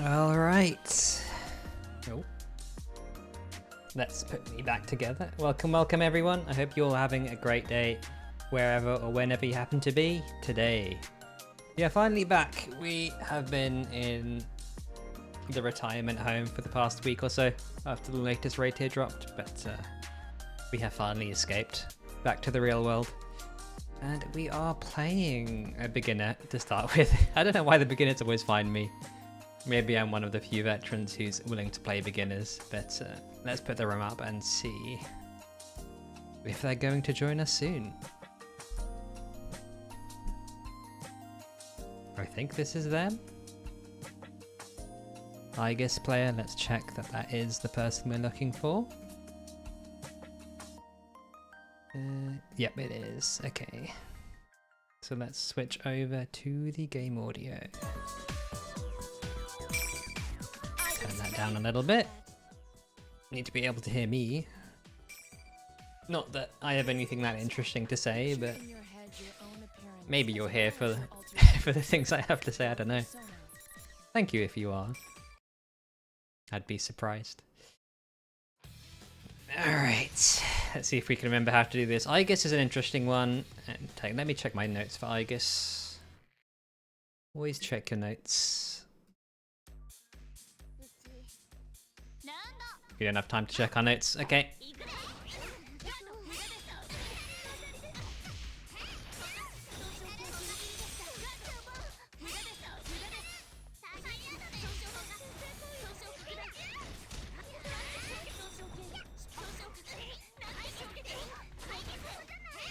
All right. Oh. Let's put me back together. Welcome everyone. I hope you're all having a great day wherever or whenever you happen to be today. Yeah, finally back. We have been in the retirement home for the past week or so after the latest raid tier dropped, but we have finally escaped back to the real world. And we are playing a beginner to start with. I don't know why the beginners always find me. Maybe I'm one of the few veterans who's willing to play beginners, but let's put the room up and see if they're going to join us soon. I think this is them. Aigis player, let's check that that is the person we're looking for. Yep, it is. Okay. So let's switch over to the game audio. Turn that down a little bit. Need to be able to hear me. Not that I have anything that interesting to say, but maybe you're here for for the things I have to say, I don't know. Thank you if you are. I'd be surprised. Alright, let's see if we can remember how to do this. Aigis is an interesting one. And let me check my notes for Aigis. Always check your notes. We don't have time to check our notes. Okay.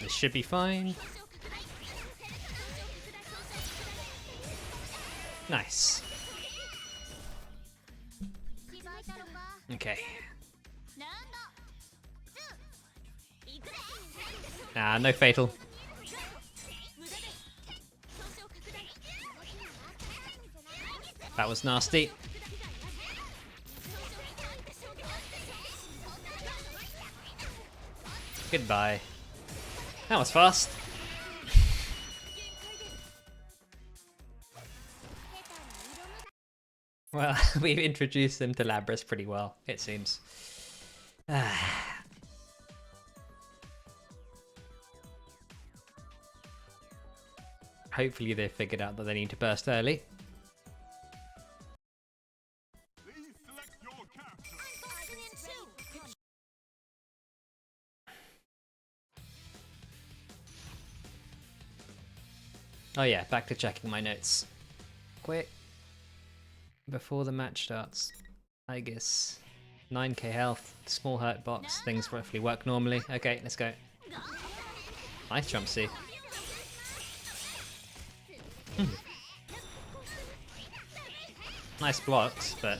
This should be fine. Nice. Okay. Nah, no fatal. That was nasty. Goodbye. That was fast. Well, we've introduced them to s.Labrys pretty well, it seems. Hopefully they figured out that they need to burst early. Oh yeah, back to checking my notes. Quick. Before the match starts. Aigis. 9k health, small hurt box, things roughly work normally. Okay, let's go. Nice jump C. Nice blocks, but...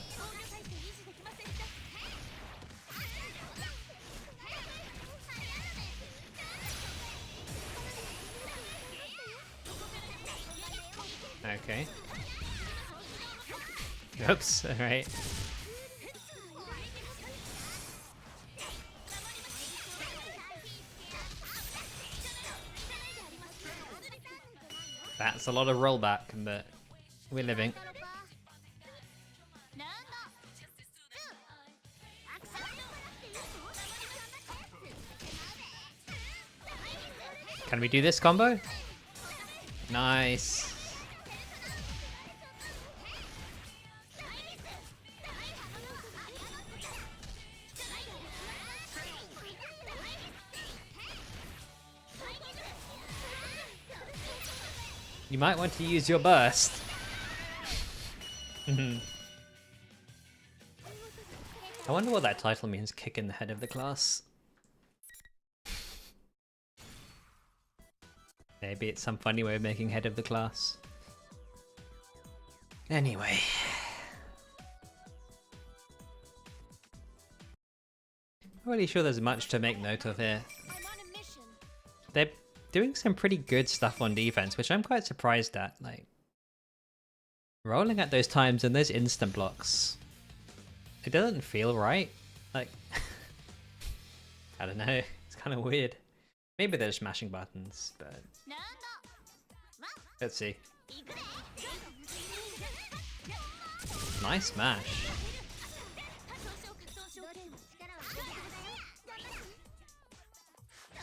Okay. Oops, alright. That's a lot of rollback, but we're living. Can we do this combo? Nice. You might want to use your burst. I wonder what that title means, kick in the head of the class. Maybe it's some funny way of making head of the class. Anyway. Not really sure there's much to make note of here. They're doing some pretty good stuff on defense, which I'm quite surprised at. Like, rolling at those times and those instant blocks. It doesn't feel right. Like, I don't know. It's kind of weird. Maybe they're just mashing buttons, but let's see. Nice smash.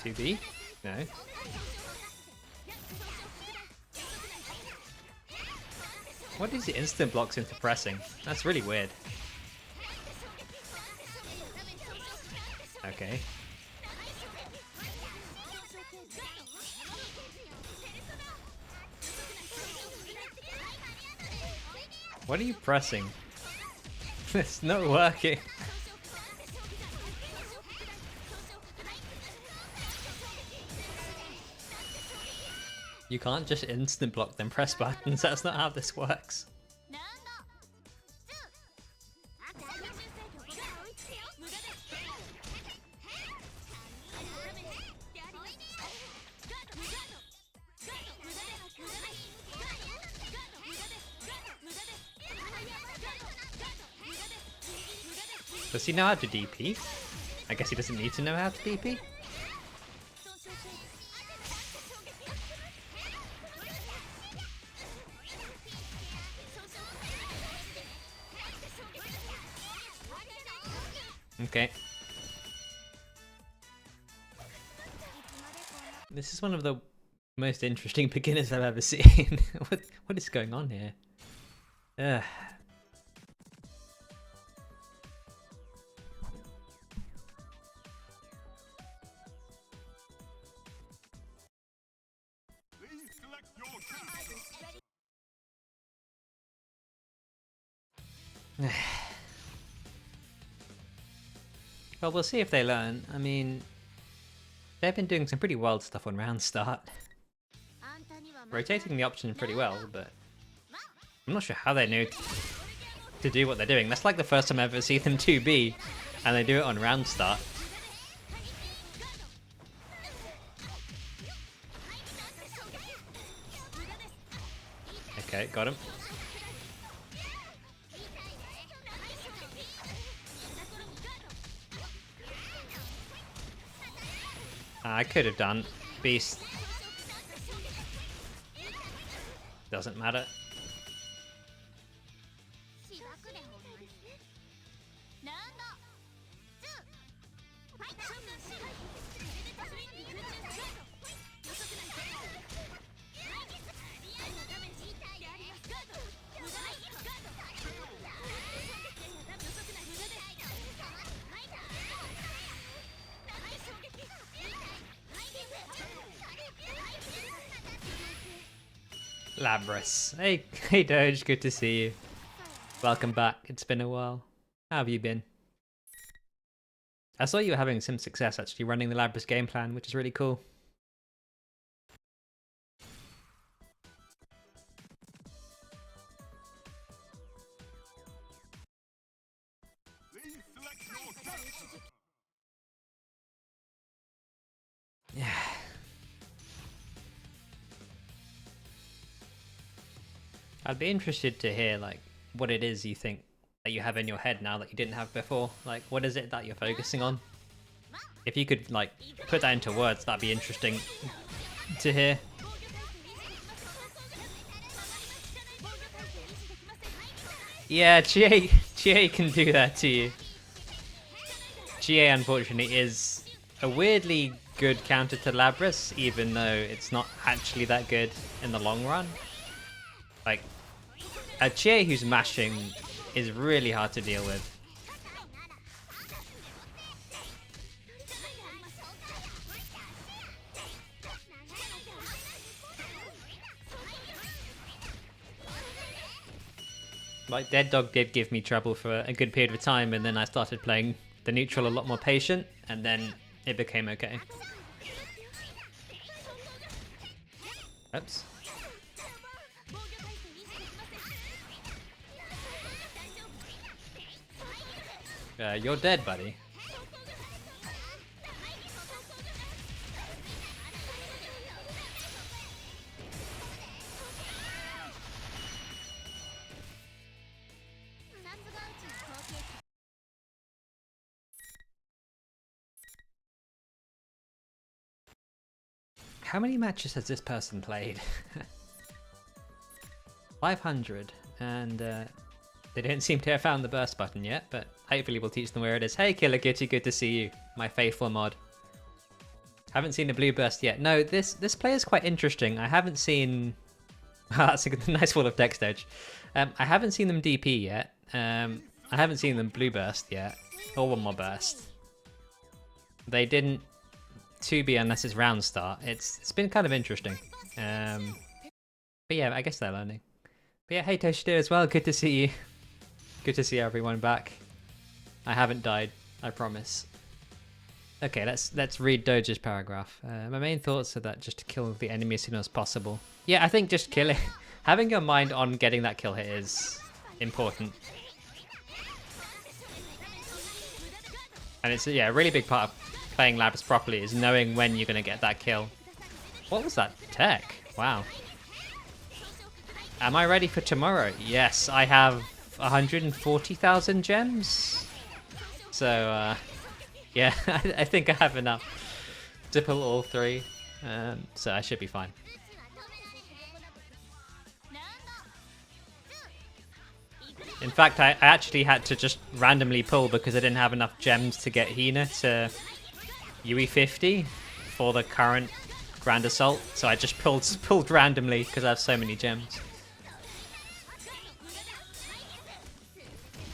Two B? No. What is the instant blocks into pressing? That's really weird. Okay. What are you pressing? It's not working. You can't just instant block then press buttons, that's not how this works. Does he know how to DP? I guess he doesn't need to know how to DP. Okay. This is one of the most interesting beginners I've ever seen. What is going on here? Ugh. Well, we'll see if they learn. I mean, they've been doing some pretty wild stuff on round start. Rotating the option pretty well, but I'm not sure how they knew to do what they're doing. That's like the first time I ever see them 2B, and they do it on round start. Okay, got him. I could have done Beast. Doesn't matter. S.Labrys. Hey Doge, good to see you. Welcome back, it's been a while. How have you been? I saw you were having some success actually running the S.Labrys game plan, which is really cool. Yeah. I'd be interested to hear like what it is you think that you have in your head now that you didn't have before. Like, what is it that you're focusing on? If you could like put that into words, that'd be interesting to hear. Yeah, GA can do that to you. GA unfortunately is a weirdly good counter to S.Labrys, even though it's not actually that good in the long run. Like, a GA who's mashing is really hard to deal with. Like, Dead Dog did give me trouble for a good period of time, and then I started playing the neutral a lot more patient, and then it became okay. Oops. You're dead, buddy. How many matches has this person played? 500, and They don't seem to have found the burst button yet, but hopefully we'll teach them where it is. Hey Killer Kitty, good to see you, my faithful mod. Haven't seen a blue burst yet. No, this play is quite interesting. I haven't seen... that's a nice wall of text edge. I haven't seen them DP yet. I haven't seen them blue burst yet. Or one more burst. They didn't 2B unless it's round start. It's been kind of interesting. But yeah, I guess they're learning. But yeah, hey Toshido as well, good to see you. Good to see everyone back. I haven't died, I promise. Okay, let's read Doja's paragraph. My main thoughts are that just to kill the enemy as soon as possible. Yeah, I think just killing, having your mind on getting that kill hit is important. And it's a really big part of playing Labrys properly is knowing when you're going to get that kill. What was that tech? Wow. Am I ready for tomorrow? Yes, I have 140,000 gems. So, yeah, I think I have enough to pull all three. So I should be fine. In fact, I actually had to just randomly pull because I didn't have enough gems to get Hina to UE50 for the current Grand Assault. So I just pulled randomly because I have so many gems.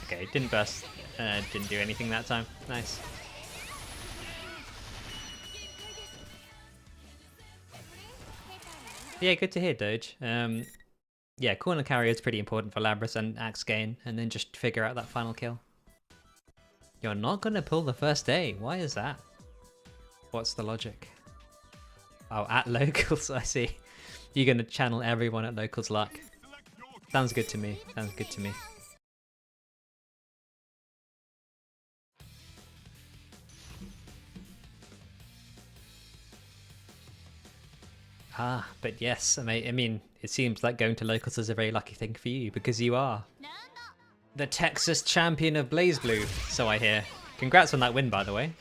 Okay, didn't burst. Didn't do anything that time. Nice. Yeah, good to hear, Doge. Yeah, corner carry is pretty important for Labrys and axe gain, and then just figure out that final kill. You're not gonna pull the first day. Why is that? What's the logic? Oh, at locals, I see. You're gonna channel everyone at locals luck. Sounds good to me. Sounds good to me. Ah, but yes, I mean, it seems like going to locals is a very lucky thing for you, because you are the Texas champion of BlazBlue, so I hear. Congrats on that win, by the way.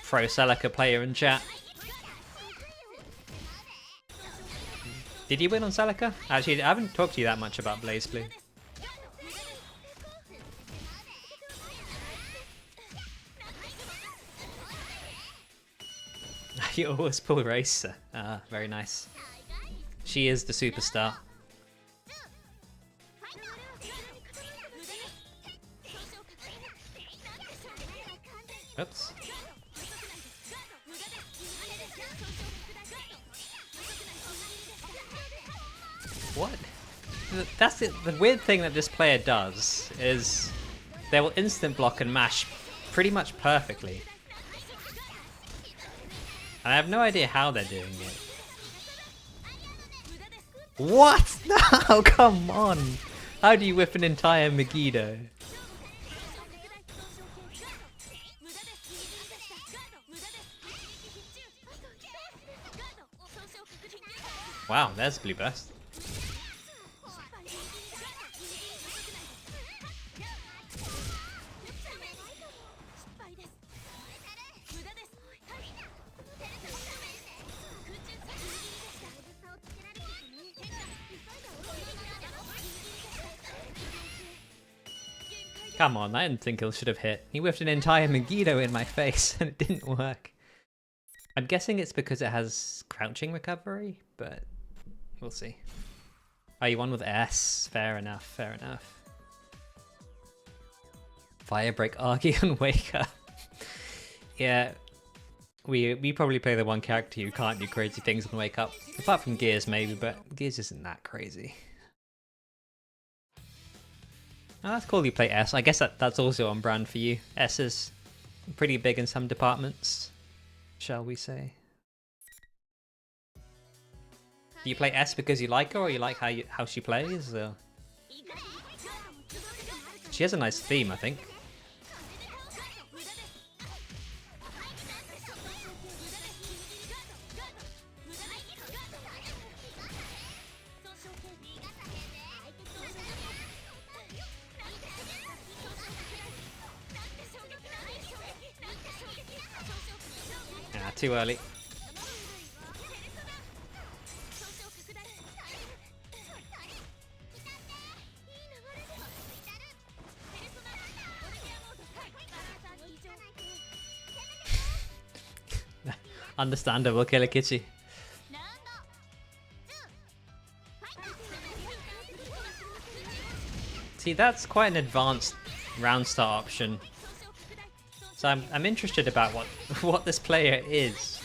Pro Celica player in chat. Did you win on Celica? Actually, I haven't talked to you that much about BlazBlue. You always pull Racer. Ah, very nice. She is the superstar. Oops. What? That's it. The weird thing that this player does is they will instant block and mash pretty much perfectly. And I have no idea how they're doing it. What? No, come on. How do you whip an entire Megiddo? Wow, there's Blue Burst. Come on, I didn't think it should have hit. He whiffed an entire Megiddo in my face and it didn't work. I'm guessing it's because it has crouching recovery, but we'll see. Oh, you won with S. Fair enough, fair enough. Firebreak, Argy, and Wake Up. Yeah, we probably play the one character who can't do crazy things and Wake Up. Apart from Gears maybe, but Gears isn't that crazy. Oh, that's cool you play S. I guess that's also on brand for you. S is pretty big in some departments, shall we say. Do you play S because you like her, or you like how she plays? Or... She has a nice theme, I think. Too early. Understandable, Killer Kitty. See, that's quite an advanced round start option. So I'm interested about what this player is.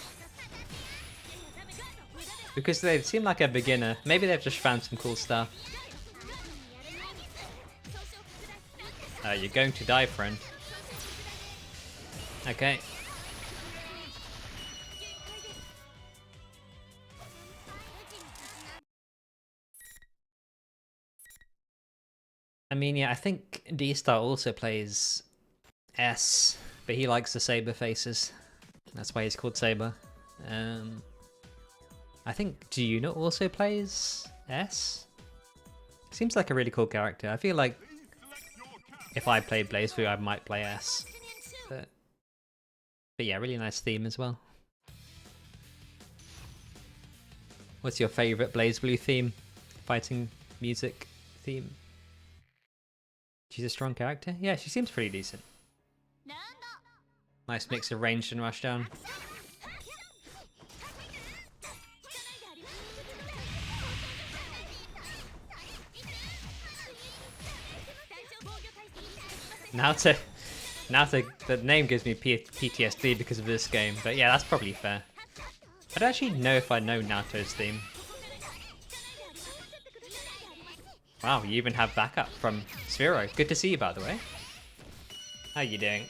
Because they seem like a beginner. Maybe they've just found some cool stuff. You're going to die, friend. Okay. I mean, yeah, I think D-Star also plays S, but he likes the Saber faces. That's why he's called Saber. I think Giuna also plays S. Seems like a really cool character. I feel like if I played BlazBlue, I might play S. But yeah, really nice theme as well. What's your favorite BlazBlue theme? Fighting music theme? She's a strong character? Yeah, she seems pretty decent. Nice mix of ranged and rushdown. Now the name gives me PTSD because of this game, but yeah, that's probably fair. I don't actually know if I know Naoto's theme. Wow, you even have backup from Sphero. Good to see you, by the way. How you doing?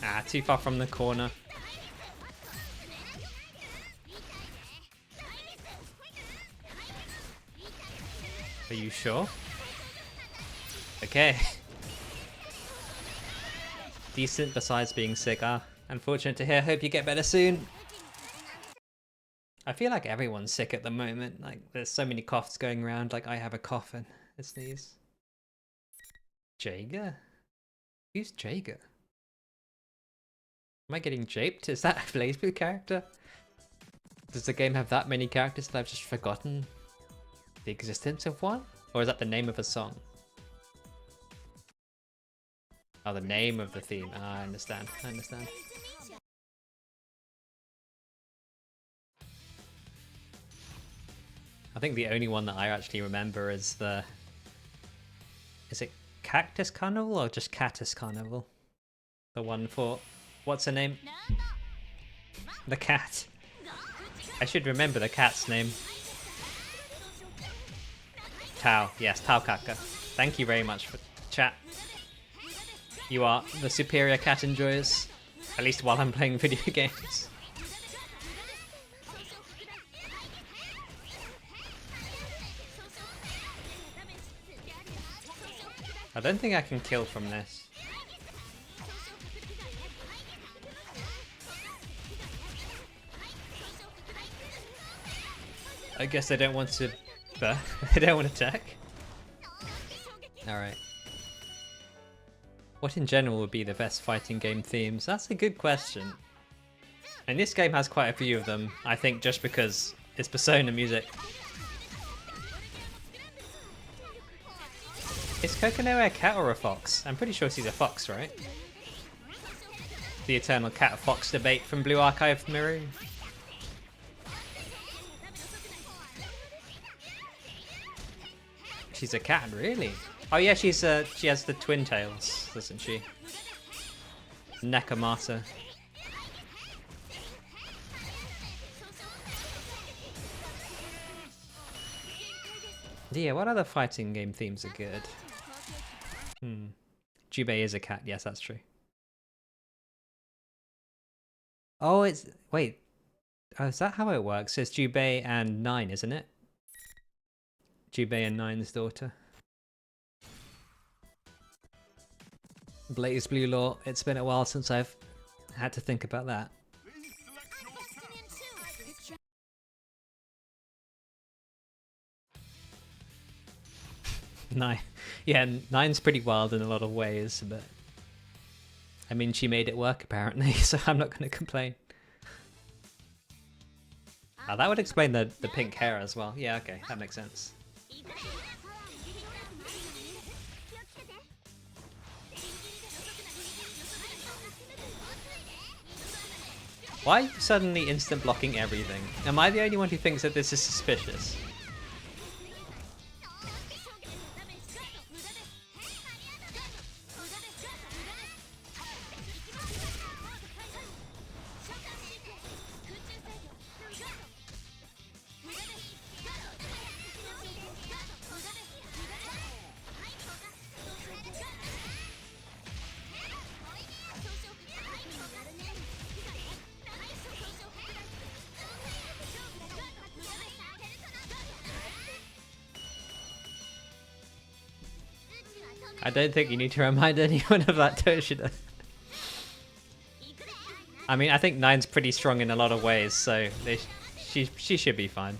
Ah, too far from the corner. Are you sure? Okay. Decent besides being sick. Ah, unfortunate to hear. Hope you get better soon. I feel like everyone's sick at the moment. Like, there's so many coughs going around. Like, I have a cough and a sneeze. Jaeger? Who's Jaeger? Am I getting japed? Is that a BlazBlue character? Does the game have that many characters that I've just forgotten the existence of one? Or is that the name of a song? Oh, the name of the theme. Ah, I understand. I understand. I think the only one that I actually remember is the... Is it Cactus Carnival or just Catus Carnival? The one for... What's her name? The cat. I should remember the cat's name. Tao. Yes, Tao Kaka. Thank you very much for chat. You are the superior cat enjoyers. At least while I'm playing video games. I don't think I can kill from this. I guess they don't want to... they don't want to attack? Alright. What in general would be the best fighting game themes? That's a good question. And this game has quite a few of them, I think just because it's Persona music. Is Kokonoe a cat or a fox? I'm pretty sure she's a fox, right? The eternal cat-fox debate from Blue Archive Miru. She's a cat, really? Oh yeah, she has the twin tails, doesn't she? Nekomata. Yeah, what other fighting game themes are good? Jubei is a cat, yes, that's true. Oh, it's... Wait. Oh, is that how it works? It's Jubei and 9, isn't it? Jubei and 9's daughter. BlazBlue lore. It's been a while since I've had to think about that. Nine. Yeah, 9's pretty wild in a lot of ways, but... I mean, she made it work apparently, so I'm not going to complain. Oh, that would explain the pink hair as well. Yeah, okay, that makes sense. Why are you suddenly instant blocking everything? Am I the only one who thinks that this is suspicious? I don't think you need to remind anyone of that, Toshida. I mean, I think 9's pretty strong in a lot of ways, so she should be fine.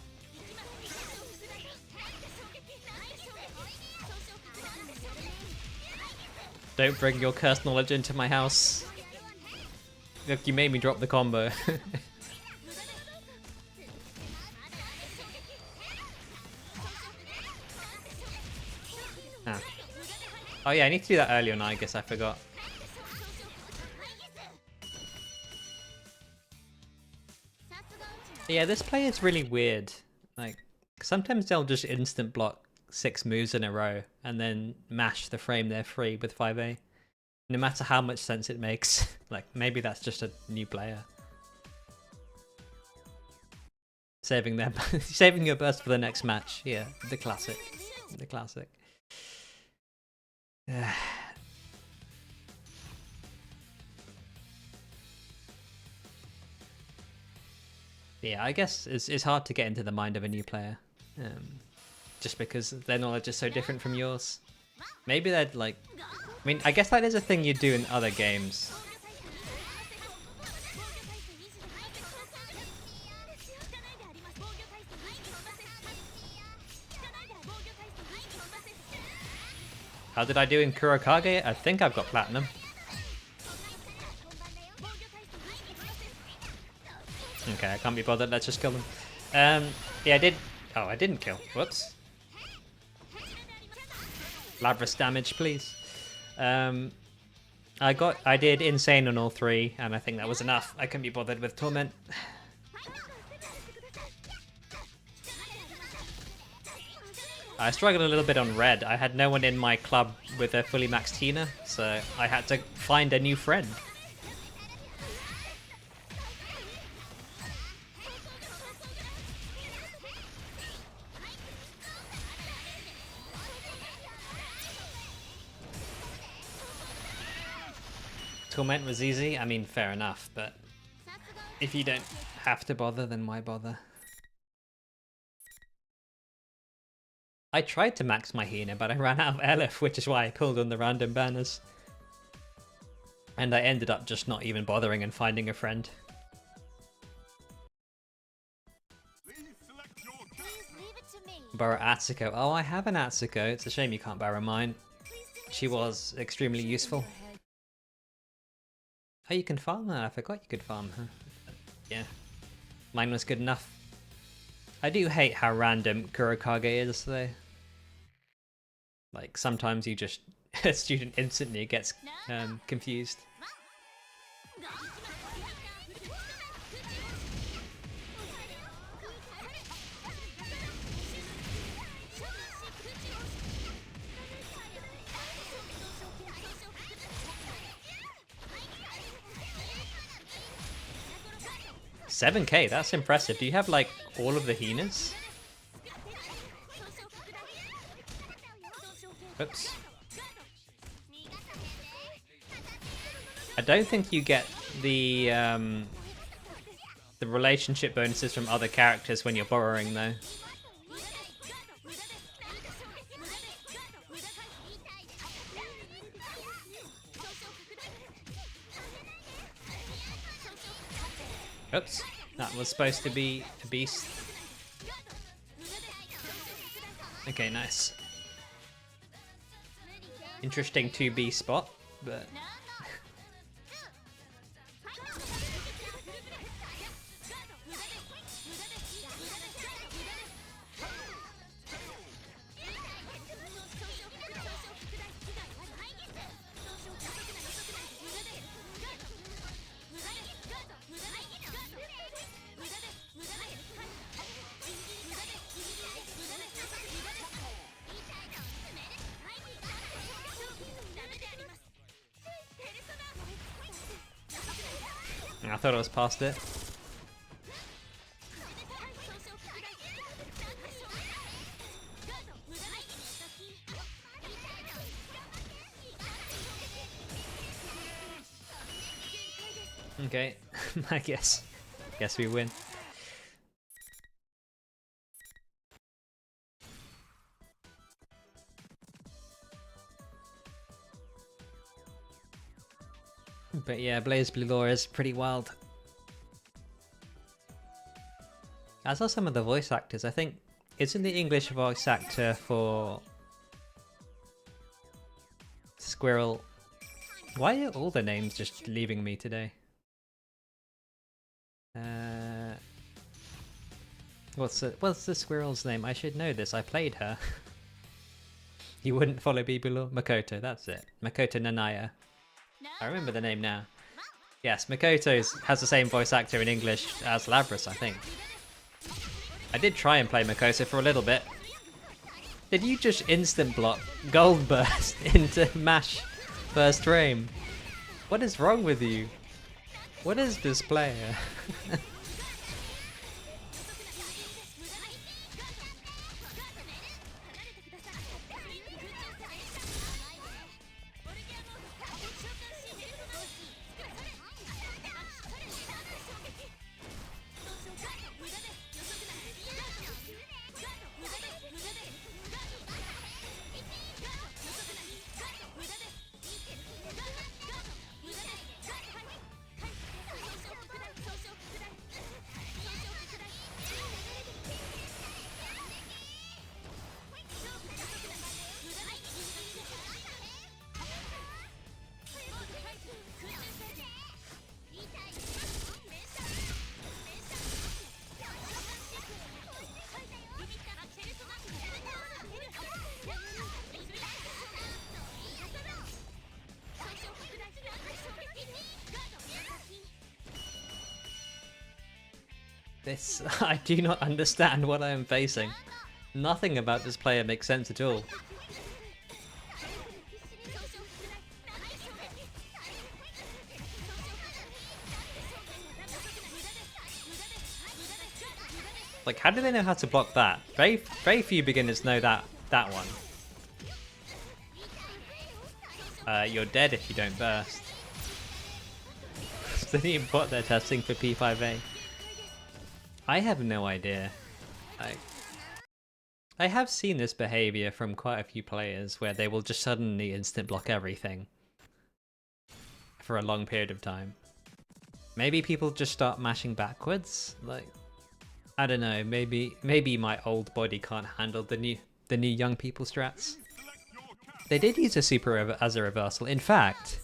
Don't bring your cursed knowledge into my house. Look, you made me drop the combo. Ah. Oh yeah, I need to do that earlier on Aigis, I forgot. Yeah, this play is really weird. Like, sometimes they'll just instant block 6 moves in a row and then mash the frame they're free with 5A. No matter how much sense it makes. Like, maybe that's just a new player. Saving your burst for the next match. Yeah, the classic. The classic. Yeah, I guess it's hard to get into the mind of a new player. Just because their knowledge is so different from yours. Maybe they'd like... I mean, I guess that is a thing you do in other games. How did I do in Kurokage? I think I've got platinum. Okay, I can't be bothered, let's just kill them. Yeah, I did... Oh, I didn't kill. Whoops. S.Labrys damage, please. I did insane on all 3, and I think that was enough. I couldn't be bothered with torment. I struggled a little bit on red. I had no one in my club with a fully maxed Hina, so I had to find a new friend. Torment was easy, I mean, fair enough, but if you don't have to bother, then why bother? I tried to max my Hina, but I ran out of Elif, which is why I pulled on the random banners. And I ended up just not even bothering and finding a friend. Borrow Atsuko. Oh, I have an Atsuko. It's a shame you can't borrow mine. She was extremely useful. Oh, you can farm her? I forgot you could farm her. Yeah. Mine was good enough. I do hate how random Kurokage is, though. Like, sometimes you just... a student instantly gets confused. $7K, that's impressive. Do you have, like, all of the Hinas? Oops. I don't think you get the relationship bonuses from other characters when you're borrowing, though. Oops, that was supposed to be a beast. Okay, nice. Interesting 2B spot, but... I thought I was past it. Okay, I guess we win. But yeah, Blaze Blue Lore is pretty wild. As are some of the voice actors. I think, isn't the English voice actor for Squirrel? Why are all the names just leaving me today? What's the squirrel's name? I should know this. I played her. You wouldn't follow me below? Makoto, that's it. Makoto Nanaya. I remember the name now. Yes, Makoto has the same voice actor in English as S.Labrys, I think. I did try and play Makoto for a little bit. Did you just instant block Gold Burst into Mash first frame? What is wrong with you? What is this player? This, I do not understand what I am facing. Nothing about this player makes sense at all. Like, how do they know how to block that? Very few beginners know that one. You're dead if you don't burst. It's the new bot they're testing for P5A. I have no idea. I have seen this behavior from quite a few players where they will just suddenly instant block everything for a long period of time. Maybe people just start mashing backwards. Like, I don't know. Maybe my old body can't handle the new young people strats. They did use a super as a reversal. In fact,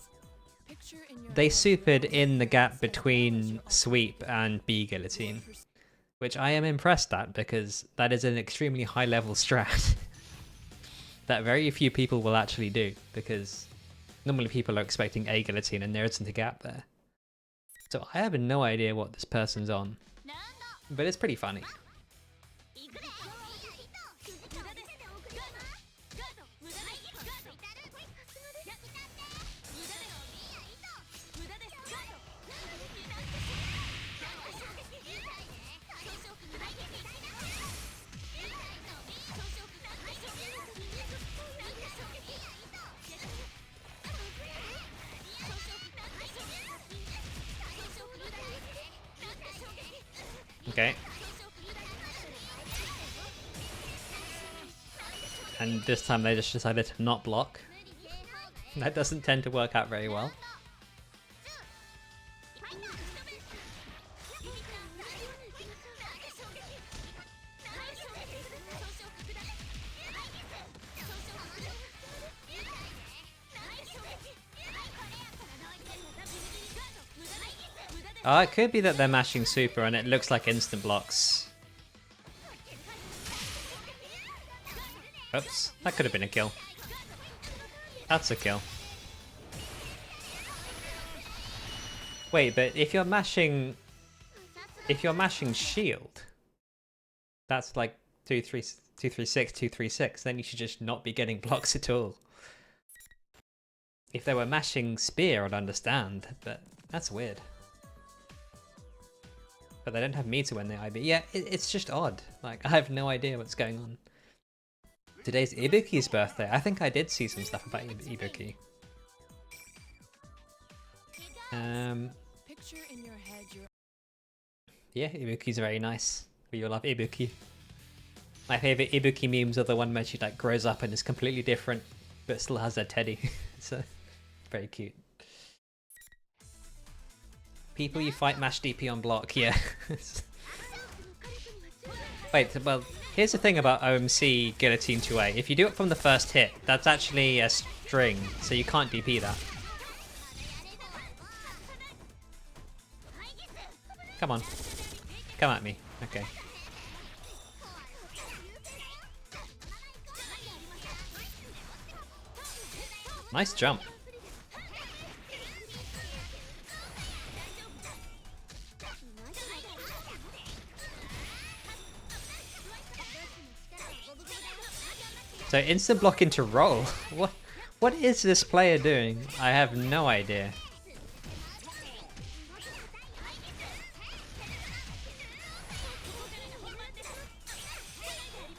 they supered in the gap between sweep and B guillotine. Which I am impressed at, because that is an extremely high level strat that very few people will actually do, because normally people are expecting A guillotine and there isn't a gap there. So I have no idea what this person's on, but it's pretty funny. Okay. And this time they just decided to not block. That doesn't tend to work out very well. It could be that they're mashing super and it looks like instant blocks. Oops, that could have been a kill. That's a kill. Wait, but if you're mashing shield, that's like 236, 236, then you should just not be getting blocks at all. If they were mashing spear, I'd understand, but that's weird. But they don't have me to win the IB. Yeah, it's just odd. Like, I have no idea what's going on. Today's Ibuki's birthday. I think I did see some stuff about Ibuki. Yeah, Ibuki's very nice. We all love Ibuki. My favorite Ibuki memes are the one where she like grows up and is completely different, but still has her teddy. So, very cute. People you fight mash DP on block, yeah. Wait, well, here's the thing about OMC Guillotine 2A. If you do it from the first hit, that's actually a string, so you can't DP that. Come on. Come at me. Okay. Nice jump. So instant block into roll. What is this player doing? I have no idea.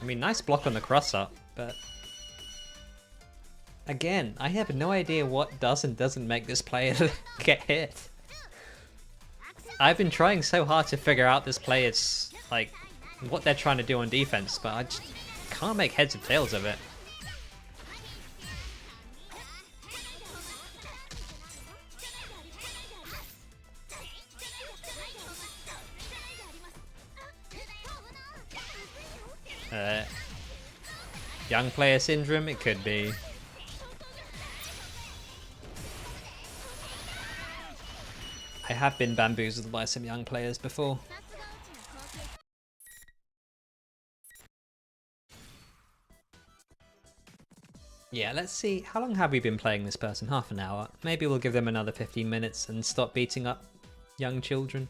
I mean, nice block on the cross up, but again, I have no idea what does and doesn't make this player get hit. I've been trying so hard to figure out this player's, like, what they're trying to do on defense, but I just can't make heads or tails of it. Young player syndrome, it could be. I have been bamboozled by some young players before. Yeah, let's see. How long have we been playing this person? Half an hour. Maybe we'll give them another 15 minutes and stop beating up young children.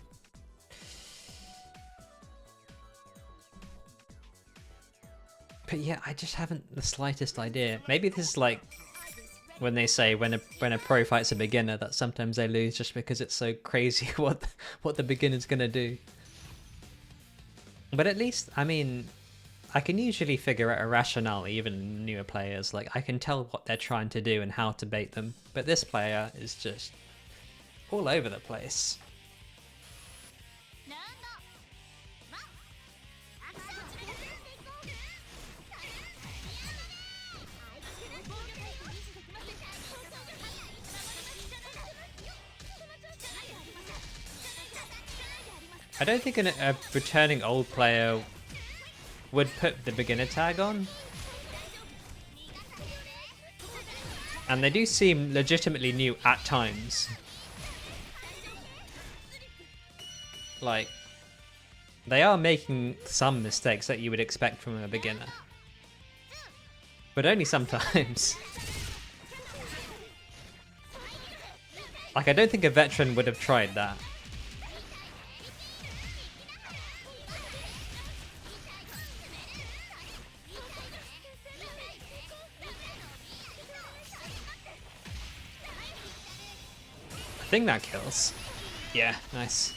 But yeah, I just haven't the slightest idea. Maybe this is like when they say when a pro fights a beginner that sometimes they lose just because it's so crazy what the beginner's gonna do. But at least, I mean, I can usually figure out a rationale even in newer players. Like, I can tell what they're trying to do and how to bait them. But this player is just all over the place. I don't think a returning old player would put the beginner tag on. And they do seem legitimately new at times. Like, they are making some mistakes that you would expect from a beginner. But only sometimes. Like, I don't think a veteran would have tried that. I think that kills. Yeah, nice.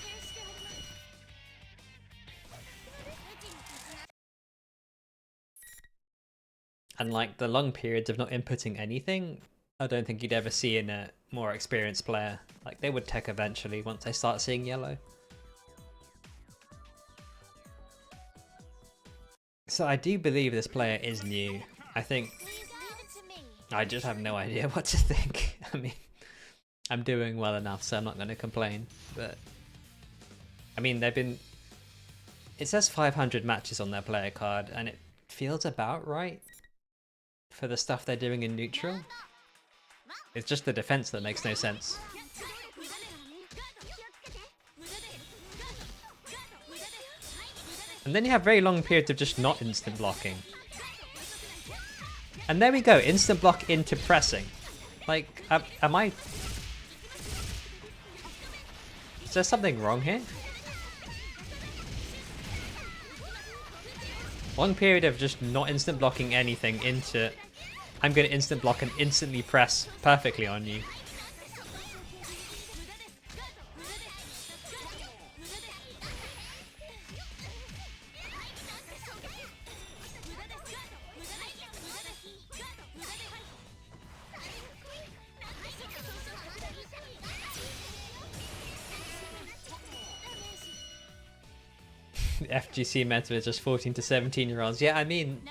And like the long periods of not inputting anything, I don't think you'd ever see in a more experienced player. Like, they would tech eventually once they start seeing yellow. So I do believe this player is new. I think I just have no idea what to think. I mean, I'm doing well enough, so I'm not going to complain. But I mean, they've been. It says 500 matches on their player card, and it feels about right for the stuff they're doing in neutral. It's just the defense that makes no sense. And then you have very long periods of just not instant blocking. And there we go, instant block into pressing. Like, am I... Is there something wrong here? Long period of just not instant blocking anything into... I'm going to instant block and instantly press perfectly on you. FGC meta is just 14 to 17-year-olds. Yeah, I mean,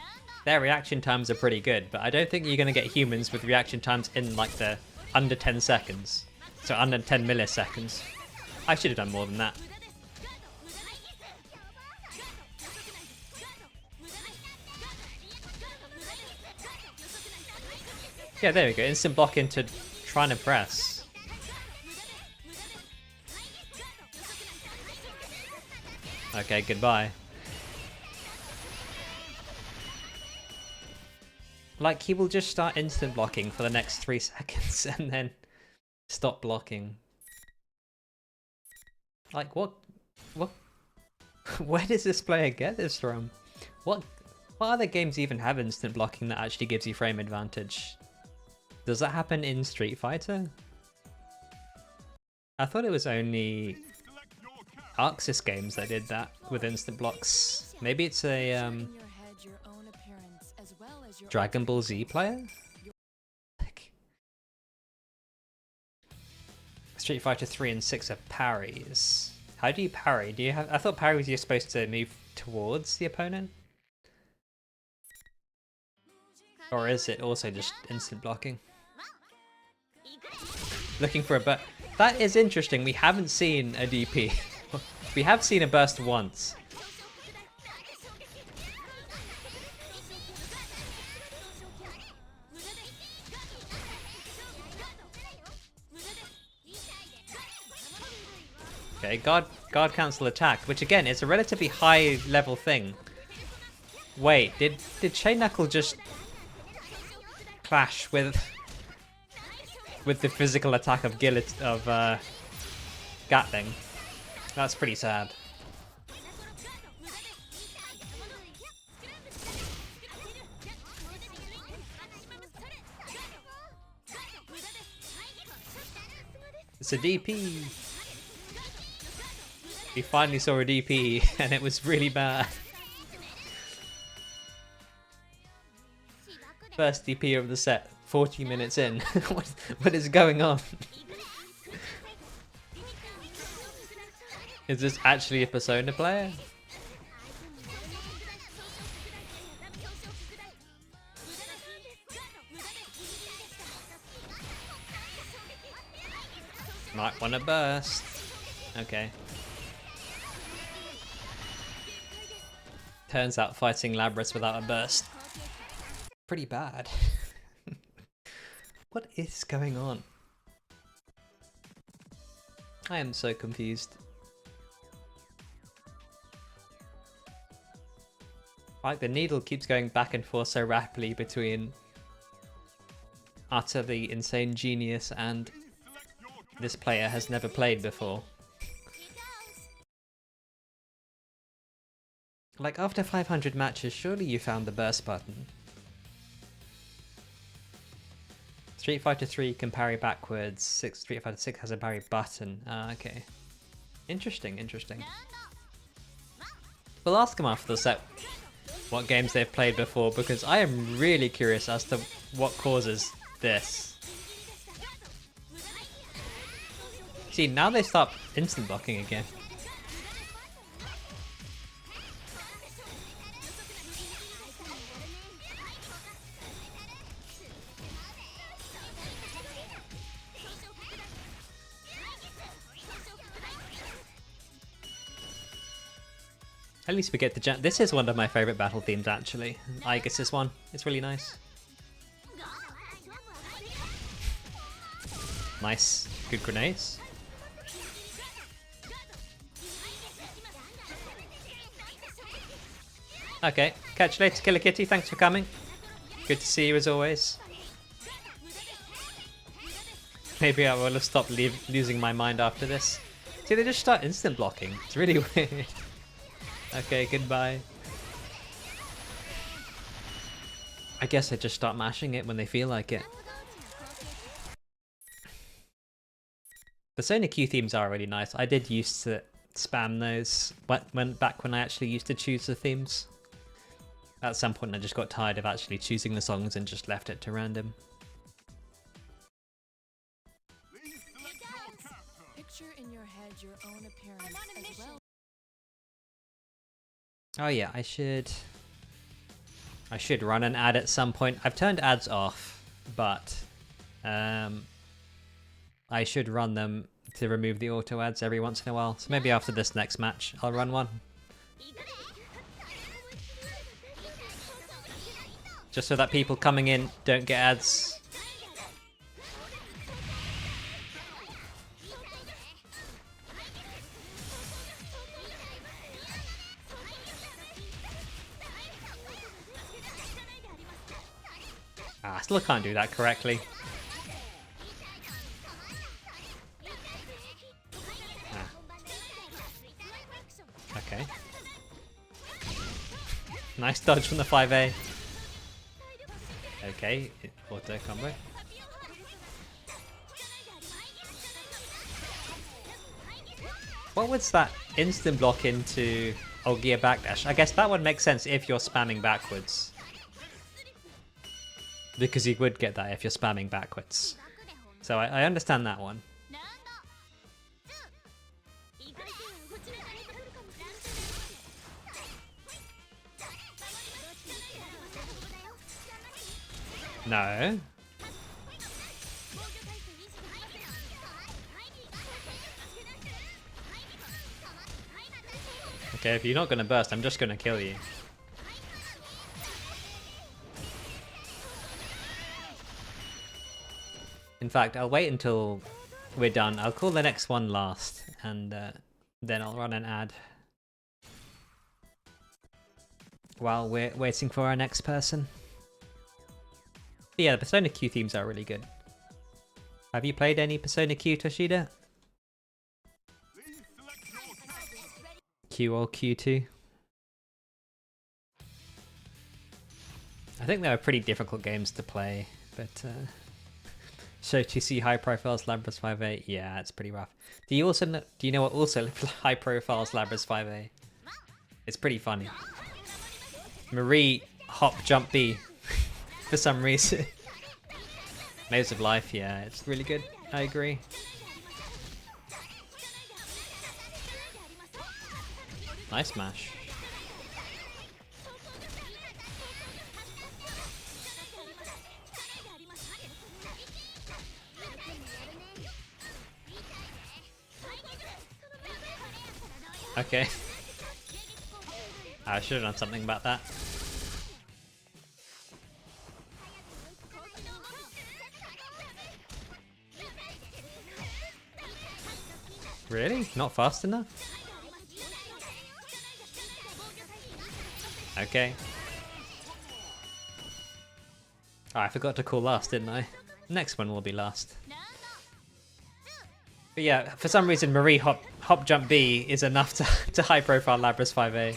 their reaction times are pretty good, but I don't think you're going to get humans with reaction times in like the under 10 seconds. So under 10 milliseconds. I should have done more than that. Yeah, there we go. Instant block into trying to press. Okay, goodbye. Like, he will just start instant blocking for the next 3 seconds and then stop blocking. Like, what? Where does this player get this from? What other games even have instant blocking that actually gives you frame advantage? Does that happen in Street Fighter? I thought it was only Aigis games that did that with instant blocks. Maybe it's a Dragon Ball Z player? Street Fighter 3 and 6 are parries. How do you parry? Do you have? I thought parry was you're supposed to move towards the opponent? Or is it also just instant blocking? Looking for a burst. That is interesting. We haven't seen a DP. We have seen a burst once. Okay, guard cancel attack, which again is a relatively high level thing. Wait, did Chain Knuckle just clash with the physical attack of Gatling? That's pretty sad. It's a DP. We finally saw a DP and it was really bad. First DP of the set, 40 minutes in. What is going on? Is this actually a Persona player? Might want to burst. Okay. Turns out fighting S.Labrys without a burst. Pretty bad. What is going on? I am so confused. Like, the needle keeps going back and forth so rapidly between utterly insane genius and this player has never played before. Like, after 500 matches, surely you found the burst button. Street Fighter 3 can parry backwards, Street Fighter 6 has a parry button. Okay. Interesting, interesting. We'll ask them after the set what games they've played before, because I am really curious as to what causes this. See, now they start instant blocking again. At least we get the jump. This is one of my favourite battle themes, actually. Aigis is one. It's really nice. Nice. Good grenades. Okay. Catch you later, Killer Kitty. Thanks for coming. Good to see you as always. Maybe I will have stopped losing my mind after this. See, they just start instant blocking. It's really weird. Okay, goodbye. I guess they just start mashing it when they feel like it. Persona Q themes are really nice. I did used to spam those back when I actually used to choose the themes. At some point I just got tired of actually choosing the songs and just left it to random. Picture in your head your own appearance as well. Oh yeah, I should run an ad at some point. I've turned ads off, but I should run them to remove the auto ads every once in a while. So maybe after this next match, I'll run one. Just so that people coming in don't get ads. I still can't do that correctly. Okay. Nice dodge from the 5A. Okay, auto combo. What was that instant block into gear backdash? I guess that would make sense if you're spamming backwards. Because you would get that if you're spamming backwards. So I understand that one. No. Okay, if you're not gonna burst, I'm just gonna kill you. In fact, I'll wait until we're done. I'll call the next one last, and then I'll run an ad while we're waiting for our next person. But yeah, the Persona Q themes are really good. Have you played any Persona Q, Toshida? Q or Q2? I think they were pretty difficult games to play, but so to see high profile s.Labrys 5A, yeah, it's pretty rough. Do you know what also high profile s.Labrys 5A? It's pretty funny. Marie hop jump B for some reason. Maze of Life, yeah, it's really good. I agree. Nice smash. Okay. I should have done something about that. Really? Not fast enough? Okay. Oh, I forgot to call last, didn't I? Next one will be last. But yeah, for some reason Marie hop jump B is enough to high profile s.Labrys 5A.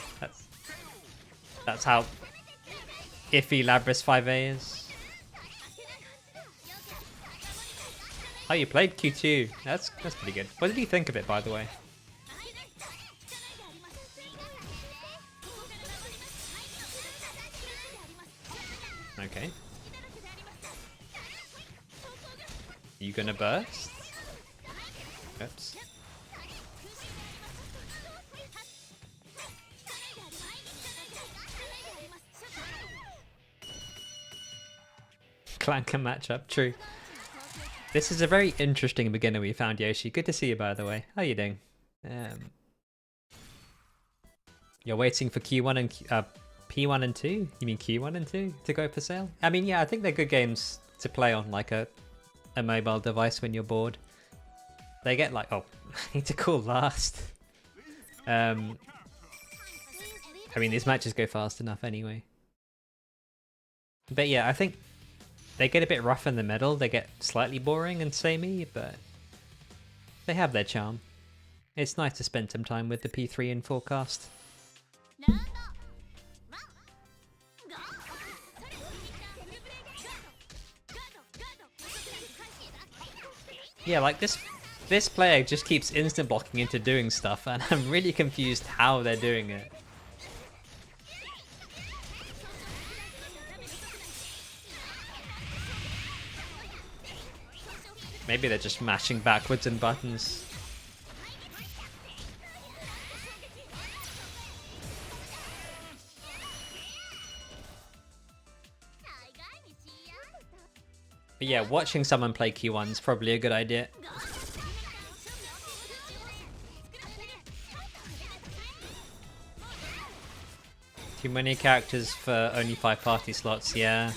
That's how iffy s.Labrys 5A is. Oh, you played Q2. That's pretty good. What did you think of it, by the way? Okay. You gonna burst? Oops. Clanker matchup, true. This is a very interesting beginner we found, Yoshi. Good to see you, by the way. How you doing? You're waiting for Q1 and P1 and 2? You mean Q1 and 2 to go for sale? I mean, yeah, I think they're good games to play on like a mobile device when you're bored. They get like, oh, I need to call last. I mean, these matches go fast enough anyway. But yeah, I think they get a bit rough in the middle. They get slightly boring and samey, but they have their charm. It's nice to spend some time with the P3 in forecast. Yeah, like this player just keeps instant blocking into doing stuff, and I'm really confused how they're doing it. Maybe they're just mashing backwards and buttons. But yeah, watching someone play Q1 is probably a good idea. Too many characters for only 5 party slots, yeah.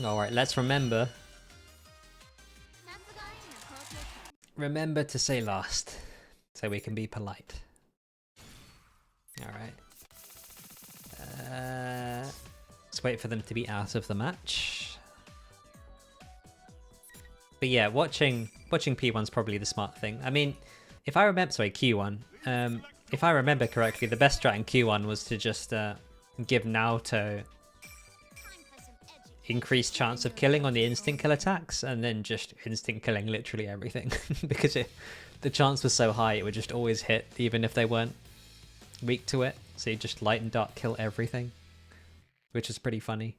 Alright, let's remember. Remember to say last, so we can be polite. Alright. Let's wait for them to be out of the match. But yeah, watching P1's probably the smart thing. I mean, if I remember, sorry, Q1. If I remember correctly, the best strat in Q1 was to just give Naoto increased chance of killing on the instant kill attacks, and then just instant killing literally everything. Because the chance was so high, it would just always hit, even if they weren't weak to it. So you just light and dark kill everything, which is pretty funny.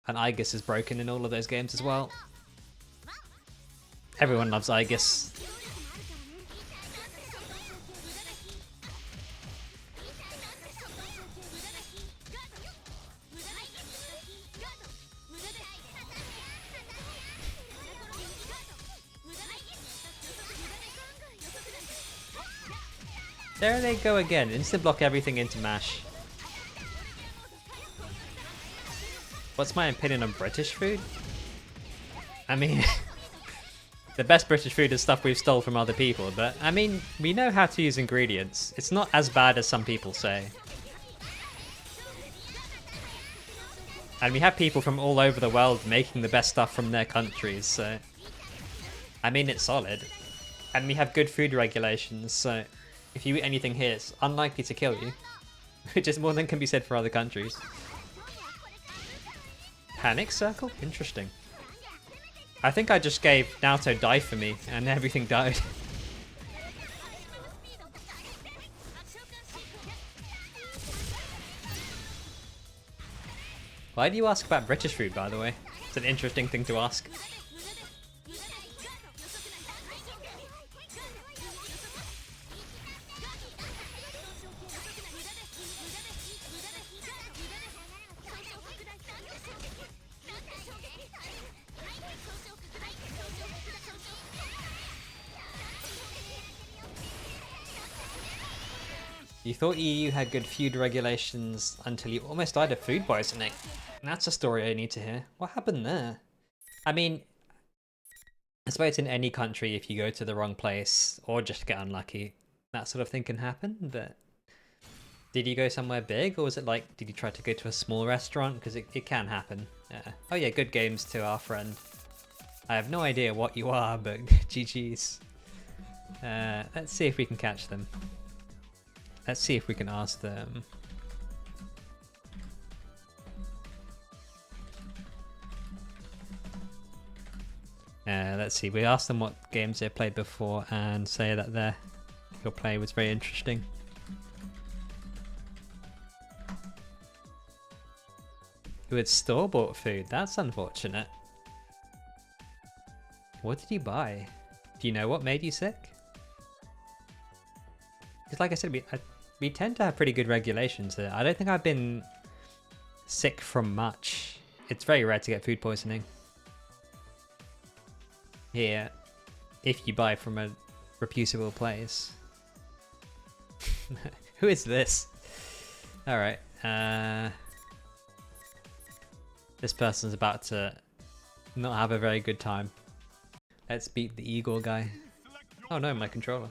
And Aigis is broken in all of those games as well. Everyone loves Aigis. There they go again. Instant block everything into mash. What's my opinion on British food? I mean, the best British food is stuff we've stole from other people, but I mean, we know how to use ingredients. It's not as bad as some people say. And we have people from all over the world making the best stuff from their countries, so I mean, it's solid. And we have good food regulations, so if you eat anything here, it's unlikely to kill you. Which is more than can be said for other countries. Panic circle? Interesting. I think I just gave Naoto die for me, and everything died. Why do you ask about British food, by the way? It's an interesting thing to ask. You thought EU had good food regulations until you almost died of food poisoning. That's a story I need to hear. What happened there? I mean, I suppose in any country, if you go to the wrong place or just get unlucky, that sort of thing can happen, but did you go somewhere big, or was it like, did you try to go to a small restaurant? Because it can happen. Oh yeah, good games to our friend. I have no idea what you are, but GG's. Let's see if we can catch them. Let's see if we can ask them. Let's see, we asked them what games they played before and say that your play was very interesting. With store-bought food, that's unfortunate. What did you buy? Do you know what made you sick? Because like I said, we tend to have pretty good regulations here. I don't think I've been sick from much. It's very rare to get food poisoning here, if you buy from a reputable place. Who is this? Alright, this person's about to not have a very good time. Let's beat the Igor guy. Oh no, my controller.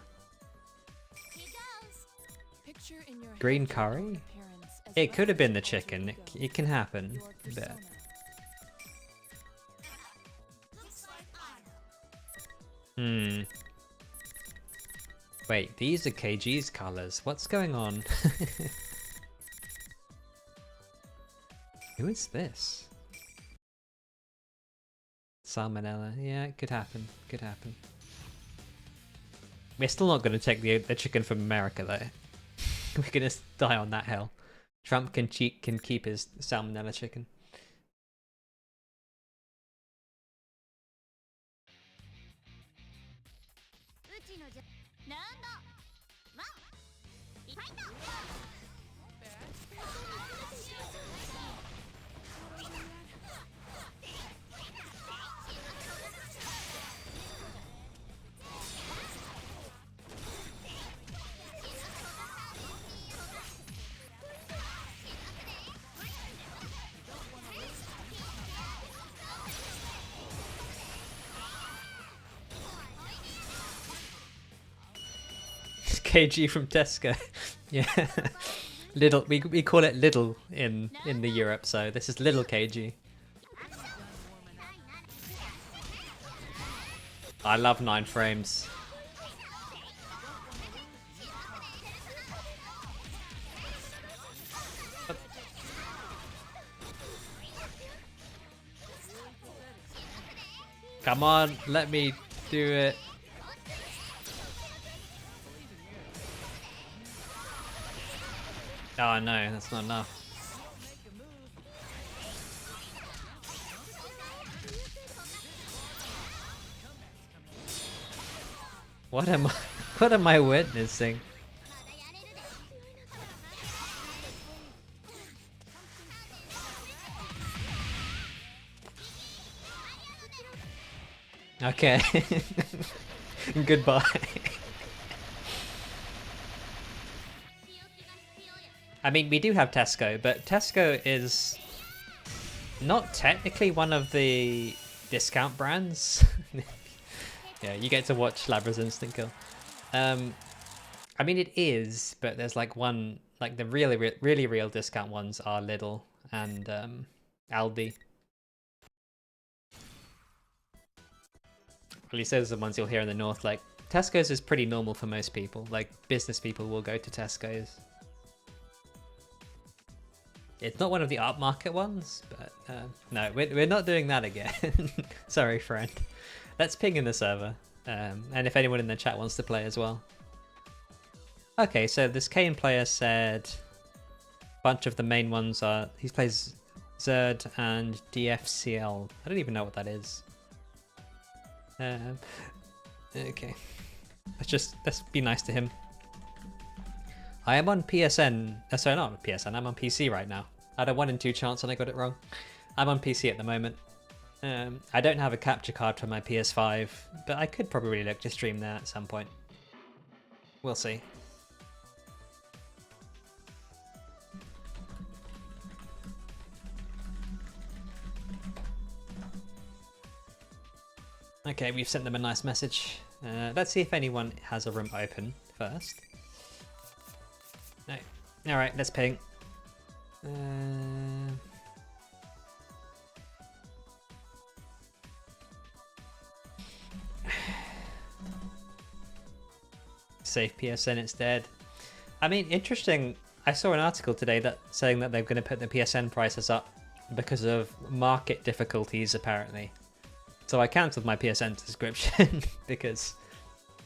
Green curry? It could have been the chicken. It can happen. But wait, these are Kajee's colors. What's going on? Who is this? Salmonella. Yeah, it could happen. Could happen. We're still not going to take the chicken from America, though. We're going to die on that hill. Trump can keep his salmonella chicken. Kajee from Tesco. Yeah. Little, we call it little in the Europe, so this is little Kajee. I love 9 frames. Come on, let me do it. Oh no, that's not enough. What am I witnessing? Okay. Goodbye. I mean, we do have Tesco, but Tesco is not technically one of the discount brands. Yeah, you get to watch s.Labrys instant kill. I mean, it is, but there's like one, like the really real discount ones are Lidl and Aldi. At least those are the ones you'll hear in the north. Like Tesco's is pretty normal for most people. Like business people will go to Tesco's. It's not one of the upmarket ones, but no, we're not doing that again. Sorry, friend. Let's ping in the server, and if anyone in the chat wants to play as well. Okay, so this Kane player said a bunch of the main ones are, he plays Zerd and DFCL. I don't even know what that is. Okay, let's be nice to him. I am on PSN, sorry, not on PSN, I'm on PC right now. I had a 1 in 2 chance and I got it wrong. I'm on PC at the moment. I don't have a capture card for my PS5, but I could probably look to stream there at some point. We'll see. Okay, we've sent them a nice message. Let's see if anyone has a room open first. No. Alright, let's ping. Save PSN instead. I mean, interesting. I saw an article today that saying that they're going to put the PSN prices up because of market difficulties, apparently. So I cancelled my PSN subscription because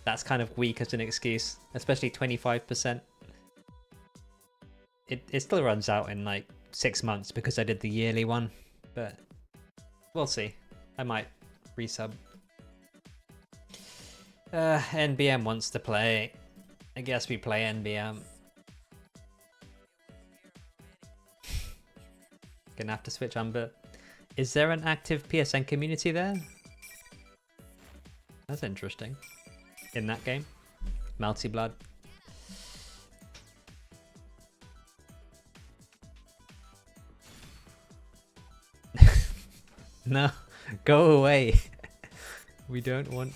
that's kind of weak as an excuse, especially 25%. It still runs out in like 6 months because I did the yearly one, but we'll see. I might resub. NBM wants to play. I guess we play NBM. Gonna have to switch Umber. Is there an active PSN community there? That's interesting. In that game? Melty Blood. No, go away. We don't want...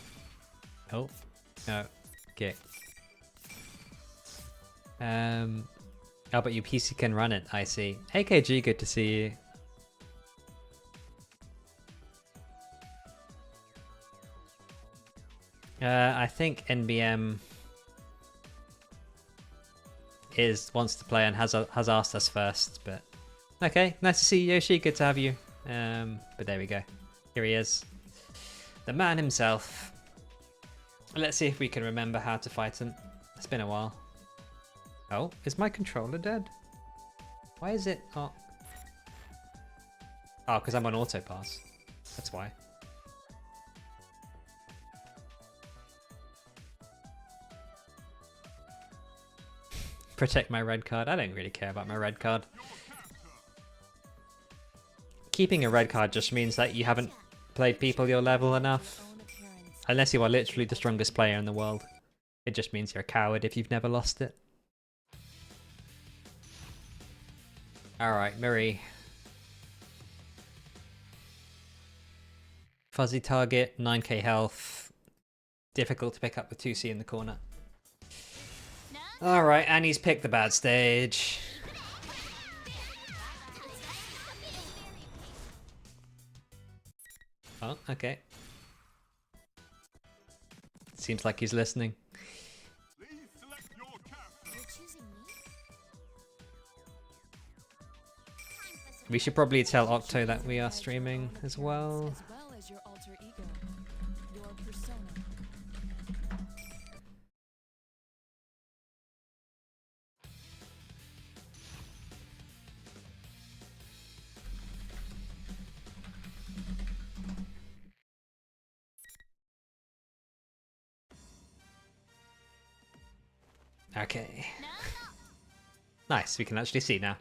Oh, no. Okay. Oh, but your PC can run it, I see. Hey KG, good to see you. I think NBM wants to play and has asked us first, but okay, nice to see you, Yoshi, good to have you. But there we go. Here he is. The man himself. Let's see if we can remember how to fight him. It's been a while. Oh, is my controller dead? Why is it not? Oh, because I'm on auto pass. That's why. Protect my red card. I don't really care about my red card. Keeping a red card just means that you haven't played people your level enough. Unless you are literally the strongest player in the world. It just means you're a coward if you've never lost it. Alright, Marie. Fuzzy target, 9k health. Difficult to pick up with 2C in the corner. Alright, Annie's picked the bad stage. Oh, okay. Seems like he's listening. We should probably tell Octo that we are streaming as well. Okay. Nice, we can actually see now.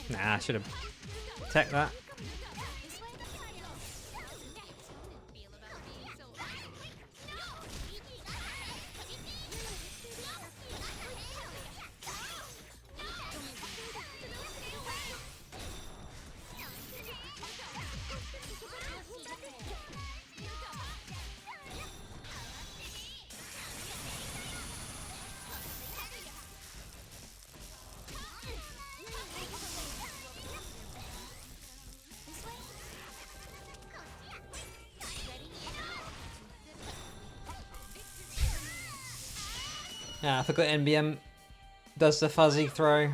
Nah, I should have tech that. Ah, I forgot NBM does the fuzzy throw.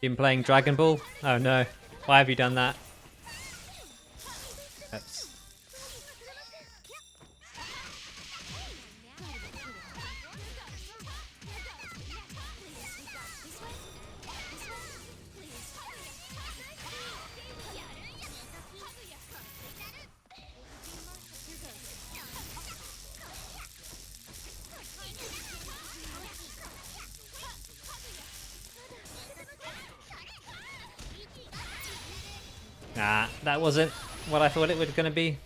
Been playing Dragon Ball? Oh no. Why have you done that? Oops. Nah, that wasn't what I thought it was gonna be.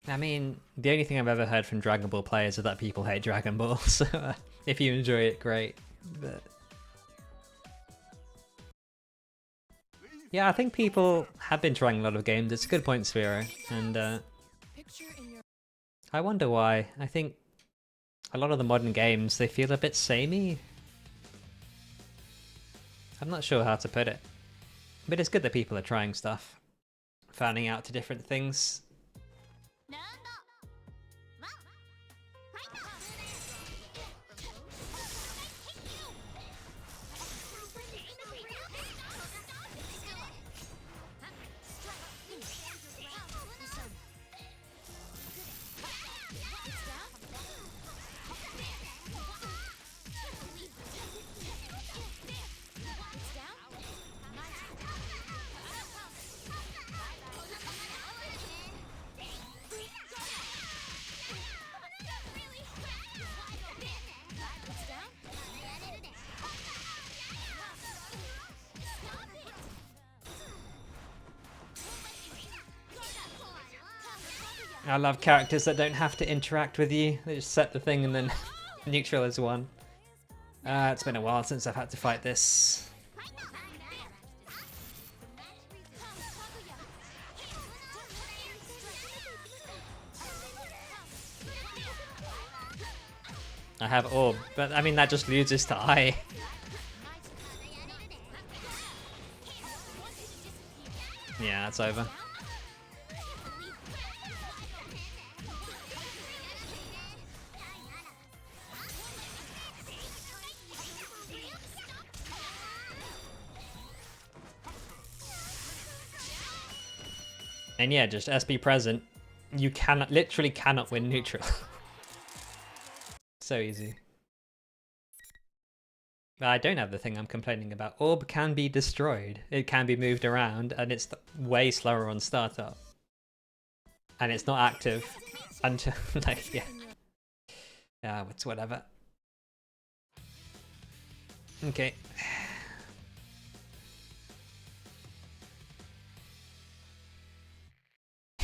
I mean, the only thing I've ever heard from Dragon Ball players is that people hate Dragon Ball, so if you enjoy it, great. But yeah, I think people have been trying a lot of games. It's a good point, Sphero, and I wonder why. I think a lot of the modern games, they feel a bit samey. I'm not sure how to put it, but it's good that people are trying stuff, fanning out to different things. I love characters that don't have to interact with you. They just set the thing and then neutral is one. It's been a while since I've had to fight this. I have orb, but I mean that just loses to eye. Yeah, it's over. And yeah, just SB present. You cannot, literally cannot win neutral. So easy. I don't have the thing I'm complaining about. Orb can be destroyed. It can be moved around, and it's way slower on startup. And it's not active. Until, like, yeah. Yeah, it's whatever. Okay.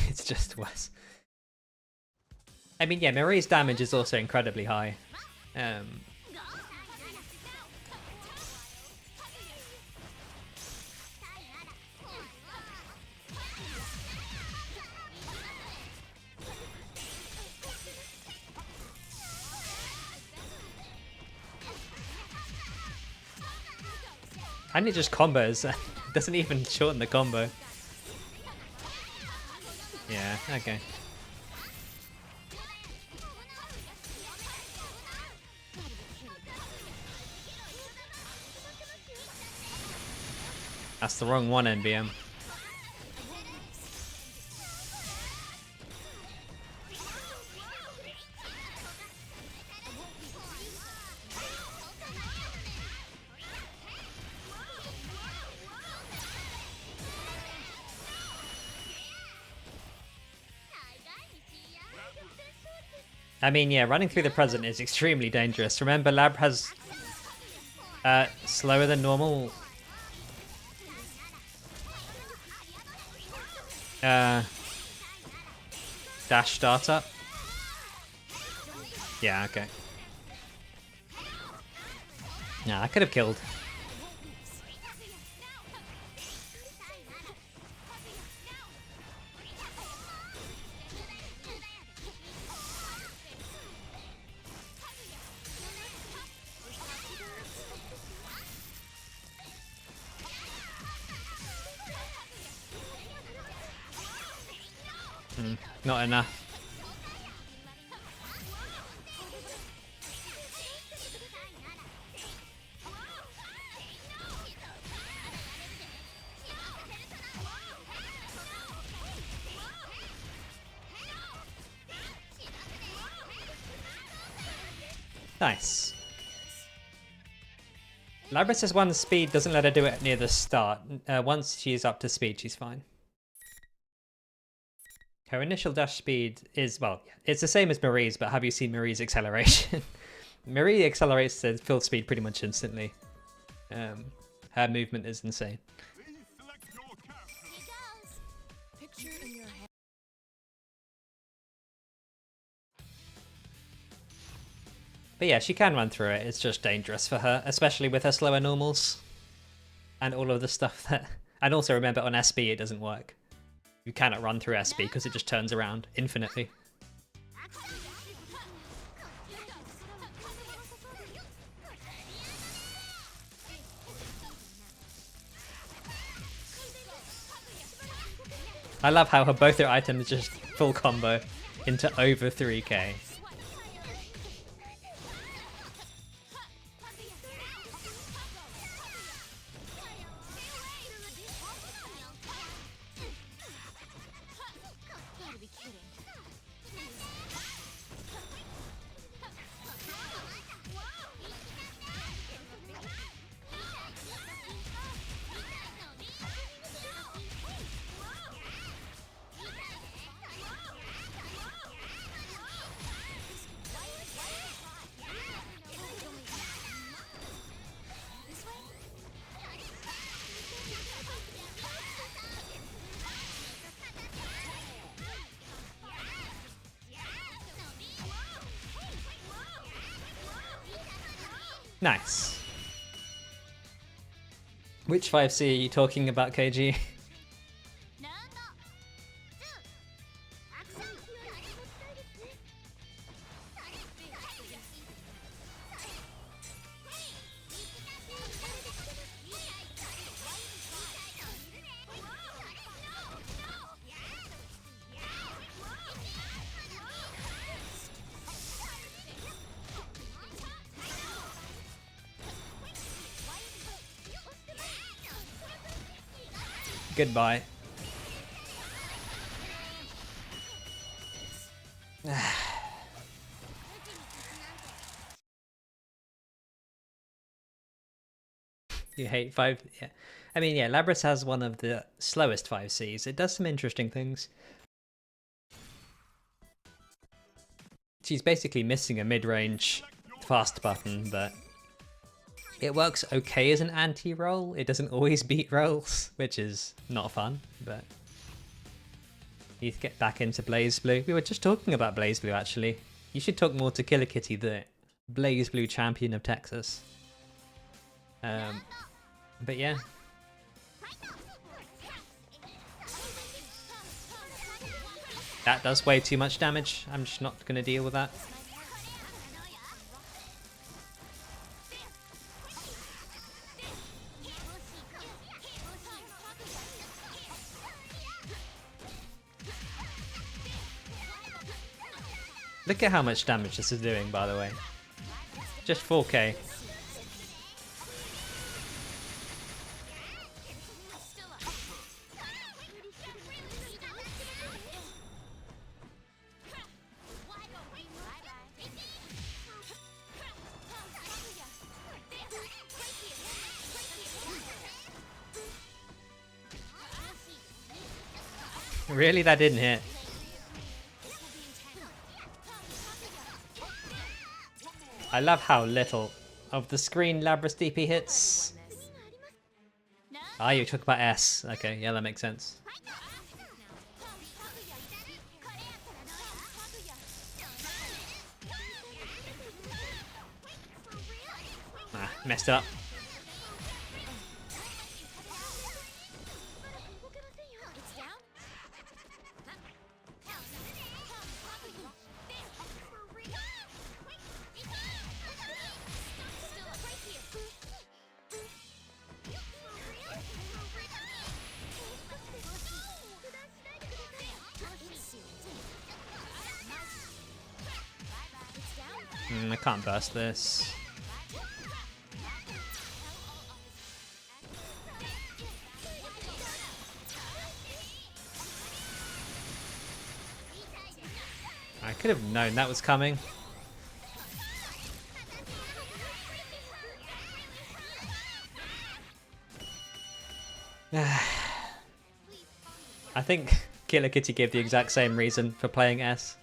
It's just worse. I mean, yeah, Marie's damage is also incredibly high. And it just combos. It doesn't even shorten the combo. Yeah, okay. That's the wrong one, NBM. I mean, yeah, running through the present is extremely dangerous. Remember, Lab has slower than normal dash startup. Yeah, okay. Nah, I could have killed. Not enough. Nice. Labrys has one speed, doesn't let her do it near the start. Once she's up to speed, she's fine. Her initial dash speed is, well, it's the same as Marie's, but have you seen Marie's acceleration? Marie accelerates to full speed pretty much instantly. Her movement is insane. But yeah, she can run through it. It's just dangerous for her, especially with her slower normals. And all of the stuff that... And also remember, on SB it doesn't work. You cannot run through SB because it just turns around infinitely. I love how both her items just full combo into over 3k. Nice. Which 5C are you talking about, Kajee? Goodbye. You hate 5... Yeah. I mean, yeah, Labrys has one of the slowest 5Cs. It does some interesting things. she's basically missing a mid-range fast button, but it works okay as an anti-roll. It doesn't always beat rolls, which is not fun, but need to get back into Blaze Blue. We were just talking about Blaze Blue, actually. You should talk more to Killer Kitty, the Blaze Blue champion of Texas. But yeah. That does way too much damage. I'm just not going to deal with that. Look at how much damage this is doing, by the way. Just 4k. Really? That didn't hit. I love how little of the screen Labrys DP hits. Ah, you talk about S. Okay, yeah, that makes sense. Ah, messed up. I can't burst this. I could have known that was coming. I think Killer Kitty gave the exact same reason for playing S.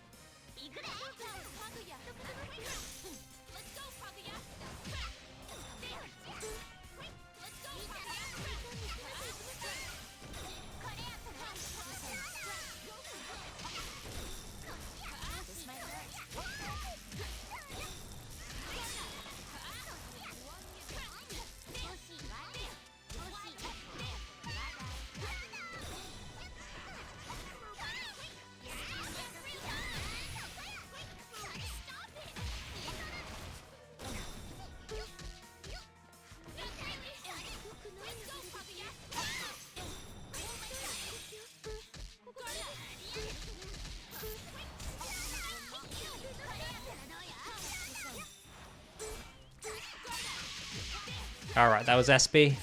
Alright, that was SB.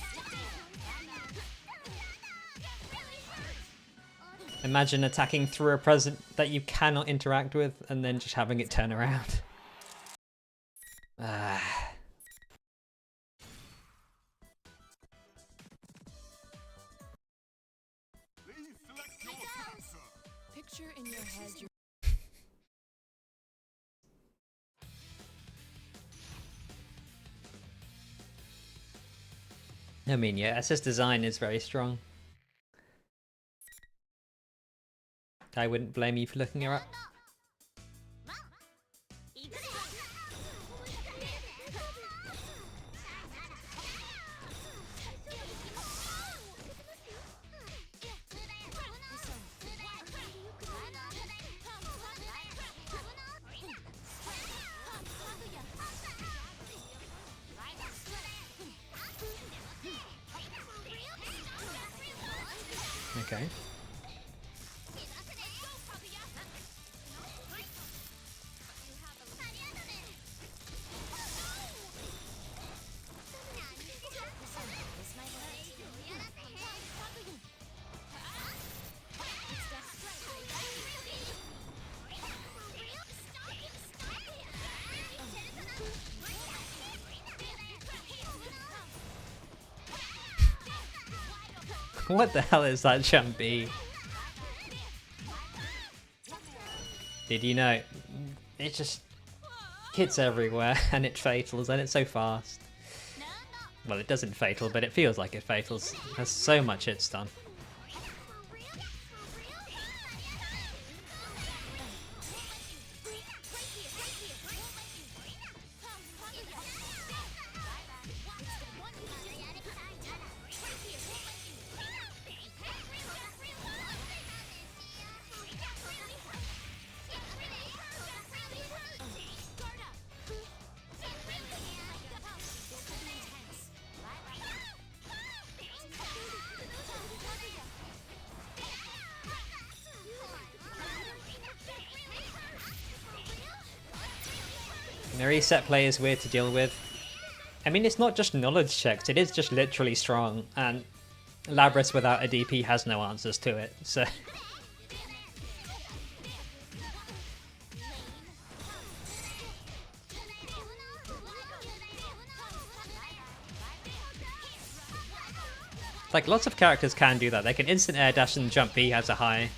Imagine attacking through a present that you cannot interact with and then just having it turn around. Picture in your head your I mean, yeah, SS design is very strong. I wouldn't blame you for looking her up. Okay. What the hell is that jump B? Did you know? it just hits everywhere and it fatals and it's so fast. Well, it doesn't fatal, but it feels like it fatals. There's so much hit stun. The reset play is weird to deal with. I mean, it's not just knowledge checks, it is just literally strong, and Labrys without a DP has no answers to it, so... Like, lots of characters can do that. They can instant air dash and jump B has a high.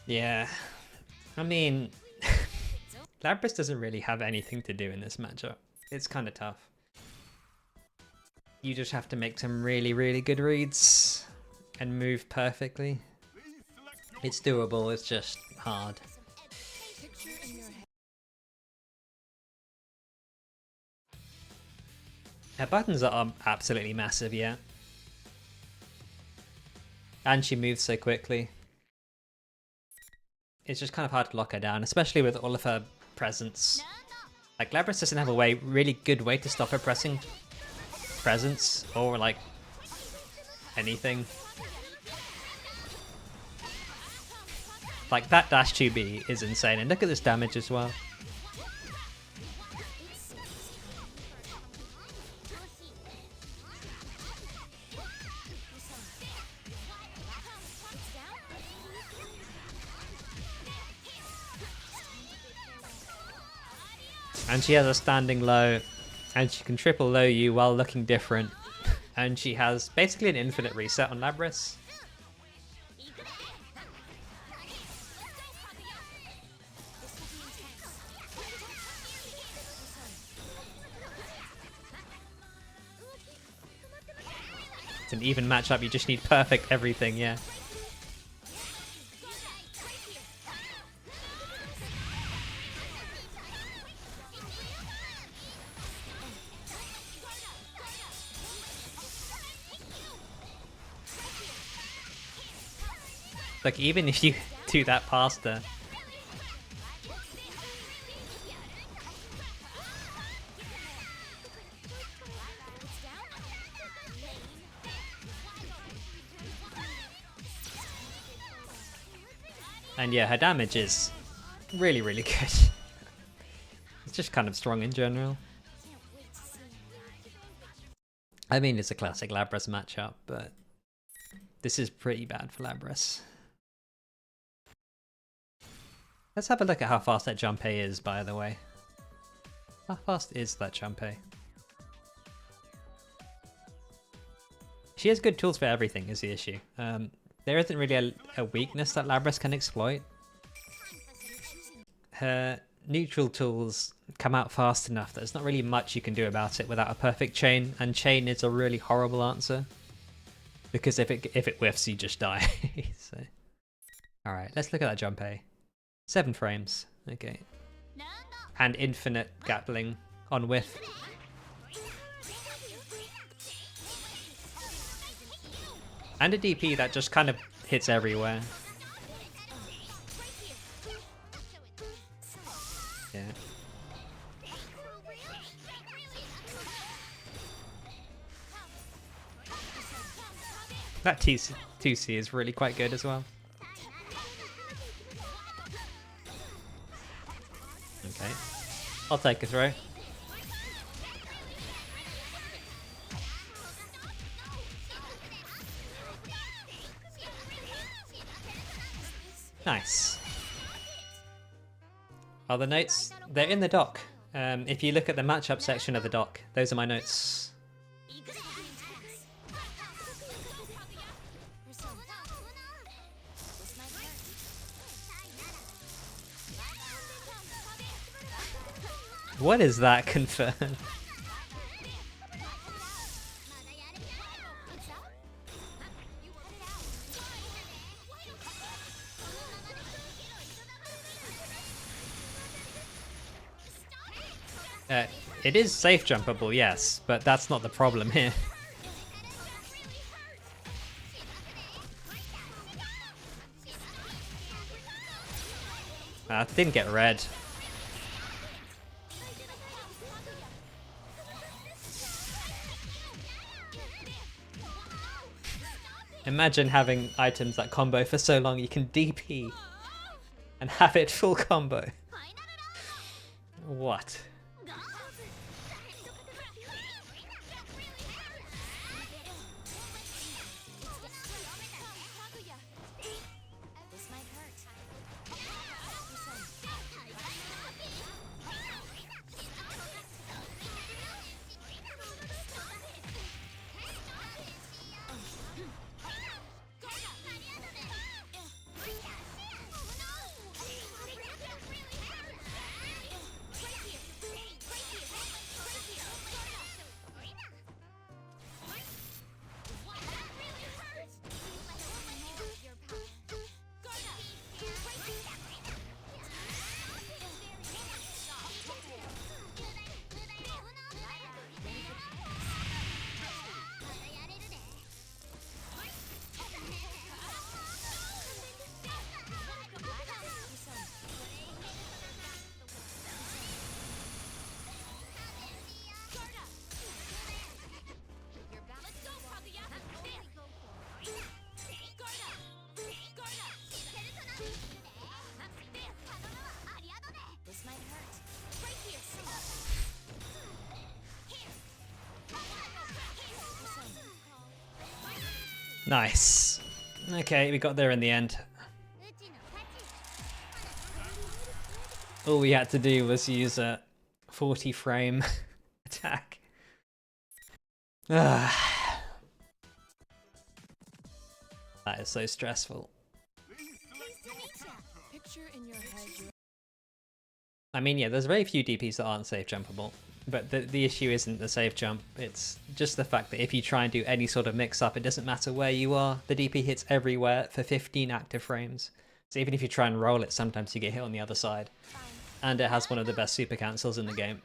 Yeah, I mean, Labrys doesn't really have anything to do in this matchup. It's kind of tough. You just have to make some really, really good reads and move perfectly. It's doable, it's just hard. Her buttons are absolutely massive, yeah. And she moves so quickly. It's just kind of hard to lock her down, especially with all of her presence. Like, Labrys doesn't have a really good way to stop her pressing presence or like anything. Like, that dash 2B is insane, and look at this damage as well. And she has a standing low, and she can triple low you while looking different. And she has basically an infinite reset on Labrys. It's an even matchup, you just need perfect everything, yeah. Like, even if you do that past her. And yeah, her damage is really, really good. It's just kind of strong in general. I mean, it's a classic Labrys matchup, but this is pretty bad for Labrys. Let's have a look at how fast that jump A is, by the way. How fast is that jump A? She has good tools for everything, is the issue. There isn't really a weakness that Labrys can exploit. Her neutral tools come out fast enough that there's not really much you can do about it without a perfect chain, and chain is a really horrible answer. Because if it whiffs, you just die. So, alright, let's look at that jump A. 7 frames, okay. And infinite Gatling on whiff. And a DP that just kind of hits everywhere. Yeah. That 2C is really quite good as well. Okay, I'll take a throw. Nice. Are the notes? They're in the doc. If you look at the matchup section of the doc, those are my notes. What is that confirm? It is safe jumpable, yes, but that's not the problem here. Didn't get red. Imagine having items that combo for so long you can DP and have it full combo. What? Nice. Okay, we got there in the end. All we had to do was use a 40 frame attack. That is so stressful. I mean, yeah, there's very few DPs that aren't safe jumpable, but the issue isn't the safe jump, it's just the fact that if you try and do any sort of mix up, it doesn't matter where you are, the DP hits everywhere for 15 active frames. So even if you try and roll it, sometimes you get hit on the other side. And it has one of the best super cancels in the game.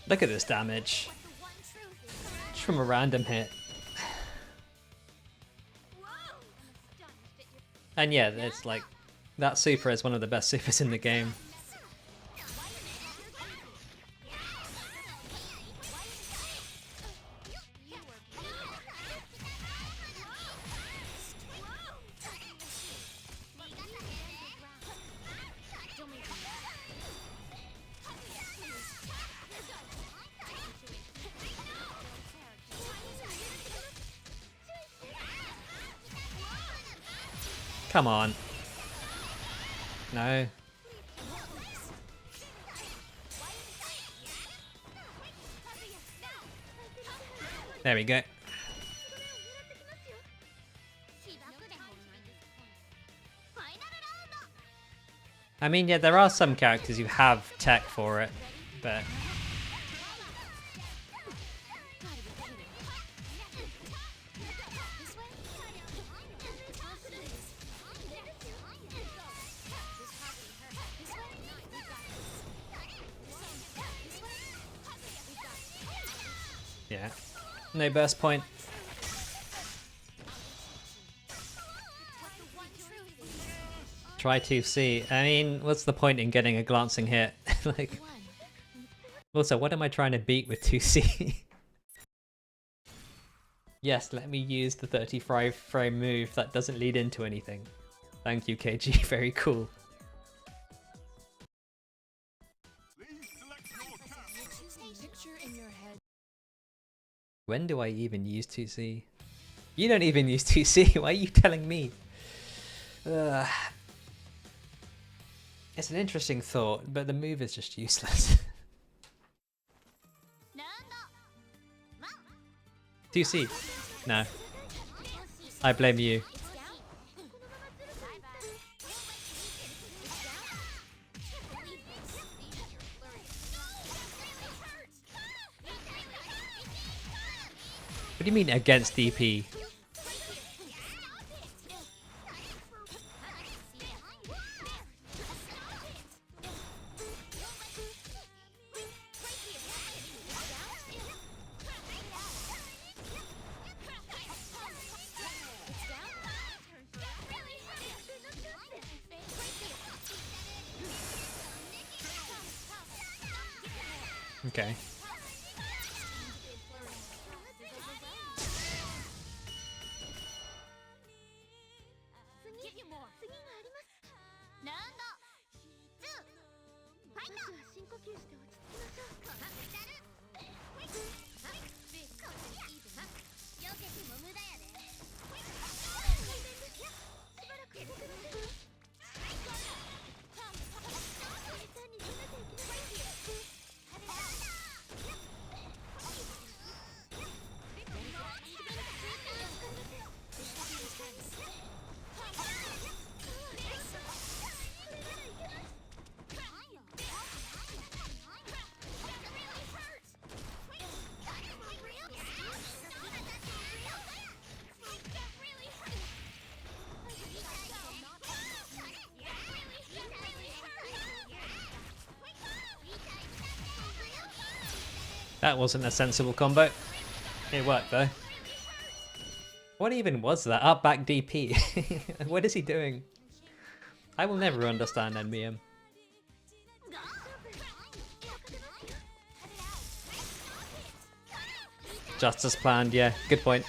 Look at this damage. Just from a random hit. And yeah, it's like, that super is one of the best supers in the game. Come on. No. There we go. I mean, yeah, there are some characters who have tech for it, but... yeah. No burst point. Try 2C. I mean, what's the point in getting a glancing hit? Like, also, what am I trying to beat with 2C? Yes, let me use the 35 frame move that doesn't lead into anything. Thank you, Kajee. Very cool. When do I even use 2C? You don't even use 2C. Why are you telling me? Ugh. It's an interesting thought, but the move is just useless. 2C. No. I blame you. What do you mean against DP? Okay. That wasn't a sensible combo. It worked though. What even was that? Up back DP. What is he doing? I will never understand NBM. Just as planned, yeah. Good point.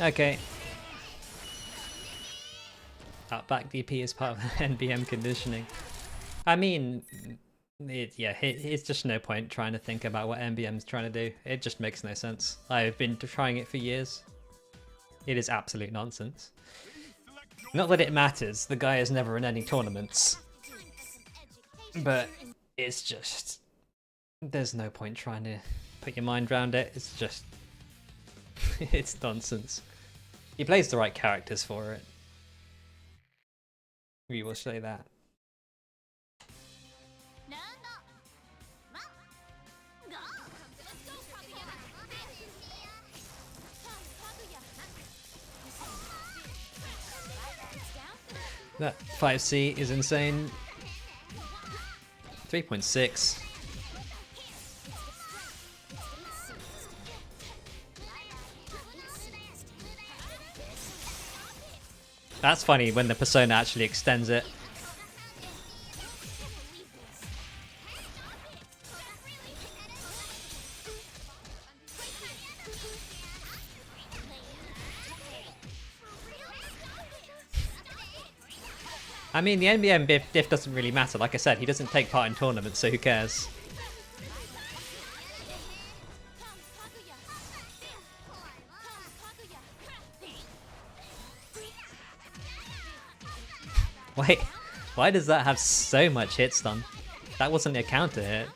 Okay. Back DP is part of NBM conditioning. I mean, it's just no point trying to think about what NBM's trying to do. It just makes no sense. I've been trying it for years. It is absolute nonsense. Not that it matters, the guy is never in any tournaments. But it's just... there's no point trying to put your mind around it. It's just... it's nonsense. He plays the right characters for it. We will say that. That 5C is insane. 3.6. That's funny when the persona actually extends it. I mean, the NBM diff doesn't really matter. Like I said, he doesn't take part in tournaments, so who cares? Wait, why does that have so much hit stun? That wasn't a counter hit.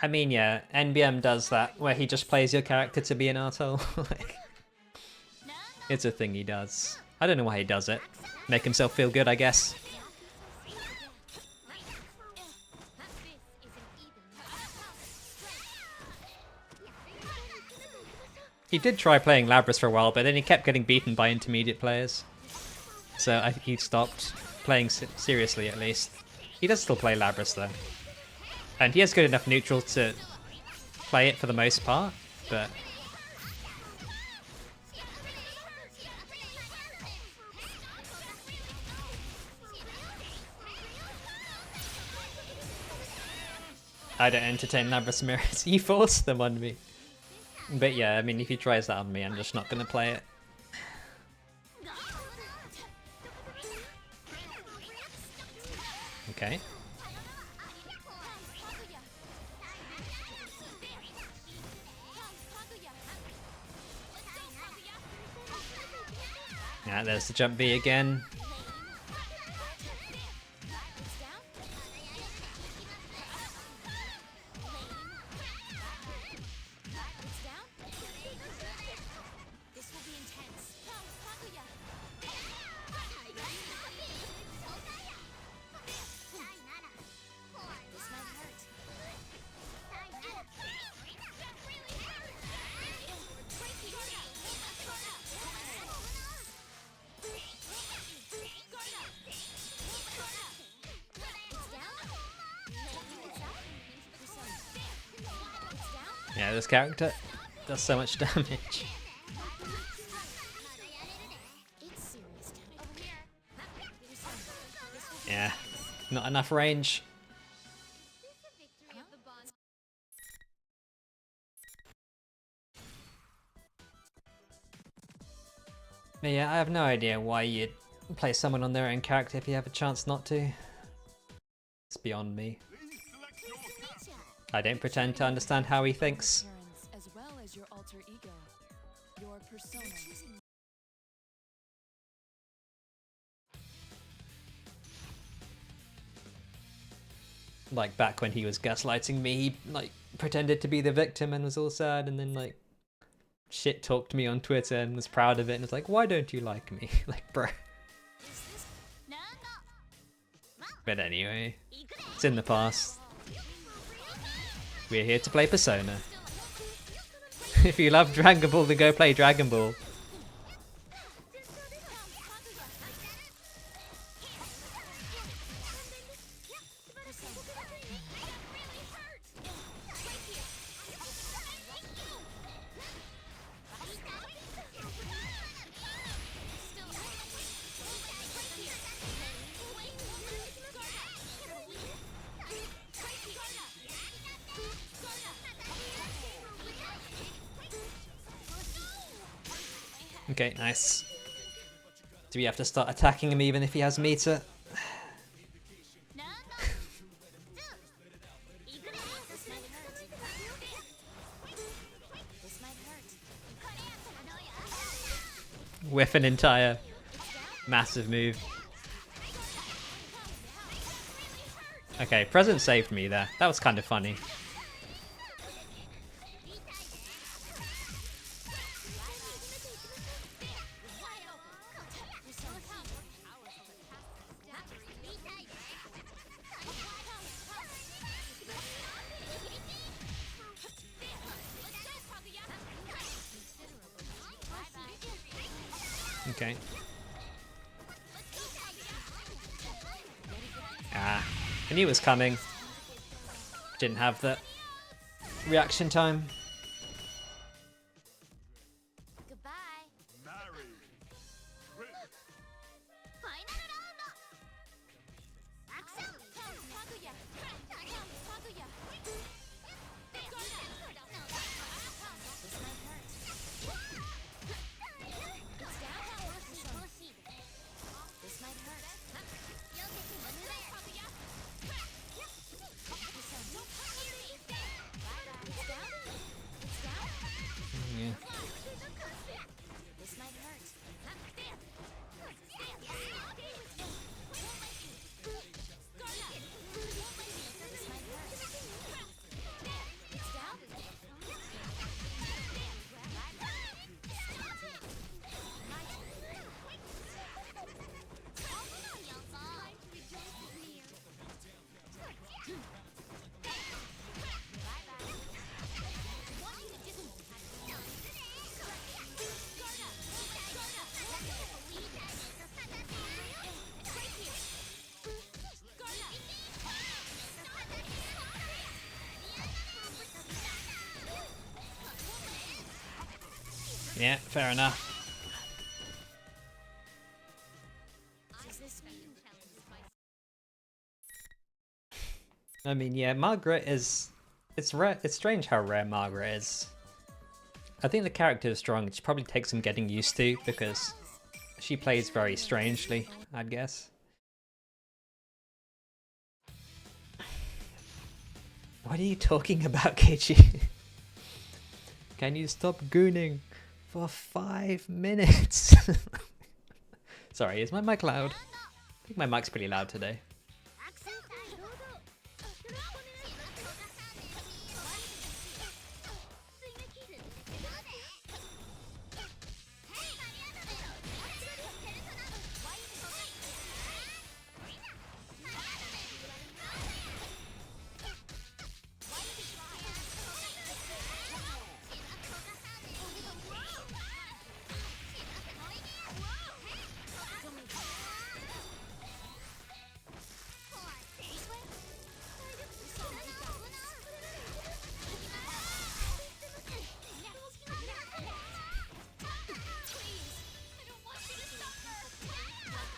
I mean, yeah, NBM does that, where he just plays your character to be an arsehole. Like, it's a thing he does. I don't know why he does it. Make himself feel good, I guess. He did try playing Labrys for a while, but then he kept getting beaten by intermediate players. So I think he stopped playing seriously, at least. He does still play Labrys, though. And he has good enough neutral to play it for the most part, but... I don't entertain Labrys mirrors. You forced them on me. But yeah, I mean, if he tries that on me, I'm just not going to play it. Okay. Yeah, there's the jump B again. Yeah, this character does so much damage. Yeah, not enough range. But yeah, I have no idea why you'd play someone on their own character if you have a chance not to. It's beyond me. I don't pretend to understand how he thinks. As well as your alter ego, your persona. Like back when he was gaslighting me, he like pretended to be the victim and was all sad, and then like shit talked me on Twitter and was proud of it and was like, why don't you like me? Like, bro. But anyway, it's in the past. We're here to play Persona. If you love Dragon Ball, then go play Dragon Ball. Okay, nice. Do we have to start attacking him even if he has meter? Whiff an entire massive move. Okay, Present saved me there. That was kind of funny. Okay. Ah, I knew it was coming. Didn't have the reaction time. Yeah. Yeah, fair enough. I mean, yeah, Margaret is... It's rare. It's strange how rare Margaret is. I think the character is strong. It probably takes some getting used to because she plays very strangely, I'd guess. What are you talking about, Kajee? Can you stop gooning for 5 minutes? Sorry, is my mic loud? I think my mic's pretty loud today.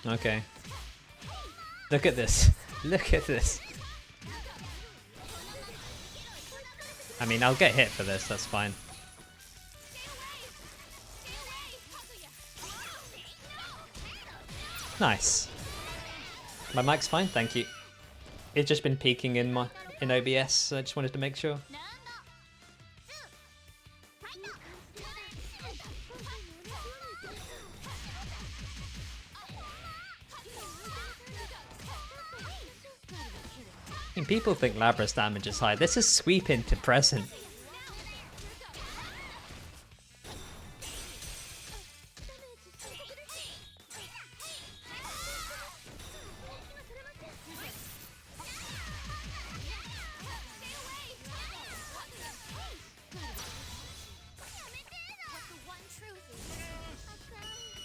Okay. Look at this. Look at this. I mean, I'll get hit for this, that's fine. Nice. My mic's fine, thank you. It's just been peaking in OBS, so I just wanted to make sure. I mean, people think Labrys damage is high. This is sweep into present.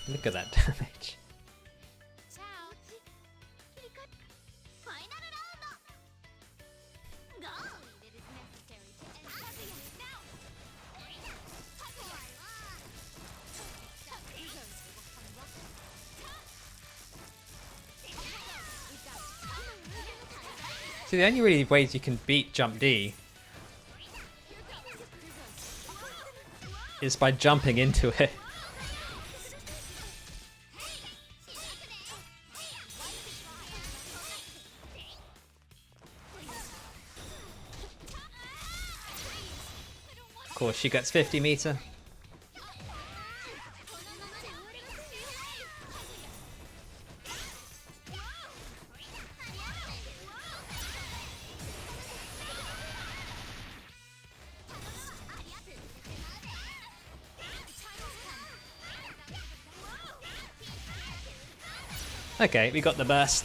Look at that damage. So the only really ways you can beat Jump D is by jumping into it. Of course, she gets 50 meter. Okay, we got the burst.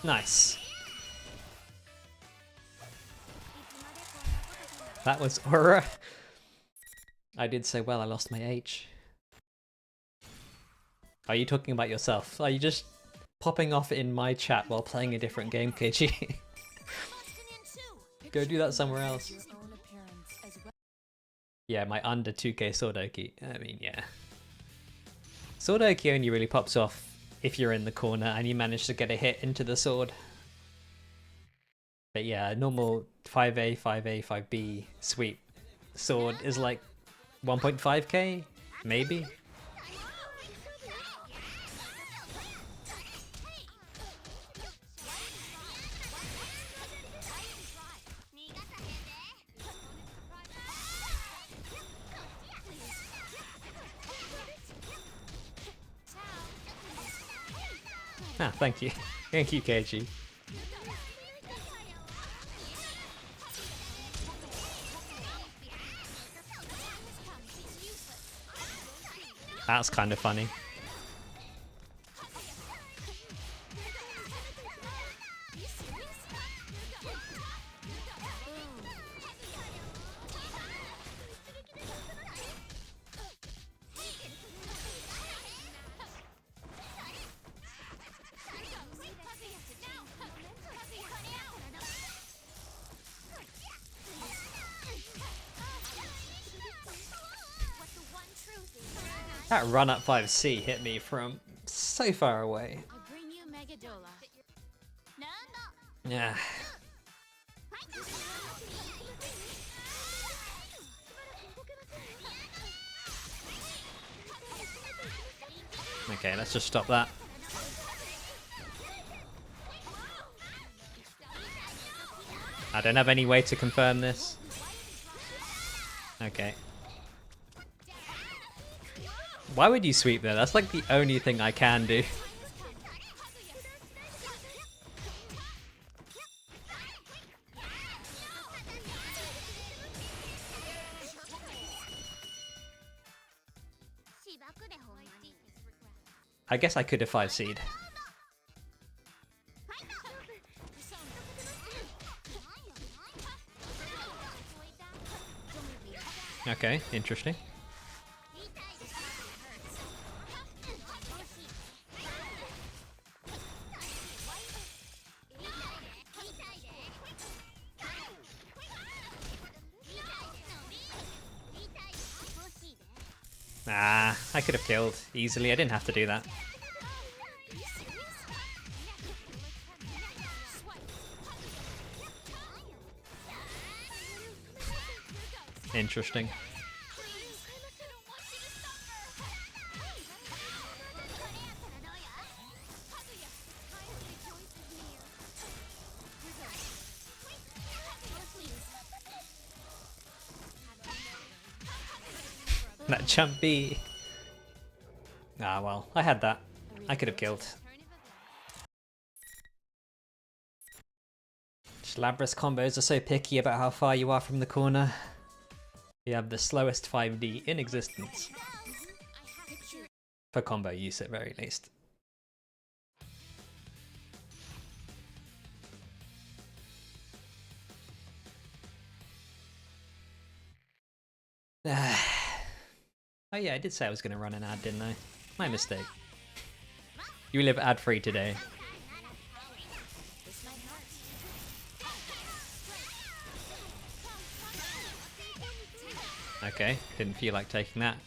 Nice. That was Aura. I did so well, I lost my H. Are you talking about yourself? Are you just popping off in my chat while playing a different game, Kajee? Go do that somewhere else. Your own appearance as well. Yeah, my under 2k Sword-Oki. I mean, yeah. Sword-Oki only really pops off if you're in the corner and you manage to get a hit into the sword. But yeah, normal 5A, 5A, 5B sweep sword is like 1.5k, maybe? Ah, thank you. Thank you, Kajee. That's kind of funny. That run up 5C hit me from so far away. I bring you Megadola. Yeah. Okay, let's just stop that. I don't have any way to confirm this. Okay. Why would you sweep there? That's like the only thing I can do. I guess I could have 5C'd. Okay, interesting. Ah, I could have killed easily. I didn't have to do that. Interesting. That jumpy. Ah, well, I had that. I could have killed. S.Labrys combos are so picky about how far you are from the corner. You have the slowest 5D in existence. For combo use at very least. Oh yeah, I did say I was going to run an ad, didn't I? My mistake. You live ad-free today. Okay, didn't feel like taking that.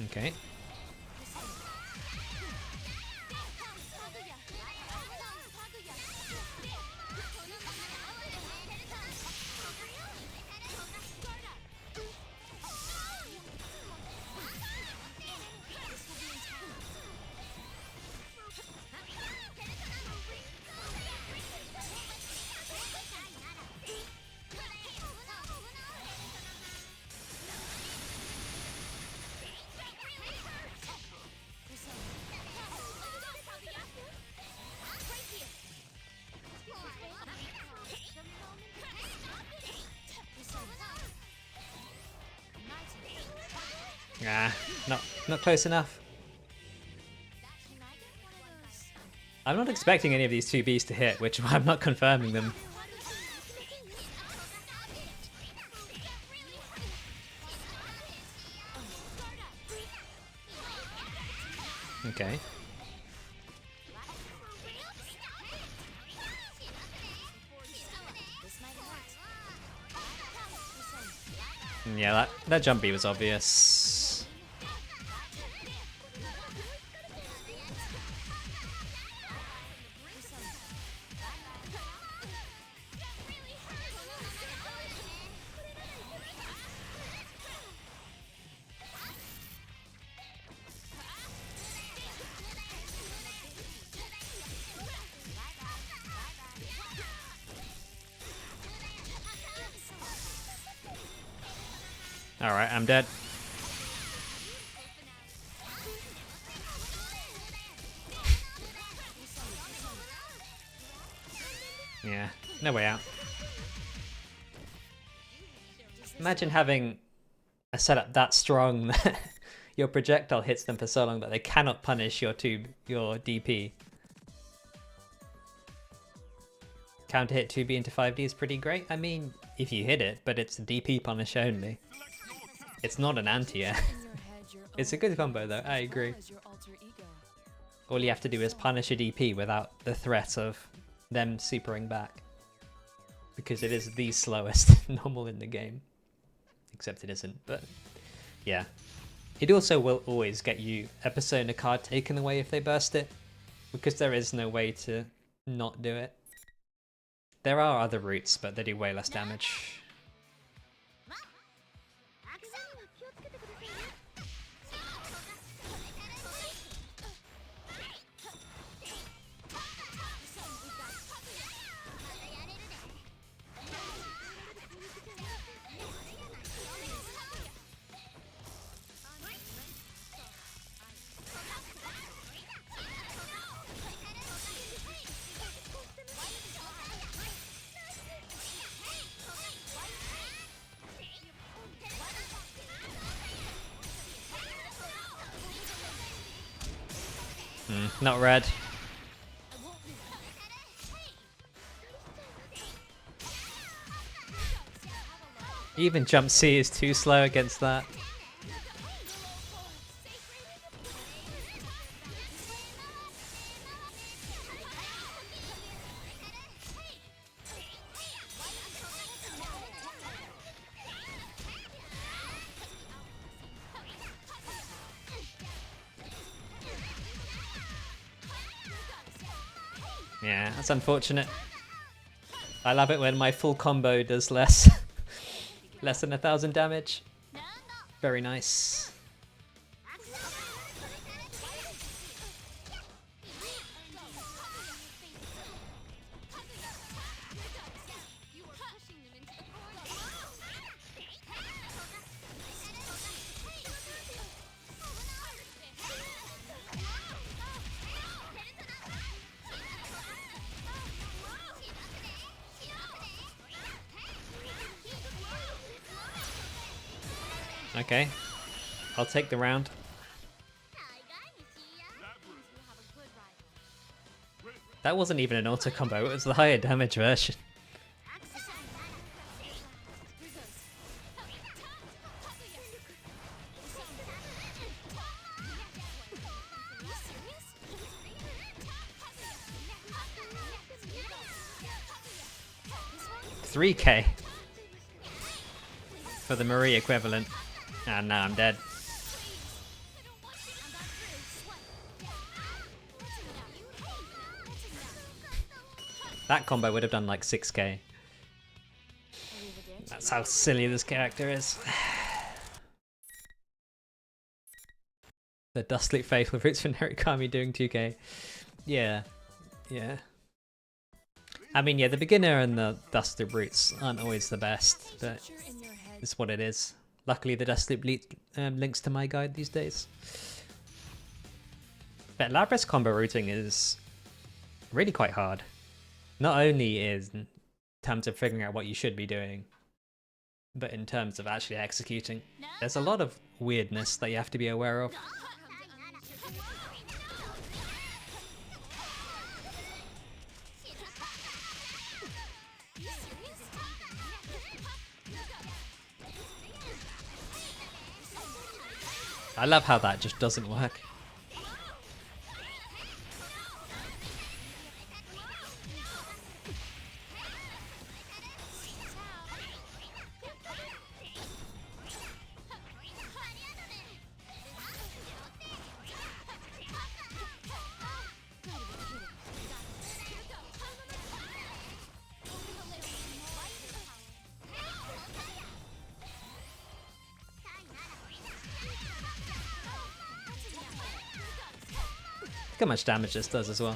Okay. Ah, not close enough. I'm not expecting any of these 2Bs to hit, which I'm not confirming them. Okay. Yeah, that jump B was obvious. Alright, I'm dead. Yeah, no way out. Imagine having a setup that strong that your projectile hits them for so long that they cannot punish your DP. Counter hit 2B into 5D is pretty great. I mean, if you hit it, but it's a DP punish only. It's not an anti-air. It's a good combo though, I agree. All you have to do is punish a DP without the threat of them supering back. Because it is the slowest normal in the game. Except it isn't, but yeah. It also will always get you a Persona card taken away if they burst it. Because there is no way to not do it. There are other routes, but they do way less damage. Not red. Even jump C is too slow against that. Yeah, that's unfortunate. I love it when my full combo does less than 1,000 damage. Very nice. Okay, I'll take the round. That wasn't even an auto combo, it was the higher damage version. $3K for the Marie equivalent. And now I'm dead. That combo would have done like 6K. That's how silly this character is. The Dustleap Faithful Roots for Narukami doing 2K. Yeah. Yeah. I mean, yeah, the beginner and the Dustleap Roots aren't always the best, but it's what it is. Luckily, the Dustleap links to my guide these days. But s.Labrys combo routing is really quite hard. Not only in terms of figuring out what you should be doing, but in terms of actually executing. There's a lot of weirdness that you have to be aware of. I love how that just doesn't work. Look how much damage this does as well.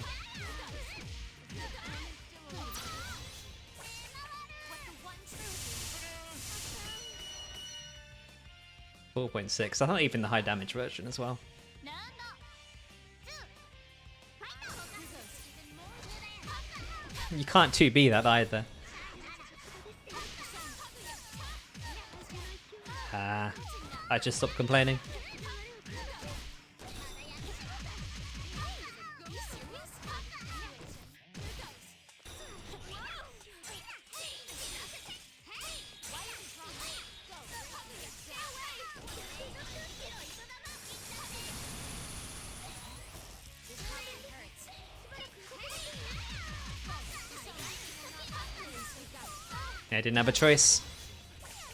4.6. I thought even the high damage version as well. You can't 2B that either. Ah, I just stopped complaining. I didn't have a choice.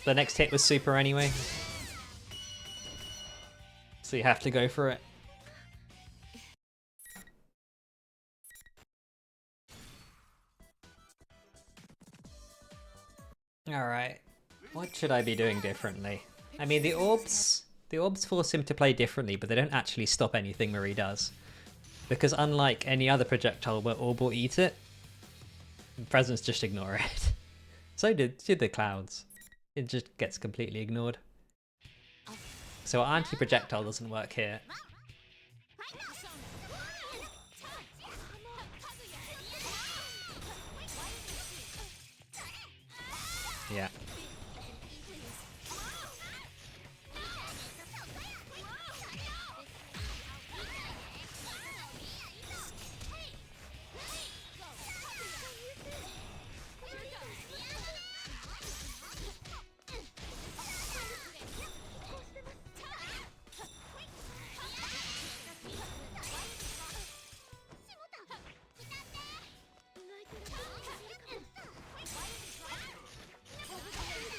The next hit was super anyway. So you have to go for it. Alright. What should I be doing differently? I mean, the orbs force him to play differently, but they don't actually stop anything Marie does. Because unlike any other projectile where orb will eat it, presents just ignore it. So did the clouds. It just gets completely ignored. So our anti-projectile doesn't work here. Yeah.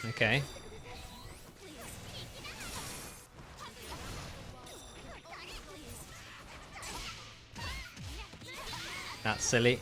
Okay. That's silly.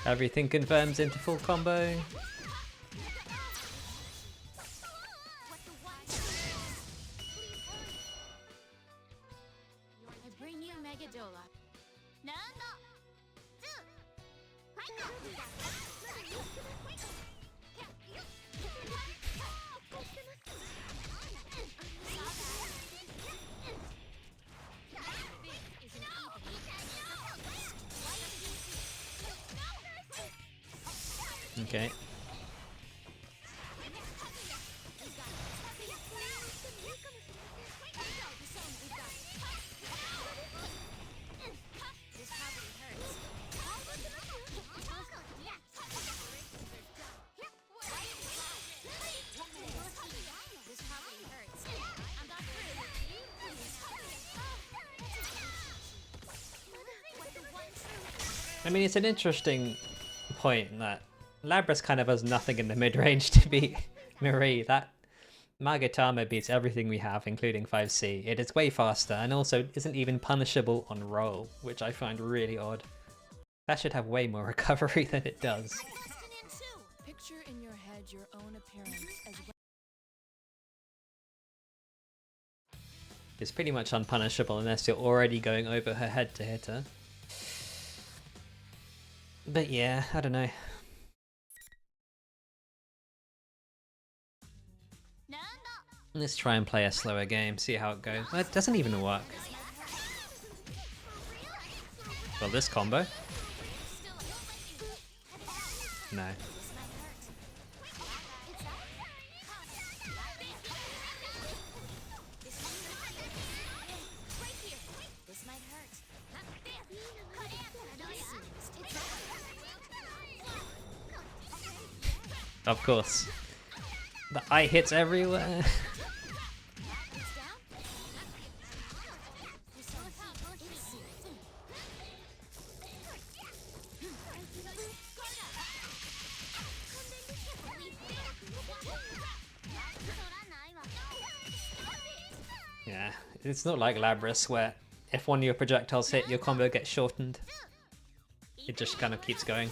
Everything confirms into full combo. Okay. I mean, it's an interesting point that Labrys kind of has nothing in the mid-range to beat Marie. That Magatama beats everything we have, including 5C. It is way faster and also isn't even punishable on roll, which I find really odd. That should have way more recovery than it does. Picture in your head your own appearance as well. It's pretty much unpunishable unless you're already going over her head to hit her. But yeah, I don't know. Let's try and play a slower game, see how it goes. Well, it doesn't even work. Well, this combo? No. Of course. The eye hits everywhere. Yeah, it's not like Labrys where if one of your projectiles hit, your combo gets shortened. It just kind of keeps going.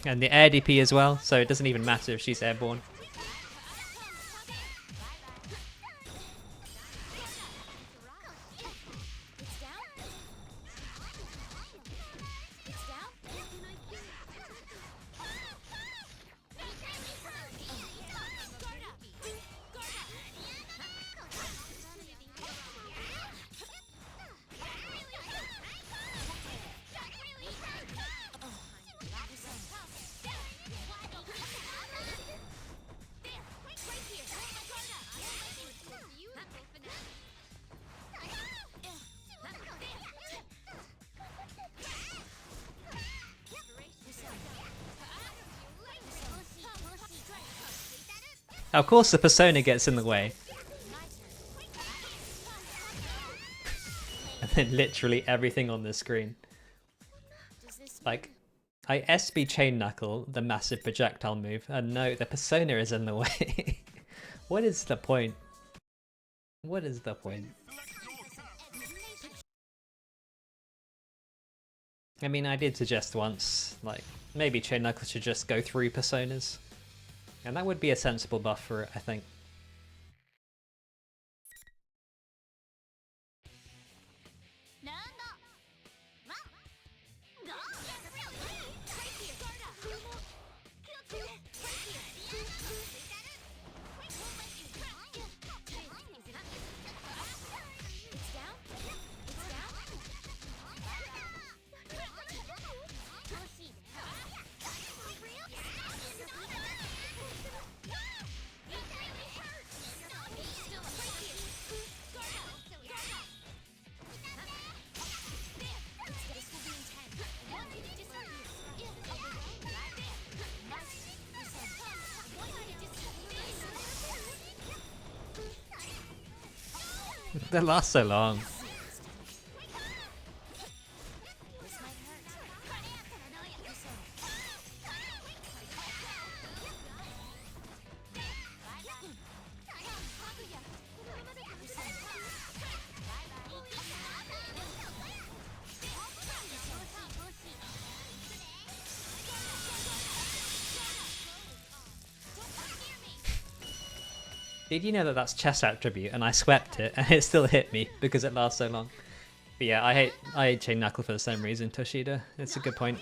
And the air DP as well, so it doesn't even matter if she's airborne. Of course the persona gets in the way. And then literally everything on the screen. Like, I SB chain knuckle the massive projectile move, and no, the persona is in the way. What is the point? What is the point? I mean, I did suggest once, like, maybe chain knuckle should just go through personas. And that would be a sensible buff for it, I think. They last so long. Did you know that that's chess attribute and I swept it and it still hit me because it lasts so long? But yeah, I hate chain knuckle for the same reason, Toshida. It's a good point.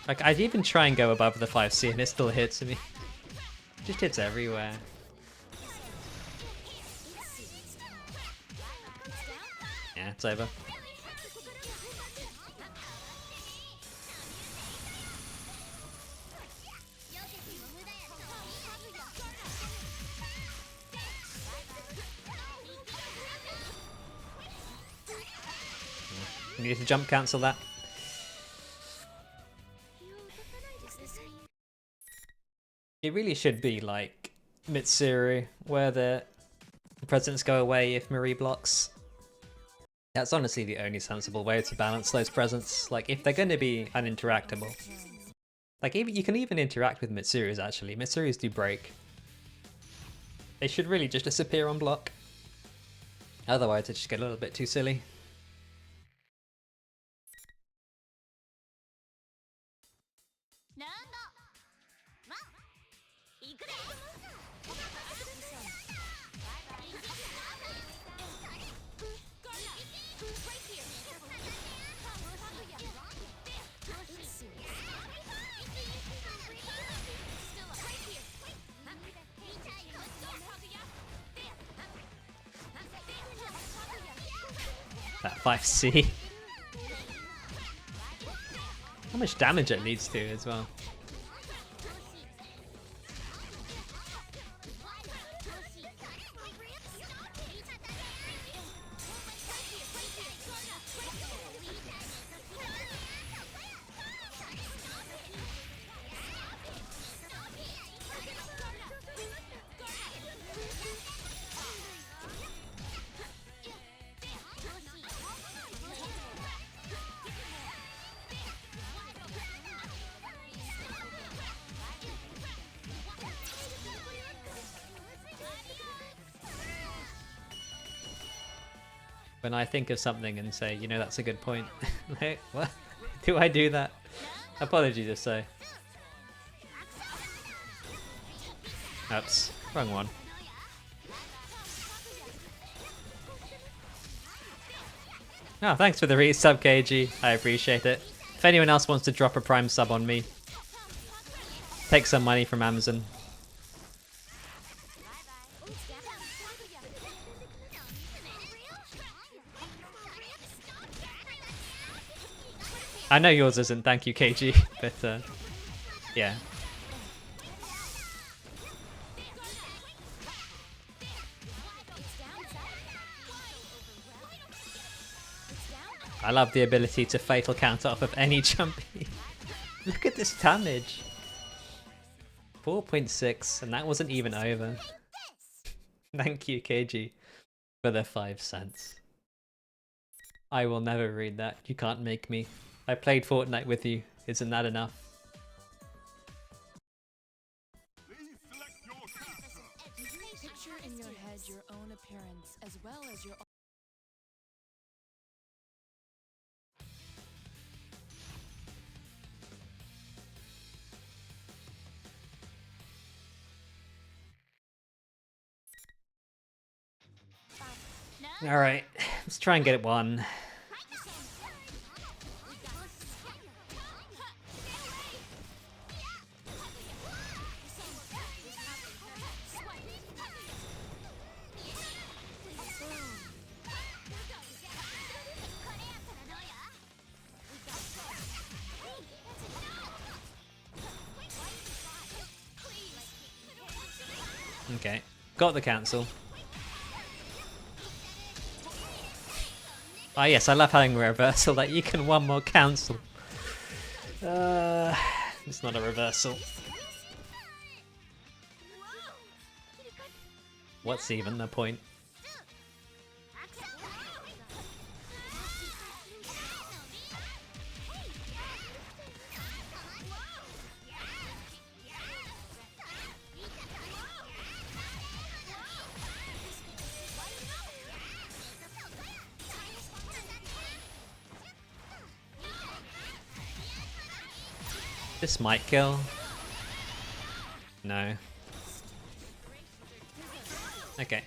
Like, I'd even try and go above the 5C and it still hits me. It just hits everywhere. Yeah, it's over. You need to jump cancel that. It really should be like Mitsuru, where the presents go away if Marie blocks. That's honestly the only sensible way to balance those presents. Like, if they're going to be uninteractable. Like, even you can even interact with Mitsurus, actually. Mitsurus do break. They should really just disappear on block. Otherwise, they just get a little bit too silly. That 5C. How much damage it leads to as well. When I think of something and say, you know, that's a good point. Like, what? Do I do that? Apologies if so. Oops, wrong one. Oh, thanks for the resub, Kajee. I appreciate it. If anyone else wants to drop a Prime sub on me, take some money from Amazon. I know yours isn't, thank you, Kajee, but yeah. I love the ability to fatal counter off of any jumpy. Look at this damage. 4.6, and that wasn't even over. Thank you, Kajee, for the 5 cents. I will never read that. You can't make me. I played Fortnite with you. Isn't that enough? Picture in your head your own appearance as well as your Alright, let's try and get it one. Okay, got the cancel. Ah yes, I love having a reversal that you can one more cancel. It's not a reversal. What's even the point? This might kill. No. Okay.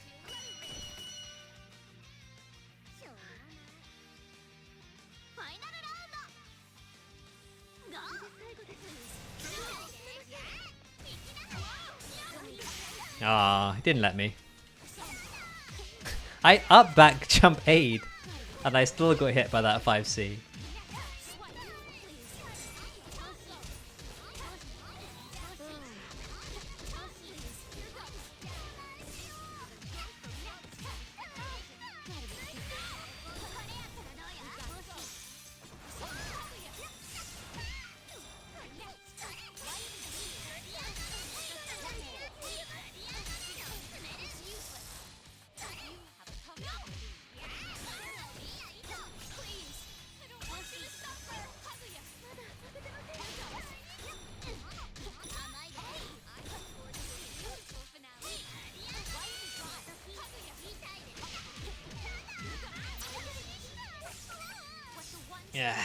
Ah, he didn't let me. I up back jump aid, and I still got hit by that 5C. Yeah.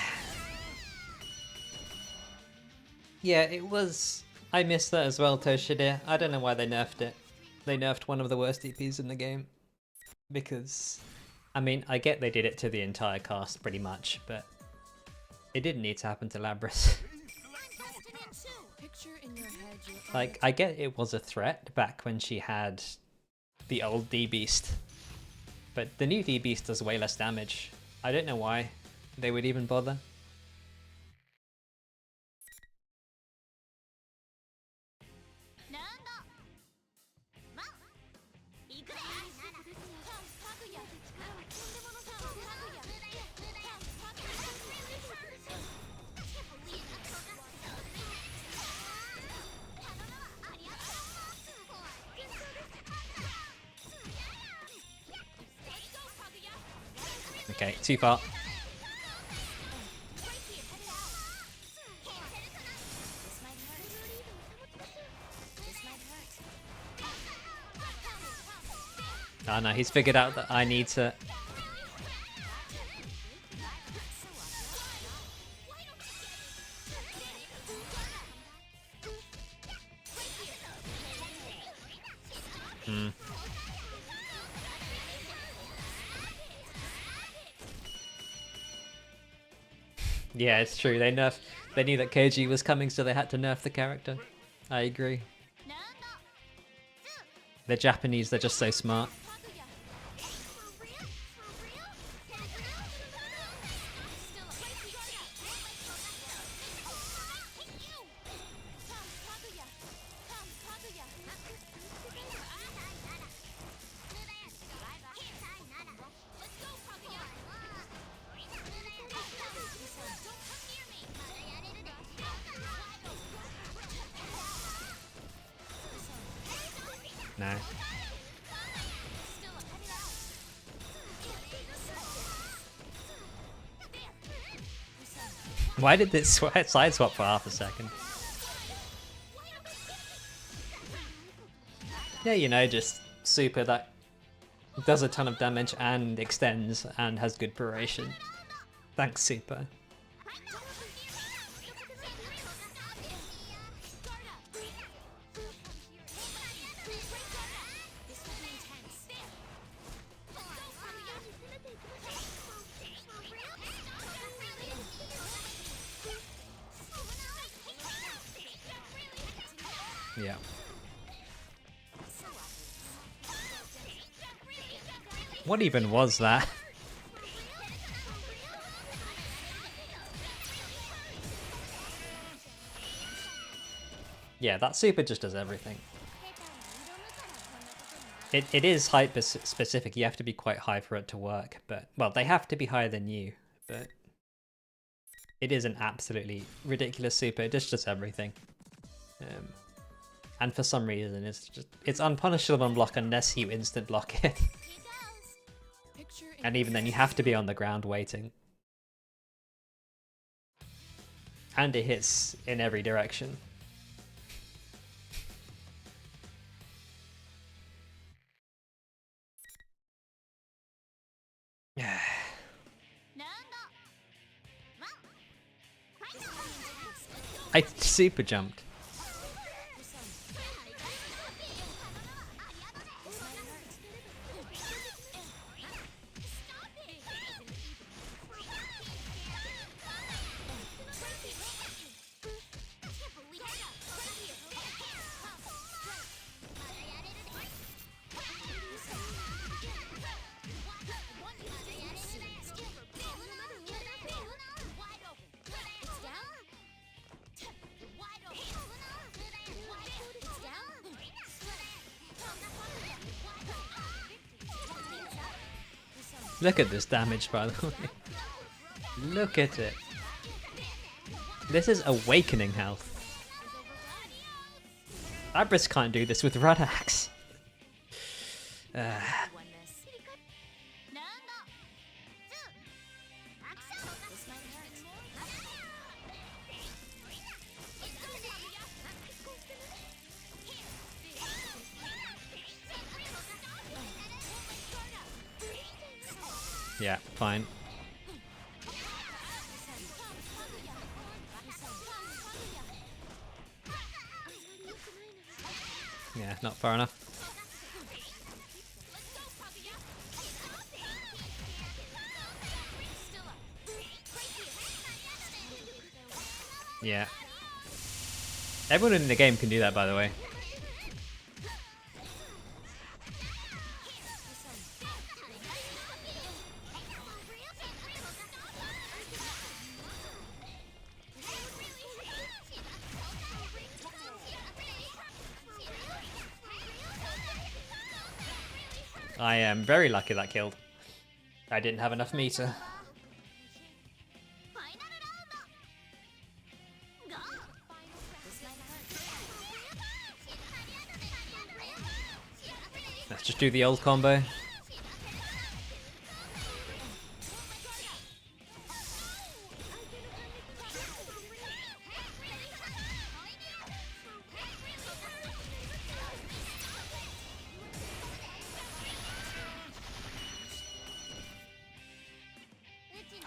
Yeah, it was... I missed that as well, Toshide. I don't know why they nerfed it. They nerfed one of the worst EPs in the game. Because... I mean, I get they did it to the entire cast pretty much, but... it didn't need to happen to Labrys. Like, I get it was a threat back when she had the old D-Beast. But the new D-Beast does way less damage. I don't know why they would even bother. Okay, too far. Oh no, he's figured out that I need to... Yeah, it's true. They knew that Kajee was coming, so they had to nerf the character. I agree. The Japanese, they're just so smart. No. Why did this side swap for half a second? Yeah, you know, just super that does a ton of damage and extends and has good duration. Thanks, super. Yeah. What even was that? Yeah, that super just does everything. It is height specific, you have to be quite high for it to work, but, well, they have to be higher than you, but it is an absolutely ridiculous super, it just does everything. And for some reason, it's unpunishable on block unless you instant block it. And even then, you have to be on the ground waiting. And it hits in every direction. I super jumped. Look at this damage, by the way. Look at it. This is awakening health. S.Labrys can't do this with Red Axe. Yeah, fine. Yeah, not far enough. Yeah. Everyone in the game can do that, by the way. I am very lucky that killed. I didn't have enough meter. Let's just do the old combo.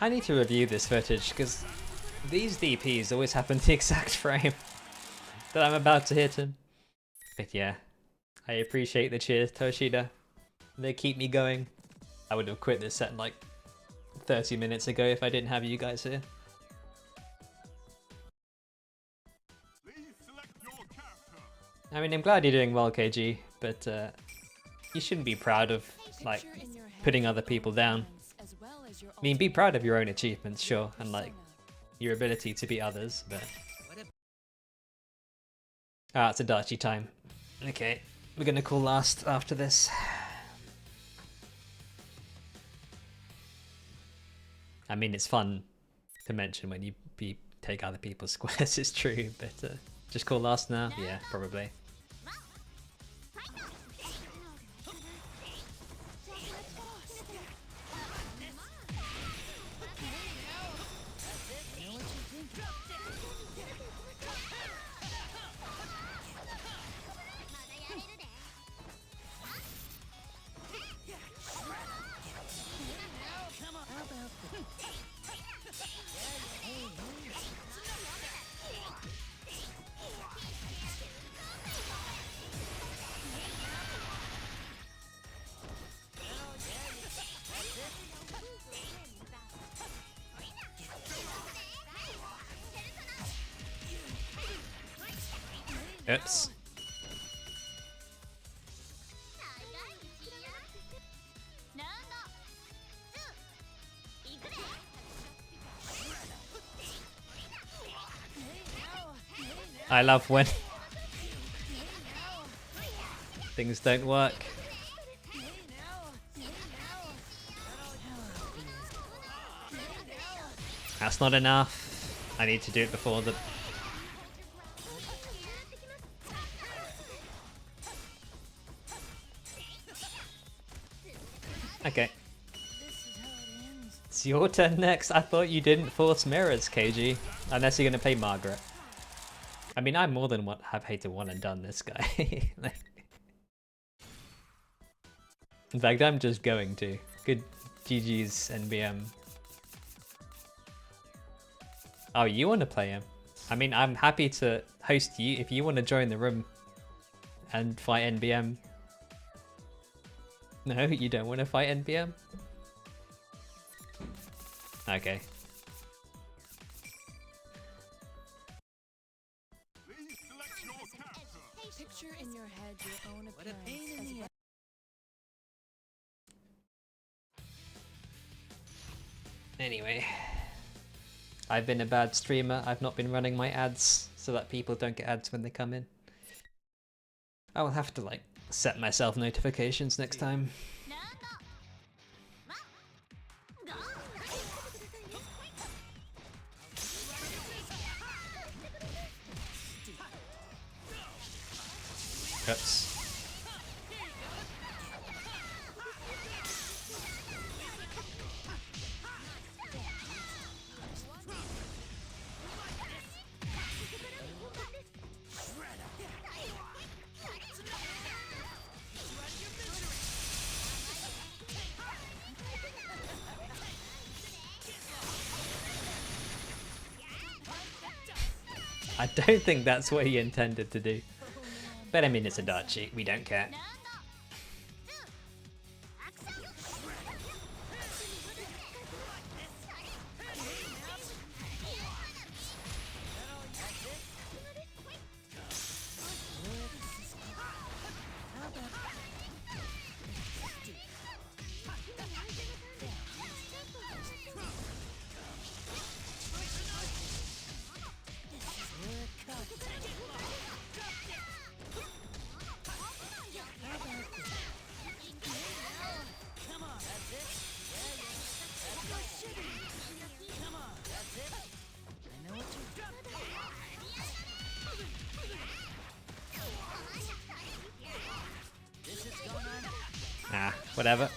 I need to review this footage because these DPs always happen the exact frame that I'm about to hit him. But yeah, I appreciate the cheers, Toshida. They keep me going. I would have quit this set like 30 minutes ago if I didn't have you guys here. I mean, I'm glad you're doing well, Kajee, but you shouldn't be proud of like putting other people down. I mean, be proud of your own achievements, sure, and like your ability to beat others, but... Ah, it's a Adachi time. Okay, we're gonna call last after this. I mean, it's fun to mention when you take other people's squares, it's true, but just call last now? Yeah, probably. Oops. I love when things don't work. That's not enough. I need to do it before the... Okay. It's your turn next. I thought you didn't force mirrors, Kajee. Unless you're gonna play Margaret. I mean, I more than have hated one and done this guy. Like... In fact, I'm just going to. Good GG's NBM. Oh, you want to play him? I mean, I'm happy to host you if you want to join the room and fight NBM. No, you don't want to fight NBM? Okay. Picture in your head your own appearance. Anyway, I've been a bad streamer. I've not been running my ads so that people don't get ads when they come in. I will have to like set myself notifications next time. Oops. I don't think that's what he intended to do. But I mean, it's a Adachi, we don't care. Whatever.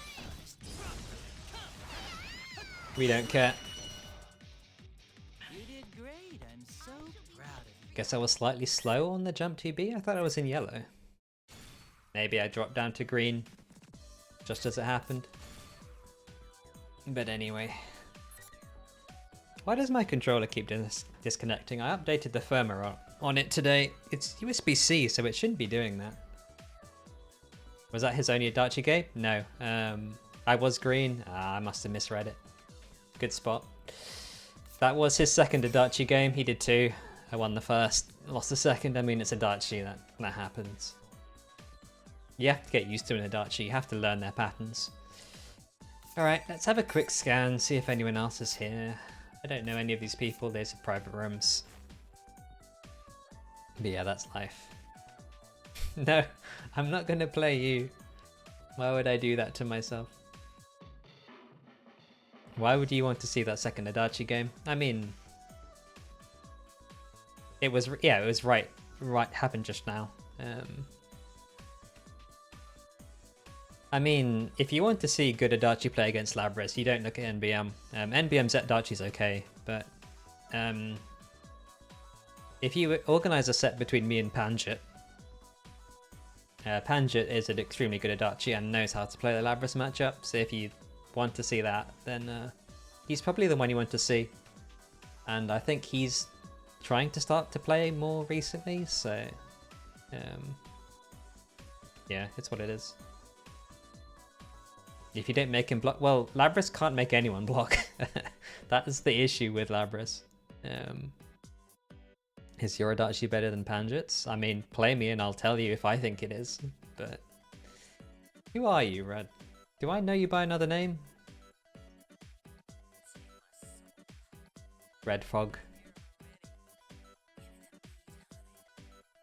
We don't care. You did great. I'm so proud of you. Guess I was slightly slow on the jump 2B. I thought I was in yellow. Maybe I dropped down to green just as it happened. But anyway. Why does my controller keep disconnecting? I updated the firmware on it today. It's USB-C, so it shouldn't be doing that. Was that his only Adachi game? No. I was green. I must have misread it. Good spot. That was his second Adachi game. He did 2. I won the first, lost the second. I mean, it's Adachi. That happens. You have to get used to an Adachi. You have to learn their patterns. Alright, let's have a quick scan, see if anyone else is here. I don't know any of these people. There's private rooms. But yeah, that's life. No, I'm not going to play you. Why would I do that to myself? Why would you want to see that second Adachi game? I mean, it was right happened just now. I mean, if you want to see good Adachi play against s.Labrys, you don't look at NBM. NBM's Adachi's okay, but if you organize a set between me and Panjit, Panjit is an extremely good Adachi and knows how to play the s.Labrys matchup, so if you want to see that, then he's probably the one you want to see. And I think he's trying to start to play more recently, so yeah, it's what it is. If you don't make him block, well, s.Labrys can't make anyone block. That is the issue with s.Labrys. Is your Adachi better than Panjit's? I mean, play me and I'll tell you if I think it is. But who are you, Red? Do I know you by another name? Red Frog.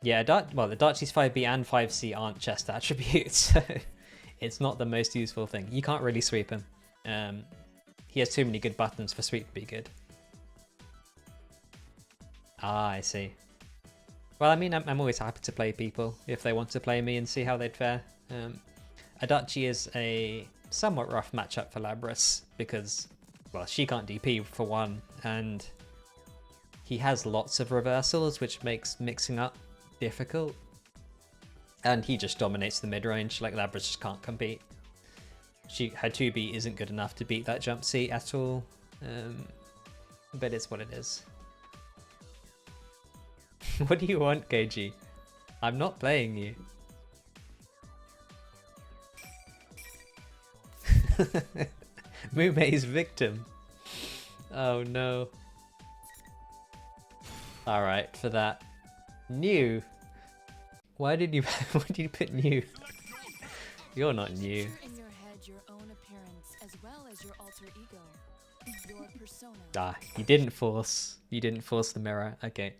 Yeah, well, the Adachi's 5B and 5C aren't chest attributes, so it's not the most useful thing. You can't really sweep him. He has too many good buttons for sweep to be good. Ah, I see. Well, I mean, I'm always happy to play people if they want to play me and see how they'd fare. Adachi is a somewhat rough matchup for s.Labrys because, well, she can't DP for one, and he has lots of reversals, which makes mixing up difficult. And he just dominates the mid-range, like s.Labrys just can't compete. Her 2B isn't good enough to beat that jump C at all, but it's what it is. What do you want, Kajee? I'm not playing you. Mumei's victim. Oh no. Alright, for that. New. Why did you put new? You're not new. Picture in your head your own appearance as well as your alter ego. Your persona. Ah, you didn't force the mirror. Okay.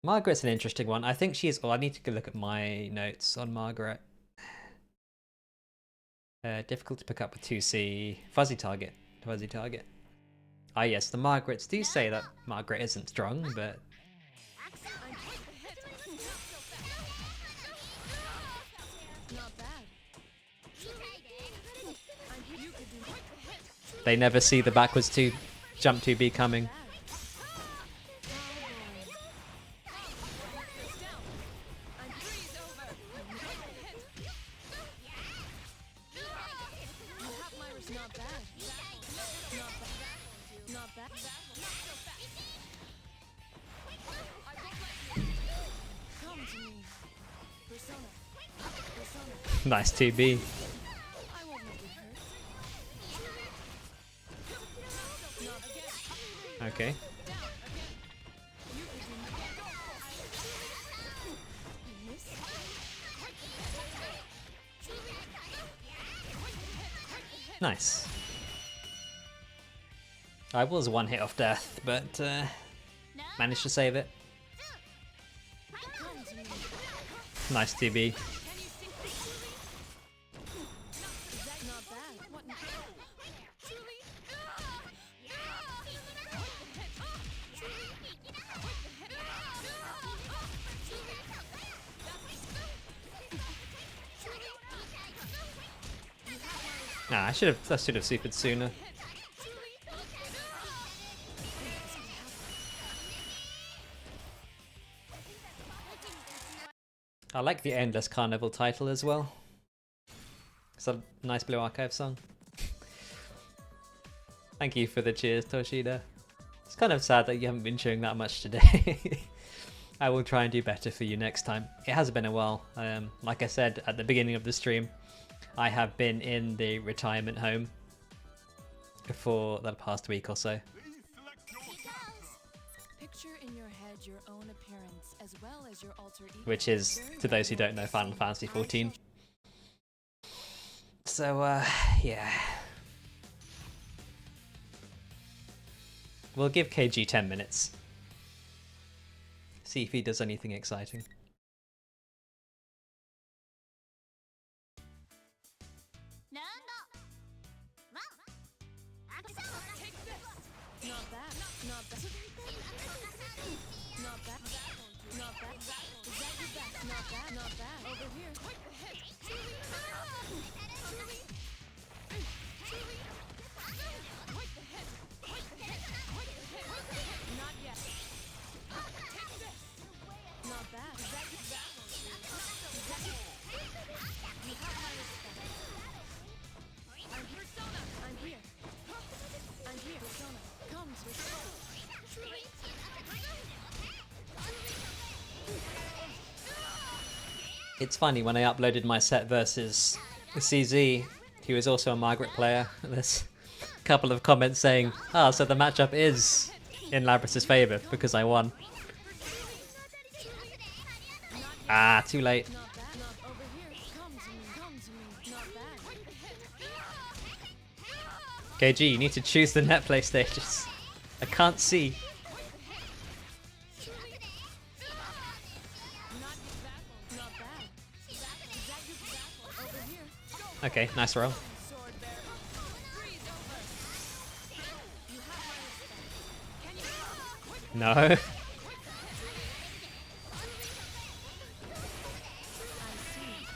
Margaret's an interesting one. I think she's... Oh, I need to go look at my notes on Margaret. Difficult to pick up with 2C. Fuzzy target. Fuzzy target. Ah yes, the Margarets do say that Margaret isn't strong, but... Not bad. They never see the backwards jump 2B coming. Nice 2B. Okay. Nice. I was one hit off death, but managed to save it. Nice 2B. Nah, I should have supered sooner. I like the Endless Carnival title as well. It's a nice Blue Archive song. Thank you for the cheers, Toshida. It's kind of sad that you haven't been showing that much today. I will try and do better for you next time. It has been a while. Like I said at the beginning of the stream, I have been in the retirement home for the past week or so. Picture in your head your own appearance as well as your alter ego. Which is, to those who don't know, Final Fantasy XIV. So, yeah. We'll give Kajee 10 minutes. See if he does anything exciting. Not bad. Not bad. Not bad. Not bad. Is that your best? Not bad. Not bad. Over here. Not yet. Not bad. Is that your best? You have my respect. I'm here. I'm here. Persona. Comes with soul. It's funny, when I uploaded my set versus CZ, he was also a Margaret player. There's a couple of comments saying, "Ah, so the matchup is in Labrys' favour because I won." Ah, too late. Not bad. Not over here. Come to me. Come to me. Not bad. KG, you need to choose the netplay stages. I can't see. Not bad. Is that your over here? Okay, nice roll. Sword bearer. Freeze over. You have my respect. Can you? No. I see.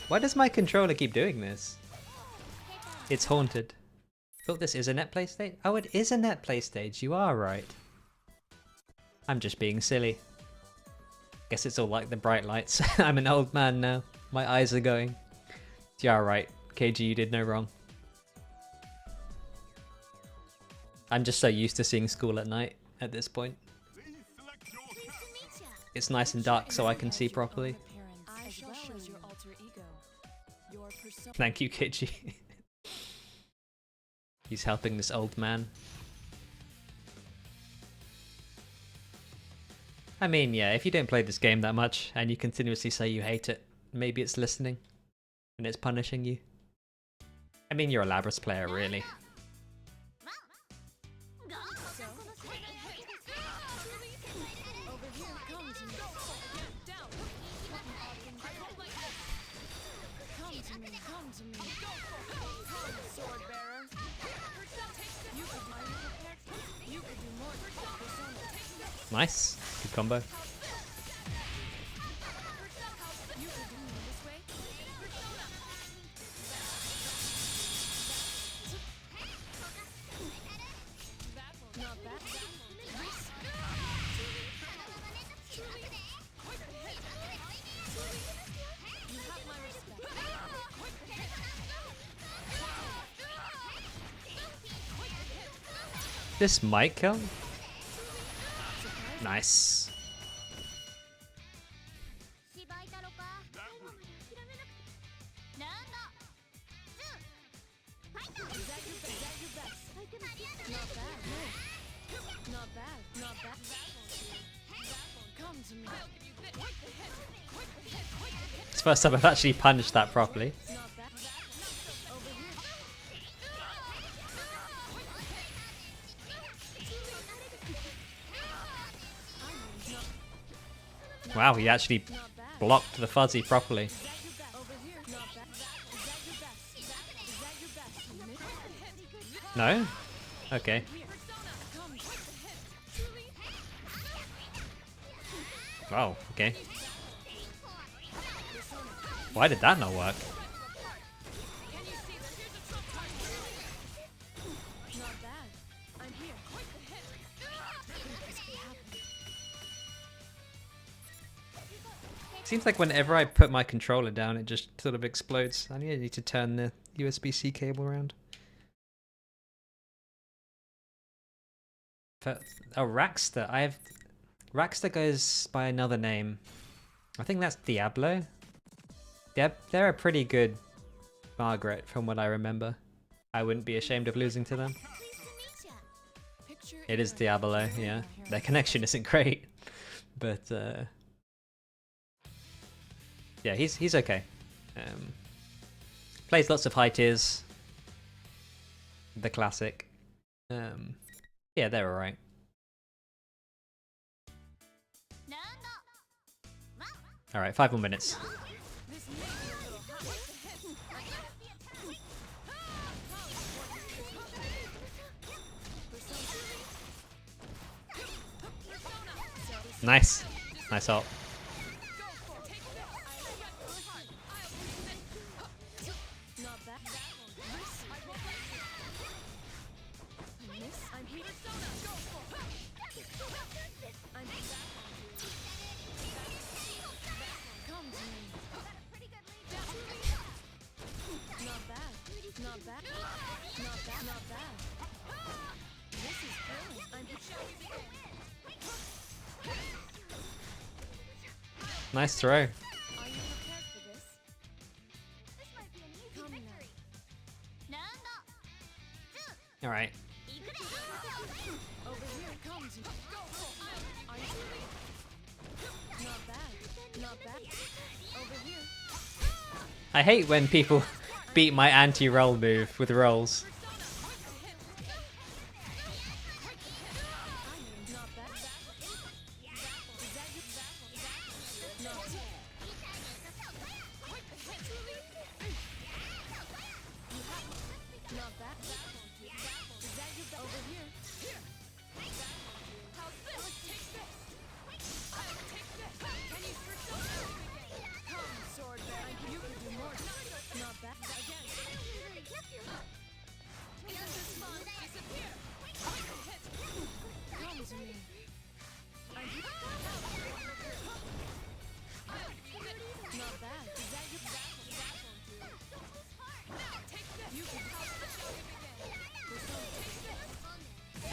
Why does my controller keep doing this? It's haunted. Thought this is a netplay stage? Oh, it is a netplay stage. You are right. I'm just being silly. Guess it's all like the bright lights. I'm an old man now. My eyes are going. You are right. KG, you did no wrong. I'm just so used to seeing school at night at this point. It's nice and dark so I can see properly. I shall show your alter ego. Your persona. Thank you, KG. He's helping this old man. I mean, yeah, if you don't play this game that much and you continuously say you hate it, maybe it's listening and it's punishing you. I mean, you're a Labrys player, really. Over here, come to me. Down. Come to me. Come to me. Come, sword bearer. You could mind protect. You could do more. Persona. Nice. Good combo. You could do more this way. Not bad. You have my respect. This might kill. Nice. Is that your best? Not bad. No. Not bad. Not bad. Come to me. It's the first time I've actually punched that properly. Not bad. Over here. Wow, he actually Not bad. blocked the fuzzy properly. Is that your best? Over here. Not bad. Is that your best? Is that your best? No? Okay. Here. Come. Wow, okay. Why did that not work? Can you see this? Seems like whenever I put my controller down, it just sort of explodes. I need to turn the USB-C cable around. Oh, Raxter. Raxter goes by another name. I think that's Diablo. They're a pretty good Margaret, from what I remember. I wouldn't be ashamed of losing to them. It is Diablo, yeah. Their connection isn't great, but yeah, he's okay. Plays lots of high tiers. The classic. Yeah, they're alright. Alright, 5 more minutes. Nice. Nice ult. Nice throw. Are you prepared for this? This might be an easy victory. Alright. Over here comes. Go. Are you ready? Not bad. Not bad. Over here. I hate when people beat my anti-roll move with rolls. Not bad. Not bad. Is that your over here? How's this? Take this. I'll take this. Can you persona? Come, sword bearer. You can do more. Not bad. Again. Isn't this fun? Disappear. Come to me. Not bad. Is that your take this. You can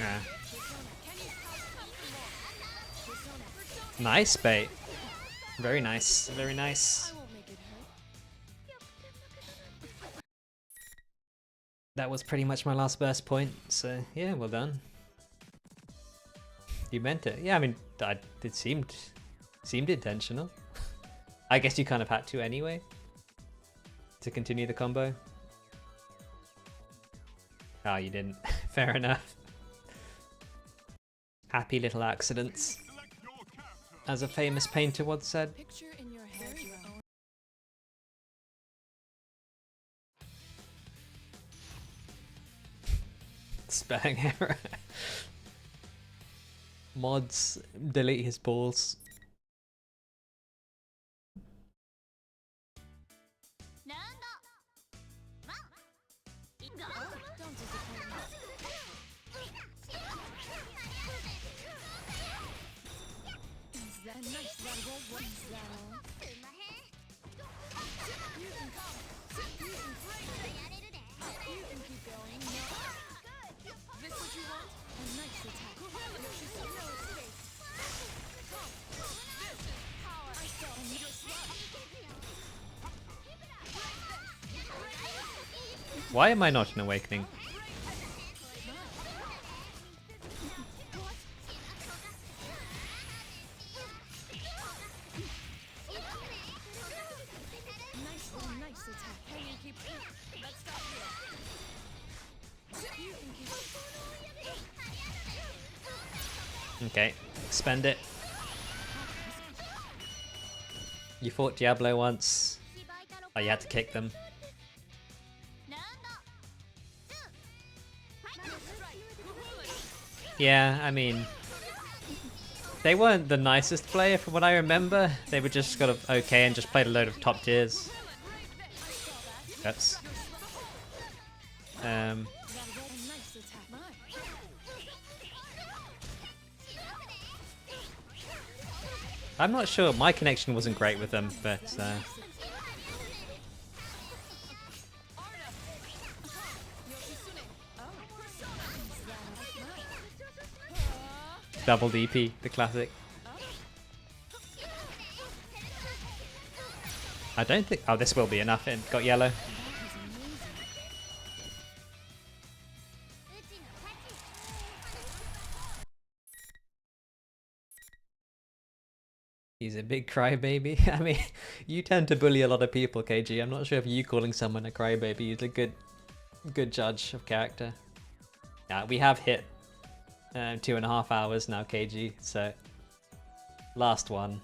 Yeah. Can you Nice bait. Very nice. Very nice. I won't make it hurt. That was pretty much my last burst point, so yeah, well done. You meant it. Yeah, I mean, it seemed intentional. I guess you kind of had to anyway to continue the combo. Oh, you didn't. Fair enough. Happy little accidents, as a famous painter once said. Picture in your head your own. Spelling error. Mods delete his balls. Don't disappoint me. Is that nice? That whole what is that all? You can come. You can break it. You can keep going. No. This what you want? A nice attack. No escape. Come. This is power. I saw and you're slow. Why am I not an awakening? Nice attack. Can you keep? Let's stop here. You can keep. Okay, spend it. You fought Diablo once. Oh, you had to kick them. Yeah, I mean, they weren't the nicest player from what I remember. They were just kind of okay and just played a load of top tiers. Oops. I'm not sure. My connection wasn't great with them, but double DP, the classic. I don't think. Oh, this will be enough. It got yellow. He's a big crybaby. I mean, you tend to bully a lot of people, Kajee. I'm not sure if you calling someone a crybaby is a good judge of character. Yeah, we have hit 2.5 hours now, Kajee. So, last one.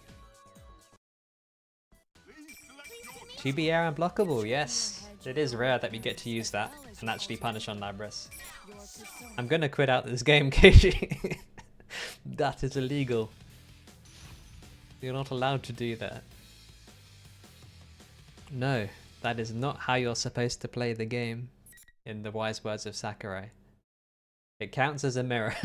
2B air unblockable, yes. It is rare that we get to use that and actually punish on s.Labrys. I'm gonna quit out this game, Kajee. That is illegal. You're not allowed to do that. No, that is not how you're supposed to play the game, in the wise words of Sakurai. It counts as a mirror.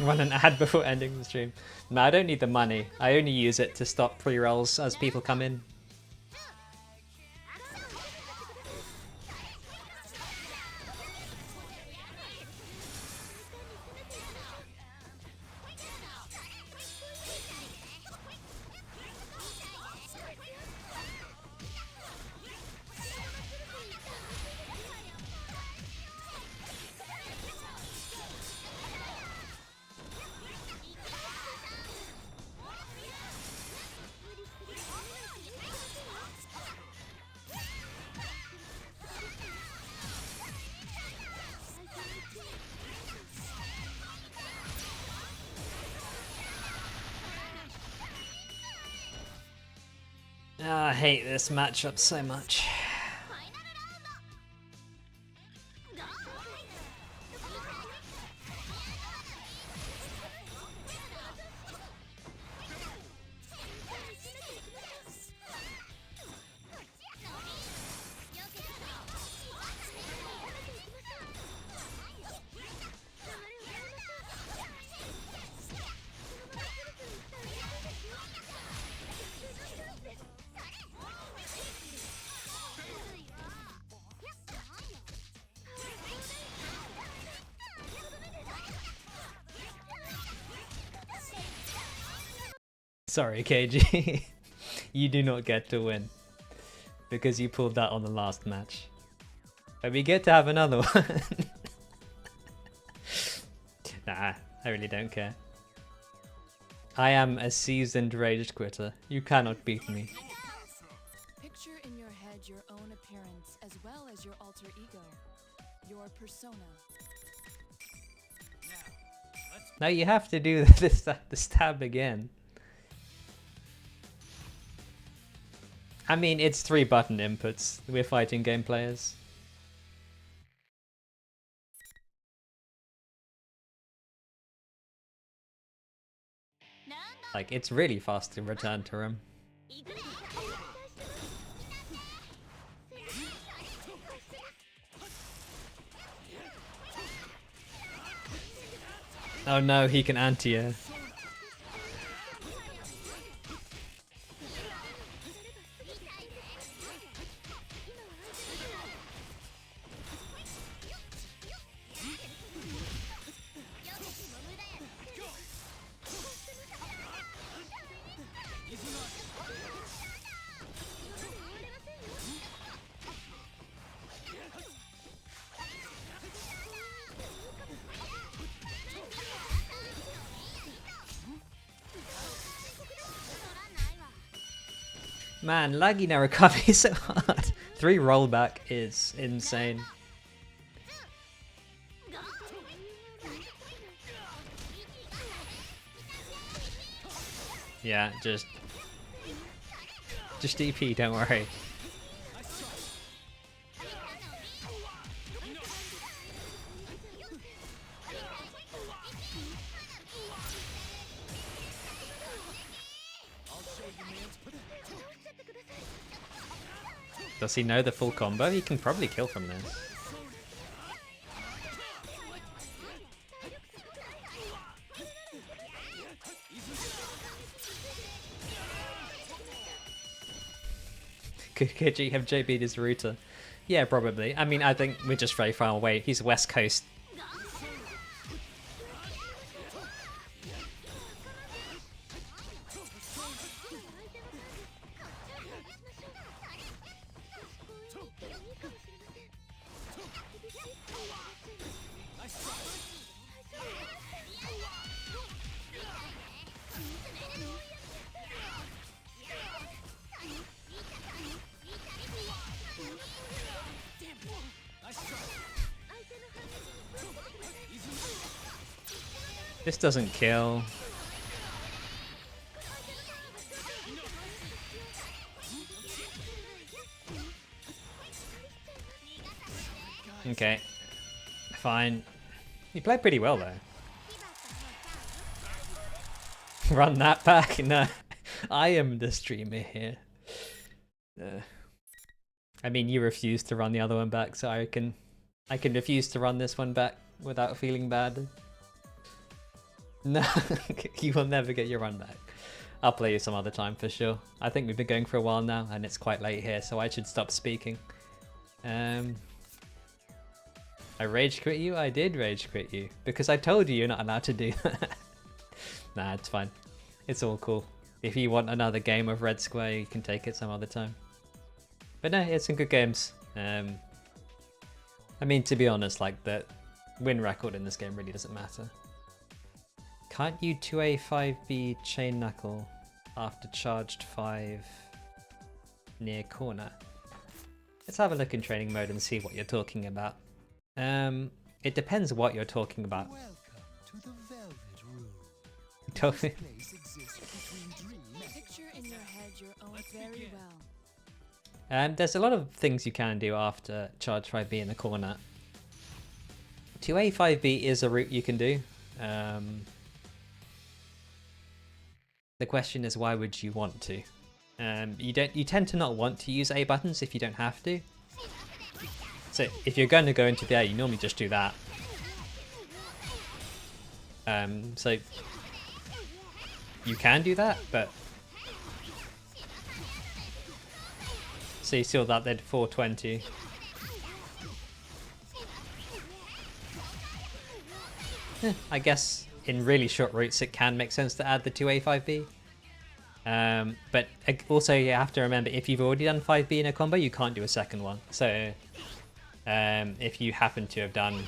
Run an ad before ending the stream. No, I don't need the money. I only use it to stop pre-rolls as people come in. Oh, I hate this matchup so much. Sorry, Kajee. You do not get to win. Because you pulled that on the last match. But we get to have another one. Nah, I really don't care. I am a seasoned rage quitter. You cannot beat me. Picture in your head your own appearance as well as your alter ego, your persona. Now you have to do the stab again. I mean, it's 3 button inputs. We're fighting game players. Like, it's really fast to return to him. Oh no, he can anti-air. Man, laggy Narukami is so hard. 3 rollback is insane. Yeah, just DP, don't worry. Does he know the full combo? He can probably kill from this. Could Kajee have JB'd his router? Yeah, probably. I mean, I think we're just very far away. He's West Coast. This doesn't kill. Okay. Fine. You played pretty well though. Run that back? No. I am the streamer here. I mean, you refused to run the other one back, so I can refuse to run this one back without feeling bad. No, you will never get your run back. I'll play you some other time for sure. I think we've been going for a while now, and it's quite late here, so I should stop speaking. I rage quit you? I did rage quit you, because I told you you're not allowed to do that. Nah, it's fine. It's all cool. If you want another game of Red Square, you can take it some other time. But no, it's some good games. I mean, to be honest, like, the win record in this game really doesn't matter. Can't you 2A 5B chain knuckle after charged 5 near corner? Let's have a look in training mode and see what you're talking about. It depends what you're talking about. Welcome to the Velvet Room. Totally. Place exists between dreams. Picture in your head your own very well. There's a lot of things you can do after charge 5B in the corner. 2A 5B is a route you can do. The question is, why would you want to? You tend to not want to use A buttons if you don't have to. So if you're going to go into the A, you normally just do that. So you can do that, but so you saw that they did 420. I guess in really short routes it can make sense to add the 2A 5B. But also you have to remember, if you've already done 5B in a combo, you can't do a second one. So if you happen to have done,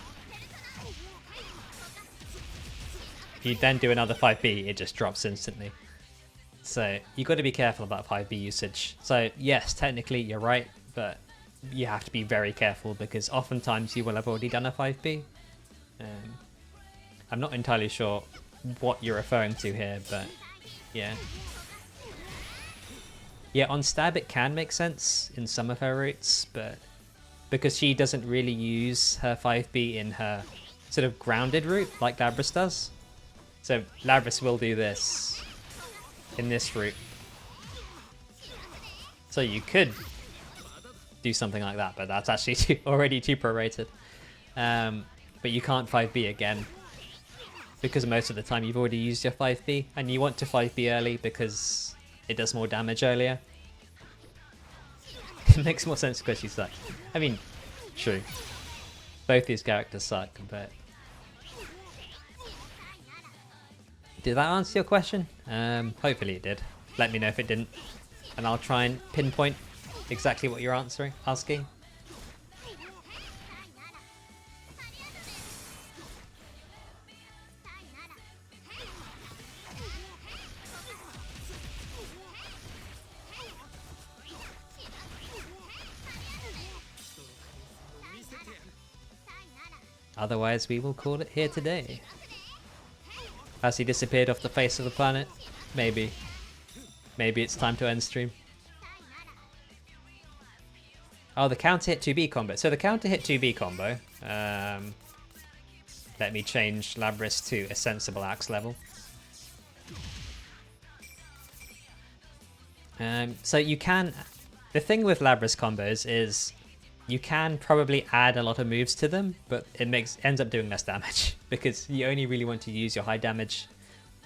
if you then do another 5B, it just drops instantly. So you got to be careful about 5B usage. So yes, technically you're right, but you have to be very careful because oftentimes you will have already done a 5B. I'm not entirely sure what you're referring to here, but yeah. Yeah, on stab it can make sense in some of her routes, but because she doesn't really use her 5B in her sort of grounded route like S.Labrys does. So S.Labrys will do this in this route. So you could do something like that, but that's actually already too prorated. But you can't 5B again, because most of the time you've already used your 5B, and you want to 5B early because it does more damage earlier. It makes more sense because she sucks. I mean, true. Both these characters suck, but... Did that answer your question? Hopefully it did. Let me know if it didn't, and I'll try and pinpoint exactly what you're asking. Otherwise, we will call it here today. Has he disappeared off the face of the planet? Maybe. Maybe it's time to end stream. Oh, the counter hit 2B combo. So the counter hit 2B combo. Let me change Labrys to a sensible axe level. So you can... The thing with Labrys combos is you can probably add a lot of moves to them, but it ends up doing less damage because you only really want to use your high damage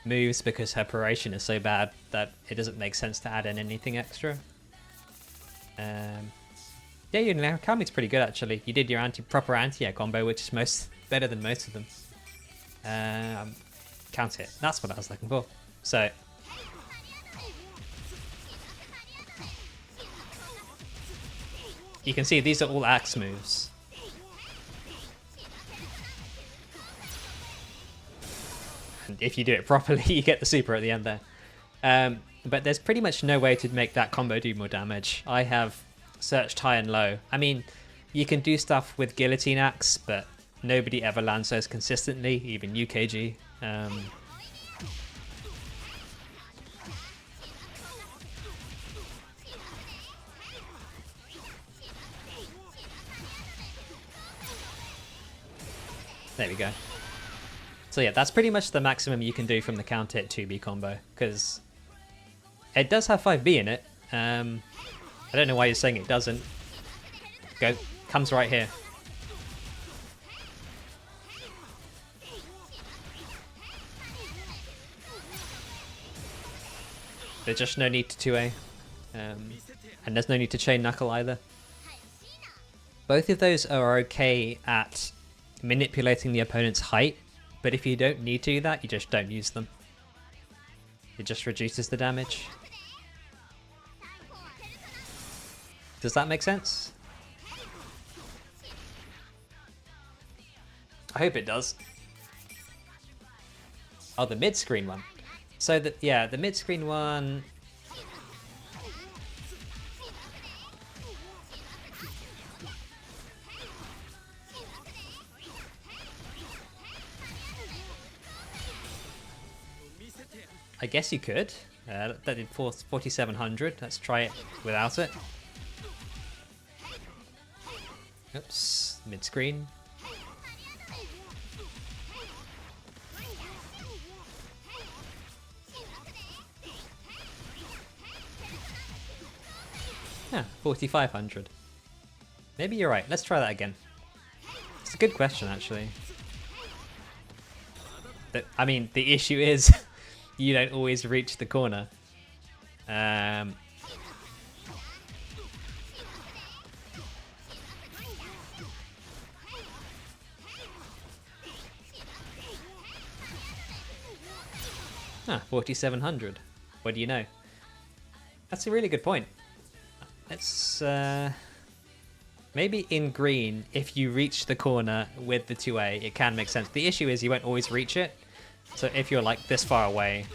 moves because her paration is so bad that it doesn't make sense to add in anything extra. Yeah, your Narukami's pretty good actually. You did your proper anti-air combo, which is better than most of them. Counter hit. That's what I was looking for. So you can see these are all axe moves. And if you do it properly, you get the super at the end there. But there's pretty much no way to make that combo do more damage. I have searched high and low. I mean, you can do stuff with guillotine axe, but nobody ever lands those consistently, even UKG. There we go. So yeah, that's pretty much the maximum you can do from the counter hit 2B combo, because it does have 5B in it. I don't know why you're saying it doesn't. Comes right here. There's just no need to 2A. And there's no need to chain knuckle either. Both of those are okay at manipulating the opponent's height, but if you don't need to do that, you just don't use them. It just reduces the damage. Does that make sense? I hope it does. Oh, the mid-screen one. So yeah, the mid-screen one. I guess you could. That did 4,700. Let's try it without it. Oops, mid-screen. Yeah, 4,500. Maybe you're right. Let's try that again. It's a good question, actually. I mean, the issue is you don't always reach the corner. 4,700. What do you know? That's a really good point. Let's maybe in green, if you reach the corner with the 2A, it can make sense. The issue is you won't always reach it. So if you're like this far away,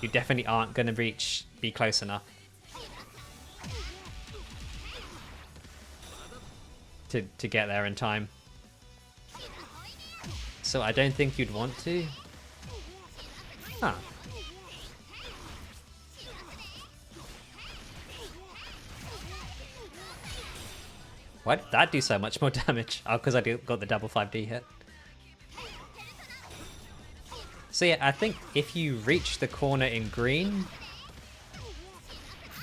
you definitely aren't going to be close enough to get there in time. So I don't think you'd want to. Huh. Why did that do so much more damage? Oh, because I got the double 5D hit. So yeah, I think if you reach the corner in green,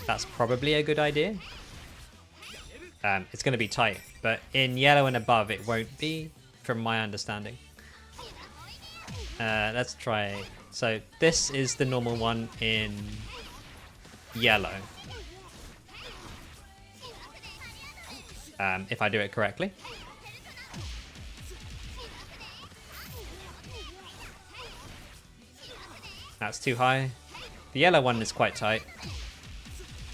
that's probably a good idea. It's going to be tight, but in yellow and above it won't be, from my understanding. Let's try. So this is the normal one in yellow. If I do it correctly. That's too high. The yellow one is quite tight.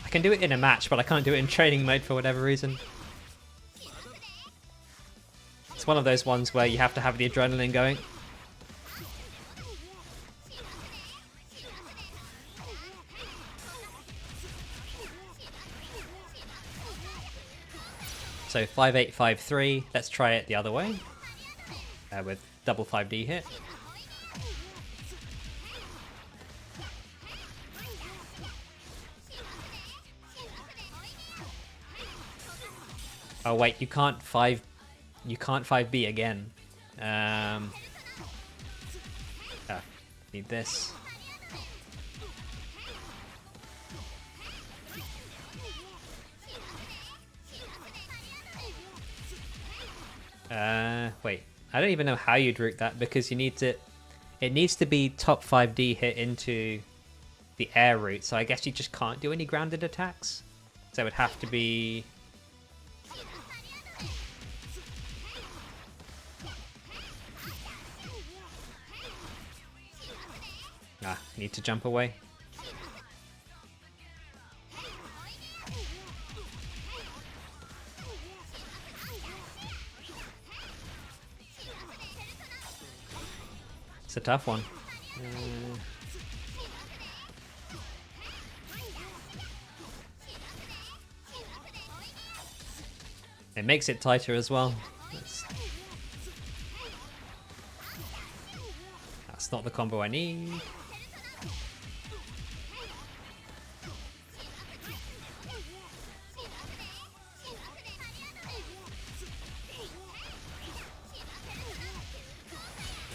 I can do it in a match, but I can't do it in training mode for whatever reason. It's one of those ones where you have to have the adrenaline going. So 5-8-5-3. Let's try it the other way with double 5D hit. Oh wait, you can't 5B again. Need this. Wait, I don't even know how you'd route that because you need to. It needs to be top 5D hit into the air route, so I guess you just can't do any grounded attacks. So it would have to be. Need to jump away. It's a tough one. It makes it tighter as well. That's not the combo I need.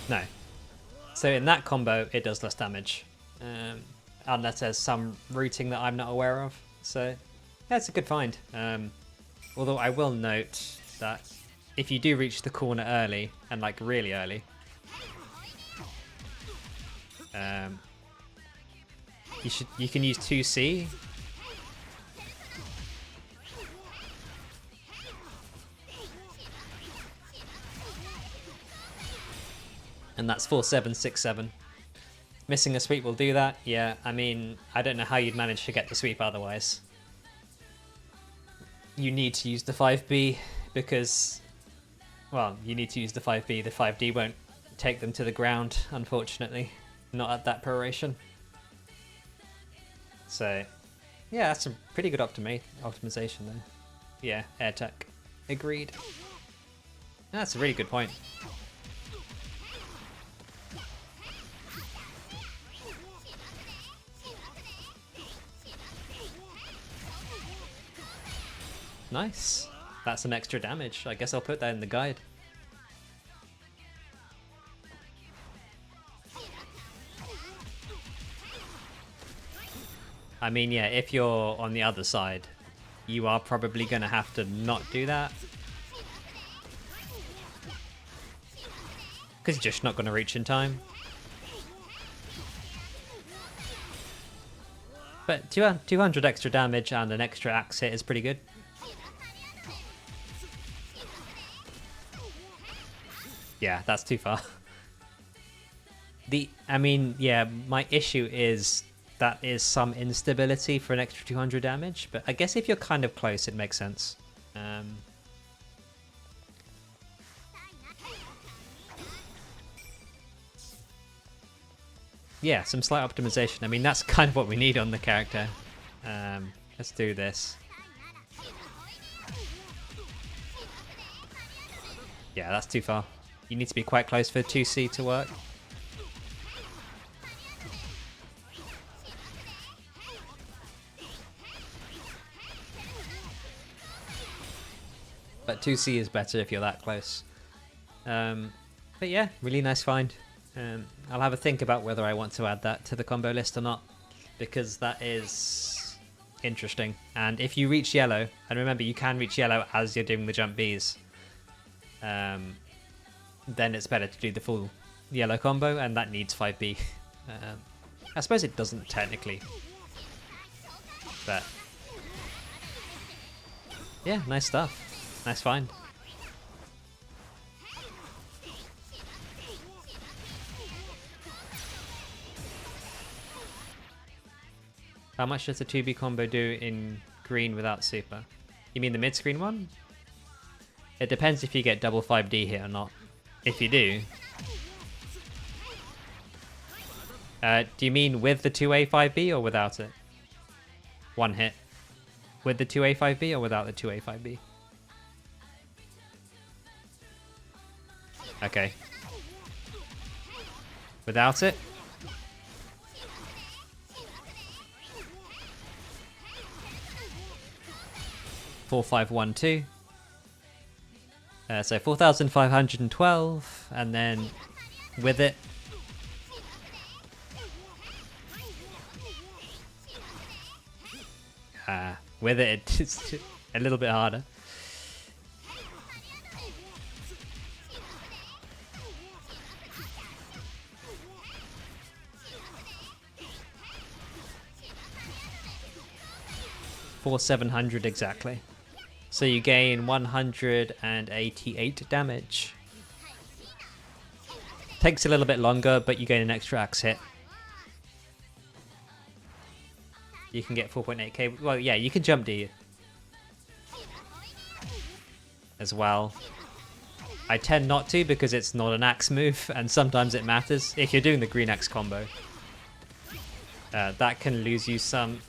No. So in that combo, it does less damage. Unless there's some routing that I'm not aware of. So, that's a good find. Although I will note that if you do reach the corner early, and like really early, you can use 2C. And that's 4-7-6-7. Missing a sweep will do that. Yeah, I mean, I don't know how you'd manage to get the sweep otherwise. You need to use the 5B because, well, you need to use the 5B. The 5D won't take them to the ground, unfortunately. Not at that proration. So, yeah, that's a pretty good optimization there. Yeah, air tech. Agreed. That's a really good point. Nice. That's some extra damage. I guess I'll put that in the guide. I mean, yeah, if you're on the other side, you are probably going to have to not do that. Because you're just not going to reach in time. But 200 extra damage and an extra axe hit is pretty good. Yeah, that's too far. I mean, yeah, my issue is that is some instability for an extra 200 damage, but I guess if you're kind of close, it makes sense. Yeah, some slight optimization. I mean, that's kind of what we need on the character. Let's do this. Yeah, that's too far. You need to be quite close for 2C to work. But 2C is better if you're that close. But yeah, really nice find. I'll have a think about whether I want to add that to the combo list or not, because that is interesting. And if you reach yellow, and remember you can reach yellow as you're doing the jump Bs, then it's better to do the full yellow combo, and that needs 5B. I suppose it doesn't technically, but yeah, nice stuff. Nice find. How much does the 2B combo do in green without super? You mean the mid-screen one? It depends if you get double 5D hit or not. If you do. Do you mean with the 2A 5B or without it? One hit. With the 2A 5B or without the 2A 5B? Okay. Without it? Four, 5, 1, 2. So 4,512, and then with it. With it, it's a little bit harder. For 700 exactly. So you gain 188 damage. Takes a little bit longer, but you gain an extra axe hit. You can get 4.8k. Well, yeah, you can jump D as well. I tend not to because it's not an axe move, and sometimes it matters. If you're doing the green axe combo, that can lose you some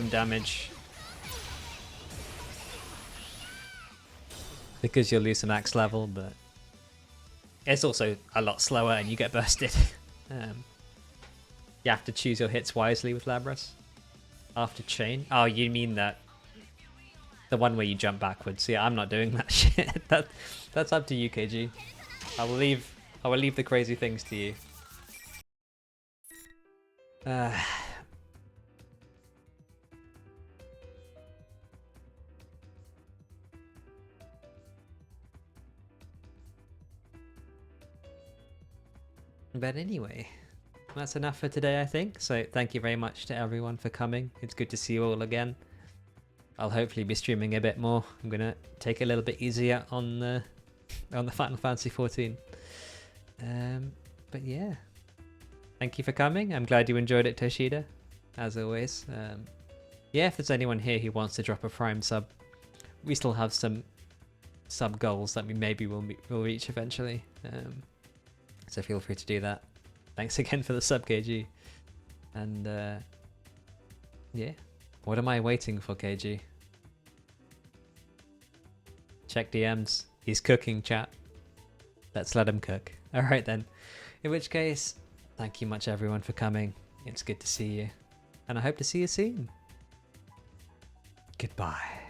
damage. Because you'll lose some axe level, but it's also a lot slower and you get bursted. You have to choose your hits wisely with Labrys. After chain. Oh, you mean that the one where you jump backwards. Yeah, I'm not doing that shit. That's up to you, Kajee. I will leave the crazy things to you. But anyway, that's enough for today, I think. So thank you very much to everyone for coming. It's good to see you all again. I'll hopefully be streaming a bit more. I'm gonna take it a little bit easier on the Final Fantasy 14. But yeah, thank you for coming. I'm glad you enjoyed it, Toshida, as always. Yeah, if there's anyone here who wants to drop a Prime sub, we still have some sub goals that we maybe will reach eventually. So feel free to do that. Thanks again for the sub, Kajee. And yeah, what am I waiting for, Kajee? Check DMs. He's cooking, chat. Let's let him cook. Alright then. In which case, thank you much everyone for coming. It's good to see you. And I hope to see you soon. Goodbye.